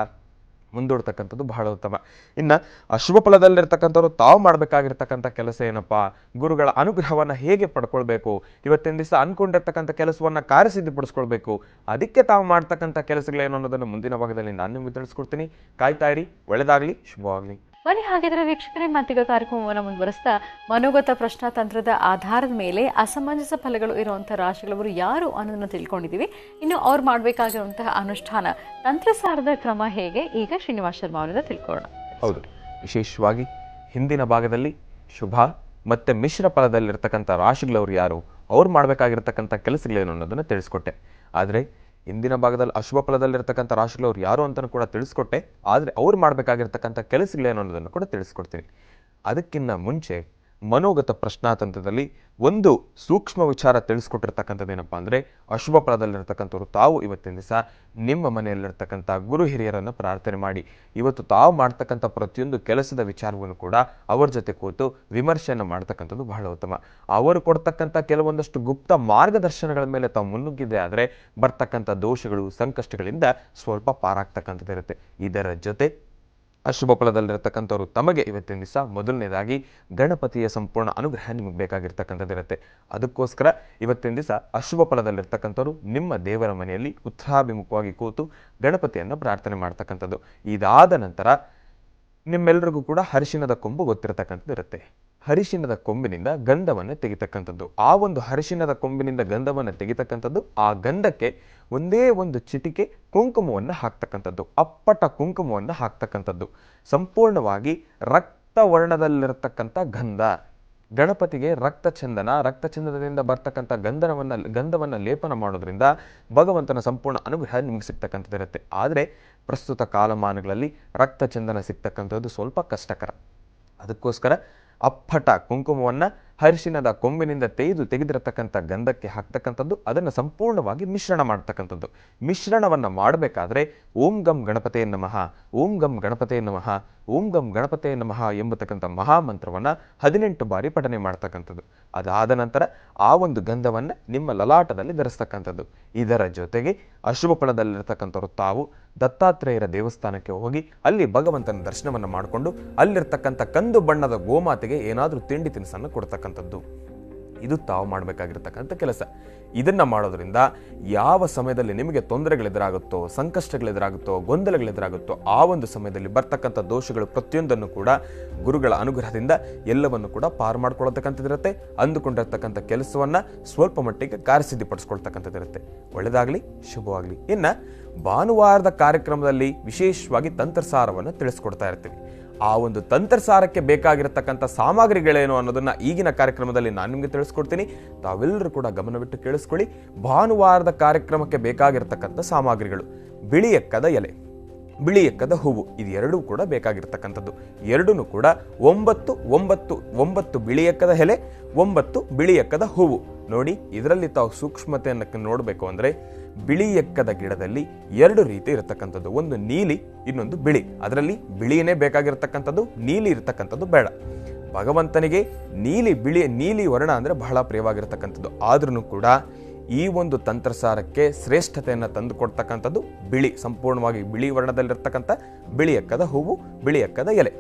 ಮುಂದೂಡ್ತಕ್ಕಂಥದ್ದು ಬಹಳ ಉತ್ತಮ. ಇನ್ನು ಅಶುಭ ಫಲದಲ್ಲಿರ್ತಕ್ಕಂಥವ್ರು ತಾವು ಮಾಡಬೇಕಾಗಿರ್ತಕ್ಕಂಥ ಕೆಲಸ ಏನಪ್ಪ, ಗುರುಗಳ ಅನುಗ್ರಹವನ್ನು ಹೇಗೆ ಪಡ್ಕೊಳ್ಬೇಕು, ಇವತ್ತಿನ ದಿವಸ ಅನ್ಕೊಂಡಿರ್ತಕ್ಕಂಥ ಕೆಲಸವನ್ನು ಕಾರ್ಯಸಿದ್ಧಿಪಡಿಸ್ಕೊಳ್ಬೇಕು, ಅದಕ್ಕೆ ತಾವು ಮಾಡ್ತಕ್ಕಂಥ ಕೆಲಸಗಳೇನು ಅನ್ನೋದನ್ನು ಮುಂದಿನ ಭಾಗದಲ್ಲಿ ನಾನು ನಿಮಗೆ ತಿಳಿಸ್ಕೊಡ್ತೀನಿ. ಕಾಯ್ತಾ ಇರಿ, ಒಳ್ಳೆಯದಾಗಲಿ, ಶುಭವಾಗಲಿ. ಬನ್ನಿ ಹಾಗಿದ್ರೆ ವೀಕ್ಷಕರೇ, ಮತ್ತೀಗ ಕಾರ್ಯಕ್ರಮವನ್ನು ಮುಂದುವರಿಸ್ತಾ ಮನೋಗತ ಪ್ರಶ್ನಾತಂತ್ರದ ಆಧಾರದ ಮೇಲೆ ಅಸಮಂಜಸ ಫಲಗಳು ಇರುವಂತಹ ರಾಶಿಗಳವರು ಯಾರು ಅನ್ನೋದನ್ನು ತಿಳ್ಕೊಂಡಿದ್ದೀವಿ. ಇನ್ನು ಅವ್ರು ಮಾಡಬೇಕಾಗಿರುವಂತಹ ಅನುಷ್ಠಾನ ತಂತ್ರಸಾರದ ಕ್ರಮ ಹೇಗೆ, ಈಗ ಶ್ರೀನಿವಾಸ್ ಶರ್ಮಾ ಅವರಿಂದ ತಿಳ್ಕೊಳ್ಳೋಣ. ಹೌದು, ವಿಶೇಷವಾಗಿ ಹಿಂದಿನ ಭಾಗದಲ್ಲಿ ಶುಭ ಮತ್ತೆ ಮಿಶ್ರ ಫಲದಲ್ಲಿರ್ತಕ್ಕಂಥ ರಾಶಿಗಳವರು ಯಾರು, ಅವ್ರು ಮಾಡಬೇಕಾಗಿರ್ತಕ್ಕಂಥ ಕೆಲಸಗಳೇನು ಅನ್ನೋದನ್ನು ತಿಳಿಸ್ಕೊಟ್ಟೆ. ಆದರೆ ಇಂದಿನ ಭಾಗದಲ್ಲಿ ಅಶುಭ ಫಲದಲ್ಲಿರ್ತಕ್ಕಂಥ ರಾಶಿಗಳವ್ರು ಯಾರು ಅಂತಲೂ ಕೂಡ ತಿಳಿಸ್ಕೊಟ್ಟೆ. ಆದರೆ ಅವ್ರು ಮಾಡಬೇಕಾಗಿರ್ತಕ್ಕಂಥ ಕೆಲಸಗಳೇನು ಅನ್ನೋದನ್ನು ಕೂಡ ತಿಳಿಸ್ಕೊಡ್ತೀನಿ. ಅದಕ್ಕಿಂತ ಮುಂಚೆ ಮನೋಗತ ಪ್ರಶ್ನಾತಂತ್ರದಲ್ಲಿ ಒಂದು ಸೂಕ್ಷ್ಮ ವಿಚಾರ ತಿಳಿಸ್ಕೊಟ್ಟಿರ್ತಕ್ಕಂಥದ್ದೇನಪ್ಪ ಅಂದರೆ, ಅಶುಭ ಫಲದಲ್ಲಿರ್ತಕ್ಕಂಥವ್ರು ತಾವು ಇವತ್ತಿನ ದಿವಸ ನಿಮ್ಮ ಮನೆಯಲ್ಲಿರ್ತಕ್ಕಂಥ ಗುರು ಹಿರಿಯರನ್ನು ಪ್ರಾರ್ಥನೆ ಮಾಡಿ, ಇವತ್ತು ತಾವು ಮಾಡ್ತಕ್ಕಂಥ ಪ್ರತಿಯೊಂದು ಕೆಲಸದ ವಿಚಾರವನ್ನು ಕೂಡ ಅವ್ರ ಜೊತೆ ಕೂತು ವಿಮರ್ಶೆಯನ್ನು ಮಾಡ್ತಕ್ಕಂಥದ್ದು ಬಹಳ ಉತ್ತಮ. ಅವರು ಕೊಡ್ತಕ್ಕಂಥ ಕೆಲವೊಂದಷ್ಟು ಗುಪ್ತ ಮಾರ್ಗದರ್ಶನಗಳ ಮೇಲೆ ತಾವು ಮುನ್ನುಗ್ಗಿದ್ದೆ ಆದರೆ ಬರ್ತಕ್ಕಂಥ ದೋಷಗಳು ಸಂಕಷ್ಟಗಳಿಂದ ಸ್ವಲ್ಪ ಪಾರಾಗ್ತಕ್ಕಂಥದ್ದಿರುತ್ತೆ. ಇದರ ಜೊತೆ ಅಶುಭ ಫಲದಲ್ಲಿರ್ತಕ್ಕಂಥವ್ರು ತಮಗೆ ಇವತ್ತಿನ ದಿವಸ ಮೊದಲನೇದಾಗಿ ಗಣಪತಿಯ ಸಂಪೂರ್ಣ ಅನುಗ್ರಹ ನಿಮಗೆ ಬೇಕಾಗಿರ್ತಕ್ಕಂಥದ್ದಿರುತ್ತೆ. ಅದಕ್ಕೋಸ್ಕರ ಇವತ್ತಿನ ದಿವಸ ಅಶುಭ ಫಲದಲ್ಲಿರ್ತಕ್ಕಂಥವ್ರು ನಿಮ್ಮ ದೇವರ ಮನೆಯಲ್ಲಿ ಉತ್ತರಾಭಿಮುಖವಾಗಿ ಕೂತು ಗಣಪತಿಯನ್ನು ಪ್ರಾರ್ಥನೆ ಮಾಡ್ತಕ್ಕಂಥದ್ದು. ಇದಾದ ನಂತರ ನಿಮ್ಮೆಲ್ಲರಿಗೂ ಕೂಡ ಅರಿಶಿಣದ ಕೊಂಬು ಗೊತ್ತಿರತಕ್ಕಂಥದ್ದು ಇರುತ್ತೆ. ಅರಿಶಿಣದ ಕೊಂಬಿನಿಂದ ಗಂಧವನ್ನು ತೆಗಿತಕ್ಕಂಥದ್ದು, ಆ ಒಂದು ಅರಿಶಿಣದ ಕೊಂಬಿನಿಂದ ಗಂಧವನ್ನು ತೆಗಿತಕ್ಕಂಥದ್ದು, ಆ ಗಂಧಕ್ಕೆ ಒಂದೇ ಒಂದು ಚಿಟಿಕೆ ಕುಂಕುಮವನ್ನು ಹಾಕ್ತಕ್ಕಂಥದ್ದು, ಅಪ್ಪಟ ಕುಂಕುಮವನ್ನು ಹಾಕ್ತಕ್ಕಂಥದ್ದು. ಸಂಪೂರ್ಣವಾಗಿ ರಕ್ತವರ್ಣದಲ್ಲಿರತಕ್ಕಂಥ ಗಂಧ, ಗಣಪತಿಗೆ ರಕ್ತಚಂದನದಿಂದ ಬರ್ತಕ್ಕಂಥ ಗಂಧವನ್ನು ಲೇಪನ ಮಾಡೋದ್ರಿಂದ ಭಗವಂತನ ಸಂಪೂರ್ಣ ಅನುಗ್ರಹ ನಿಮಗೆ ಸಿಗ್ತಕ್ಕಂಥದ್ದಿರುತ್ತೆ. ಆದರೆ ಪ್ರಸ್ತುತ ಕಾಲಮಾನಗಳಲ್ಲಿ ರಕ್ತಚಂದನ ಸಿಗ್ತಕ್ಕಂಥದ್ದು ಸ್ವಲ್ಪ ಕಷ್ಟಕರ. ಅದಕ್ಕೋಸ್ಕರ ಅಪ್ಪಟ ಕುಂಕುಮವನ್ನು ಅರಿಶಿಣದ ಕೊಂಬಿನಿಂದ ತೆಗೆದಿರತಕ್ಕಂಥ ಗಂಧಕ್ಕೆ ಹಾಕ್ತಕ್ಕಂಥದ್ದು, ಅದನ್ನು ಸಂಪೂರ್ಣವಾಗಿ ಮಿಶ್ರಣ ಮಾಡ್ತಕ್ಕಂಥದ್ದು. ಮಿಶ್ರಣವನ್ನು ಮಾಡಬೇಕಾದ್ರೆ ಓಂ ಗಂ ಗಣಪತೇ ನಮಃ, ಓಂ ಗಂ ಗಣಪತೇ ನಮಃ, ಓಂ ಗಂ ಗಣಪತೇ ನಮಃ ಎಂಬತಕ್ಕಂಥ ಮಹಾಮಂತ್ರವನ್ನು 18 ಬಾರಿ ಪಠನೆ ಮಾಡ್ತಕ್ಕಂಥದ್ದು. ಅದಾದ ನಂತರ ಆ ಒಂದು ಗಂಧವನ್ನು ನಿಮ್ಮ ಲಲಾಟದಲ್ಲಿ ಧರಿಸ್ತಕ್ಕಂಥದ್ದು. ಇದರ ಜೊತೆಗೆ ಅಶುಭ ಫಲದಲ್ಲಿರ್ತಕ್ಕಂಥವ್ರು ತಾವು ದತ್ತಾತ್ರೇಯರ ದೇವಸ್ಥಾನಕ್ಕೆ ಹೋಗಿ ಅಲ್ಲಿ ಭಗವಂತನ ದರ್ಶನವನ್ನು ಮಾಡಿಕೊಂಡು ಅಲ್ಲಿರ್ತಕ್ಕಂಥ ಕಂದು ಬಣ್ಣದ ಗೋಮಾತೆಗೆ ಏನಾದರೂ ತಿಂಡಿ ತಿನಿಸನ್ನು ಕೊಡ್ತಕ್ಕಂಥದ್ದು. ಇದು ತಾವು ಮಾಡಬೇಕಾಗಿರ್ತಕ್ಕಂಥ ಕೆಲಸ. ಇದನ್ನ ಮಾಡೋದ್ರಿಂದ ಯಾವ ಸಮಯದಲ್ಲಿ ನಿಮಗೆ ತೊಂದರೆಗಳೆದುರಾಗುತ್ತೋ, ಸಂಕಷ್ಟಗಳೆದುರಾಗುತ್ತೋ, ಗೊಂದಲಗಳೆದುರಾಗುತ್ತೋ ಆ ಒಂದು ಸಮಯದಲ್ಲಿ ಬರ್ತಕ್ಕಂಥ ದೋಷಗಳು ಪ್ರತಿಯೊಂದನ್ನು ಕೂಡ ಗುರುಗಳ ಅನುಗ್ರಹದಿಂದ ಎಲ್ಲವನ್ನು ಕೂಡ ಪಾರು ಮಾಡ್ಕೊಳ್ತಕ್ಕಂಥದ್ದಿರುತ್ತೆ. ಅಂದುಕೊಂಡಿರ್ತಕ್ಕಂಥ ಕೆಲಸವನ್ನ ಸ್ವಲ್ಪ ಮಟ್ಟಿಗೆ ಕಾರ್ಯಸಿದ್ಧಿಪಡಿಸ್ಕೊಳ್ತಕ್ಕಂಥದ್ದಿರುತ್ತೆ. ಒಳ್ಳೆಯದಾಗಲಿ, ಶುಭವಾಗಲಿ. ಇನ್ನು ಭಾನುವಾರದ ಕಾರ್ಯಕ್ರಮದಲ್ಲಿ ವಿಶೇಷವಾಗಿ ತಂತ್ರಸಾರವನ್ನು ತಿಳಿಸ್ಕೊಡ್ತಾ ಇರ್ತೀವಿ. ಆ ಒಂದು ತಂತ್ರಸಾರಕ್ಕೆ ಬೇಕಾಗಿರತಕ್ಕಂಥ ಸಾಮಗ್ರಿಗಳೇನು ಅನ್ನೋದನ್ನ ಈಗಿನ ಕಾರ್ಯಕ್ರಮದಲ್ಲಿ ನಾನು ನಿಮಗೆ ತಿಳಿಸ್ಕೊಡ್ತೀನಿ. ತಾವೆಲ್ಲರೂ ಕೂಡ ಗಮನವಿಟ್ಟು ಕೇಳಿಸ್ಕೊಳ್ಳಿ. ಭಾನುವಾರದ ಕಾರ್ಯಕ್ರಮಕ್ಕೆ ಬೇಕಾಗಿರತಕ್ಕಂಥ ಸಾಮಗ್ರಿಗಳು: ಬಿಳಿ ಎಕ್ಕದ ಎಲೆ, ಬಿಳಿ ಎಕ್ಕದ ಹೂವು, ಇದು ಎರಡೂ ಕೂಡ ಬೇಕಾಗಿರ್ತಕ್ಕಂಥದ್ದು. ಎರಡೂ ಕೂಡ 9 ಬಿಳಿ ಎಕ್ಕದ ಎಲೆ, 9 ಬಿಳಿ ಎಕ್ಕದ ಹೂವು. ನೋಡಿ, ಇದರಲ್ಲಿ ತಾವು ಸೂಕ್ಷ್ಮತೆಯನ್ನು ನೋಡಬೇಕು ಅಂದರೆ ಬಿಳಿ ಎಕ್ಕದ ಗಿಡದಲ್ಲಿ 2 ರೀತಿ ಇರತಕ್ಕಂಥದ್ದು, ಒಂದು ನೀಲಿ, ಇನ್ನೊಂದು ಬಿಳಿ. ಅದರಲ್ಲಿ ಬಿಳಿಯೇ ಬೇಕಾಗಿರ್ತಕ್ಕಂಥದ್ದು, ನೀಲಿ ಇರತಕ್ಕಂಥದ್ದು ಬೇಡ. ಭಗವಂತನಿಗೆ ನೀಲಿ ವರ್ಣ ಅಂದರೆ ಬಹಳ ಪ್ರಿಯವಾಗಿರ್ತಕ್ಕಂಥದ್ದು. ಆದ್ರೂ ಕೂಡ ಈ ಒಂದು ತಂತ್ರಸಾರಕ್ಕೆ ಶ್ರೇಷ್ಠತೆಯನ್ನು ತಂದು ಕೊಡ್ತಕ್ಕಂಥದ್ದು ಬಿಳಿ, ಸಂಪೂರ್ಣವಾಗಿ ಬಿಳಿ ವರ್ಣದಲ್ಲಿರ್ತಕ್ಕಂಥ ಬಿಳಿ ಎಕ್ಕದ ಹೂವು, ಬಿಳಿ ಎಕ್ಕದ ಎಲೆ,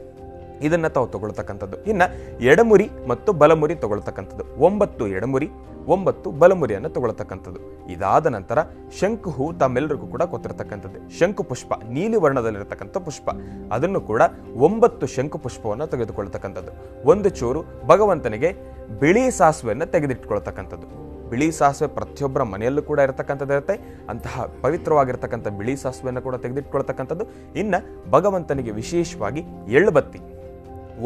ಇದನ್ನ ತಾವು ತಗೊಳ್ತಕ್ಕಂಥದ್ದು. ಇನ್ನು ಎಡಮುರಿ ಮತ್ತು ಬಲಮುರಿ ತಗೊಳ್ತಕ್ಕಂಥದ್ದು, 9 ಎಡಮುರಿ, 9 ಬಲಮುರಿಯನ್ನು ತಗೊಳ್ತಕ್ಕಂಥದ್ದು. ಇದಾದ ನಂತರ ಶಂಕು ಹೂ ತಮ್ಮೆಲ್ಲರಿಗೂ ಕೂಡ ಗೊತ್ತಿರತಕ್ಕಂಥದ್ದು. ಶಂಕು ಪುಷ್ಪ, ನೀಲಿ ವರ್ಣದಲ್ಲಿರತಕ್ಕಂಥ ಪುಷ್ಪ, ಅದನ್ನು ಕೂಡ 9 ಶಂಕು ಪುಷ್ಪವನ್ನು ತೆಗೆದುಕೊಳ್ತಕ್ಕಂಥದ್ದು. ಒಂದು ಚೂರು ಭಗವಂತನಿಗೆ ಬಿಳಿ ಸಾಸುವೆಯನ್ನು ತೆಗೆದಿಟ್ಕೊಳ್ತಕ್ಕಂಥದ್ದು. ಬಿಳಿ ಸಾಸಿವೆ ಪ್ರತಿಯೊಬ್ಬರ ಮನೆಯಲ್ಲೂ ಕೂಡ ಇರತಕ್ಕಂಥದ್ದಿರುತ್ತೆ. ಅಂತಹ ಪವಿತ್ರವಾಗಿರ್ತಕ್ಕಂಥ ಬಿಳಿ ಸಾಸಿವೆಯನ್ನು ಕೂಡ ತೆಗೆದಿಟ್ಕೊಳ್ತಕ್ಕಂಥದ್ದು. ಇನ್ನು ಭಗವಂತನಿಗೆ ವಿಶೇಷವಾಗಿ ಎಳ್ಳುಬತ್ತಿ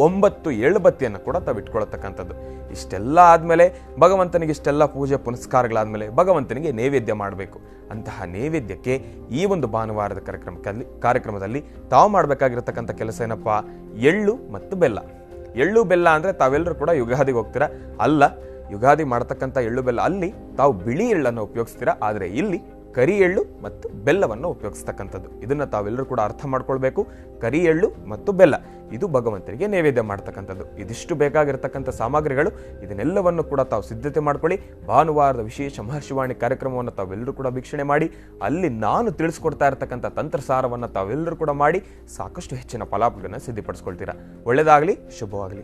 9 ಎಳ್ಳುಬತ್ತಿಯನ್ನು ಕೂಡ ತಾವು ಇಟ್ಕೊಳ್ತಕ್ಕಂಥದ್ದು. ಇಷ್ಟೆಲ್ಲ ಆದಮೇಲೆ ಭಗವಂತನಿಗೆ ಇಷ್ಟೆಲ್ಲ ಪೂಜೆ ಪುನಸ್ಕಾರಗಳಾದಮೇಲೆ ಭಗವಂತನಿಗೆ ನೈವೇದ್ಯ ಮಾಡಬೇಕು. ಅಂತಹ ನೈವೇದ್ಯಕ್ಕೆ ಈ ಒಂದು ಭಾನುವಾರದ ಕಾರ್ಯಕ್ರಮದಲ್ಲಿ ತಾವು ಮಾಡಬೇಕಾಗಿರ್ತಕ್ಕಂಥ ಕೆಲಸ ಏನಪ್ಪ, ಎಳ್ಳು ಮತ್ತು ಬೆಲ್ಲ. ಎಳ್ಳು ಬೆಲ್ಲ ಅಂದರೆ ತಾವೆಲ್ಲರೂ ಕೂಡ ಯುಗಾದಿಗೆ ಹೋಗ್ತೀರಾ, ಅಲ್ಲ, ಯುಗಾದಿ ಮಾಡ್ತಕ್ಕಂಥ ಎಳ್ಳು ಬೆಲ್ಲ ಅಲ್ಲಿ ತಾವು ಬಿಳಿ ಎಳ್ಳನ್ನು ಉಪಯೋಗಿಸ್ತೀರಾ, ಆದರೆ ಇಲ್ಲಿ ಕರಿ ಎಳ್ಳು ಮತ್ತು ಬೆಲ್ಲವನ್ನು ಉಪಯೋಗಿಸ್ತಕ್ಕಂಥದ್ದು. ಇದನ್ನು ತಾವೆಲ್ಲರೂ ಕೂಡ ಅರ್ಥ ಮಾಡ್ಕೊಳ್ಬೇಕು. ಕರಿ ಎಳ್ಳು ಮತ್ತು ಬೆಲ್ಲ ಇದು ಭಗವಂತನಿಗೆ ನೈವೇದ್ಯ ಮಾಡ್ತಕ್ಕಂಥದ್ದು. ಇದಿಷ್ಟು ಬೇಕಾಗಿರ್ತಕ್ಕಂಥ ಸಾಮಗ್ರಿಗಳು. ಇದನ್ನೆಲ್ಲವನ್ನು ಕೂಡ ತಾವು ಸಿದ್ಧತೆ ಮಾಡ್ಕೊಳ್ಳಿ. ಭಾನುವಾರದ ವಿಶೇಷ ಮಹರ್ಷಿವಾಣಿ ಕಾರ್ಯಕ್ರಮವನ್ನು ತಾವೆಲ್ಲರೂ ಕೂಡ ವೀಕ್ಷಣೆ ಮಾಡಿ, ಅಲ್ಲಿ ನಾನು ತಿಳಿಸ್ಕೊಡ್ತಾ ಇರ್ತಕ್ಕಂಥ ತಂತ್ರಸಾರವನ್ನು ತಾವೆಲ್ಲರೂ ಕೂಡ ಮಾಡಿ ಸಾಕಷ್ಟು ಹೆಚ್ಚಿನ ಫಲಾಫಲಗಳನ್ನು ಸಿದ್ಧಪಡಿಸ್ಕೊಳ್ತೀರಾ. ಒಳ್ಳೆಯದಾಗಲಿ, ಶುಭವಾಗಲಿ.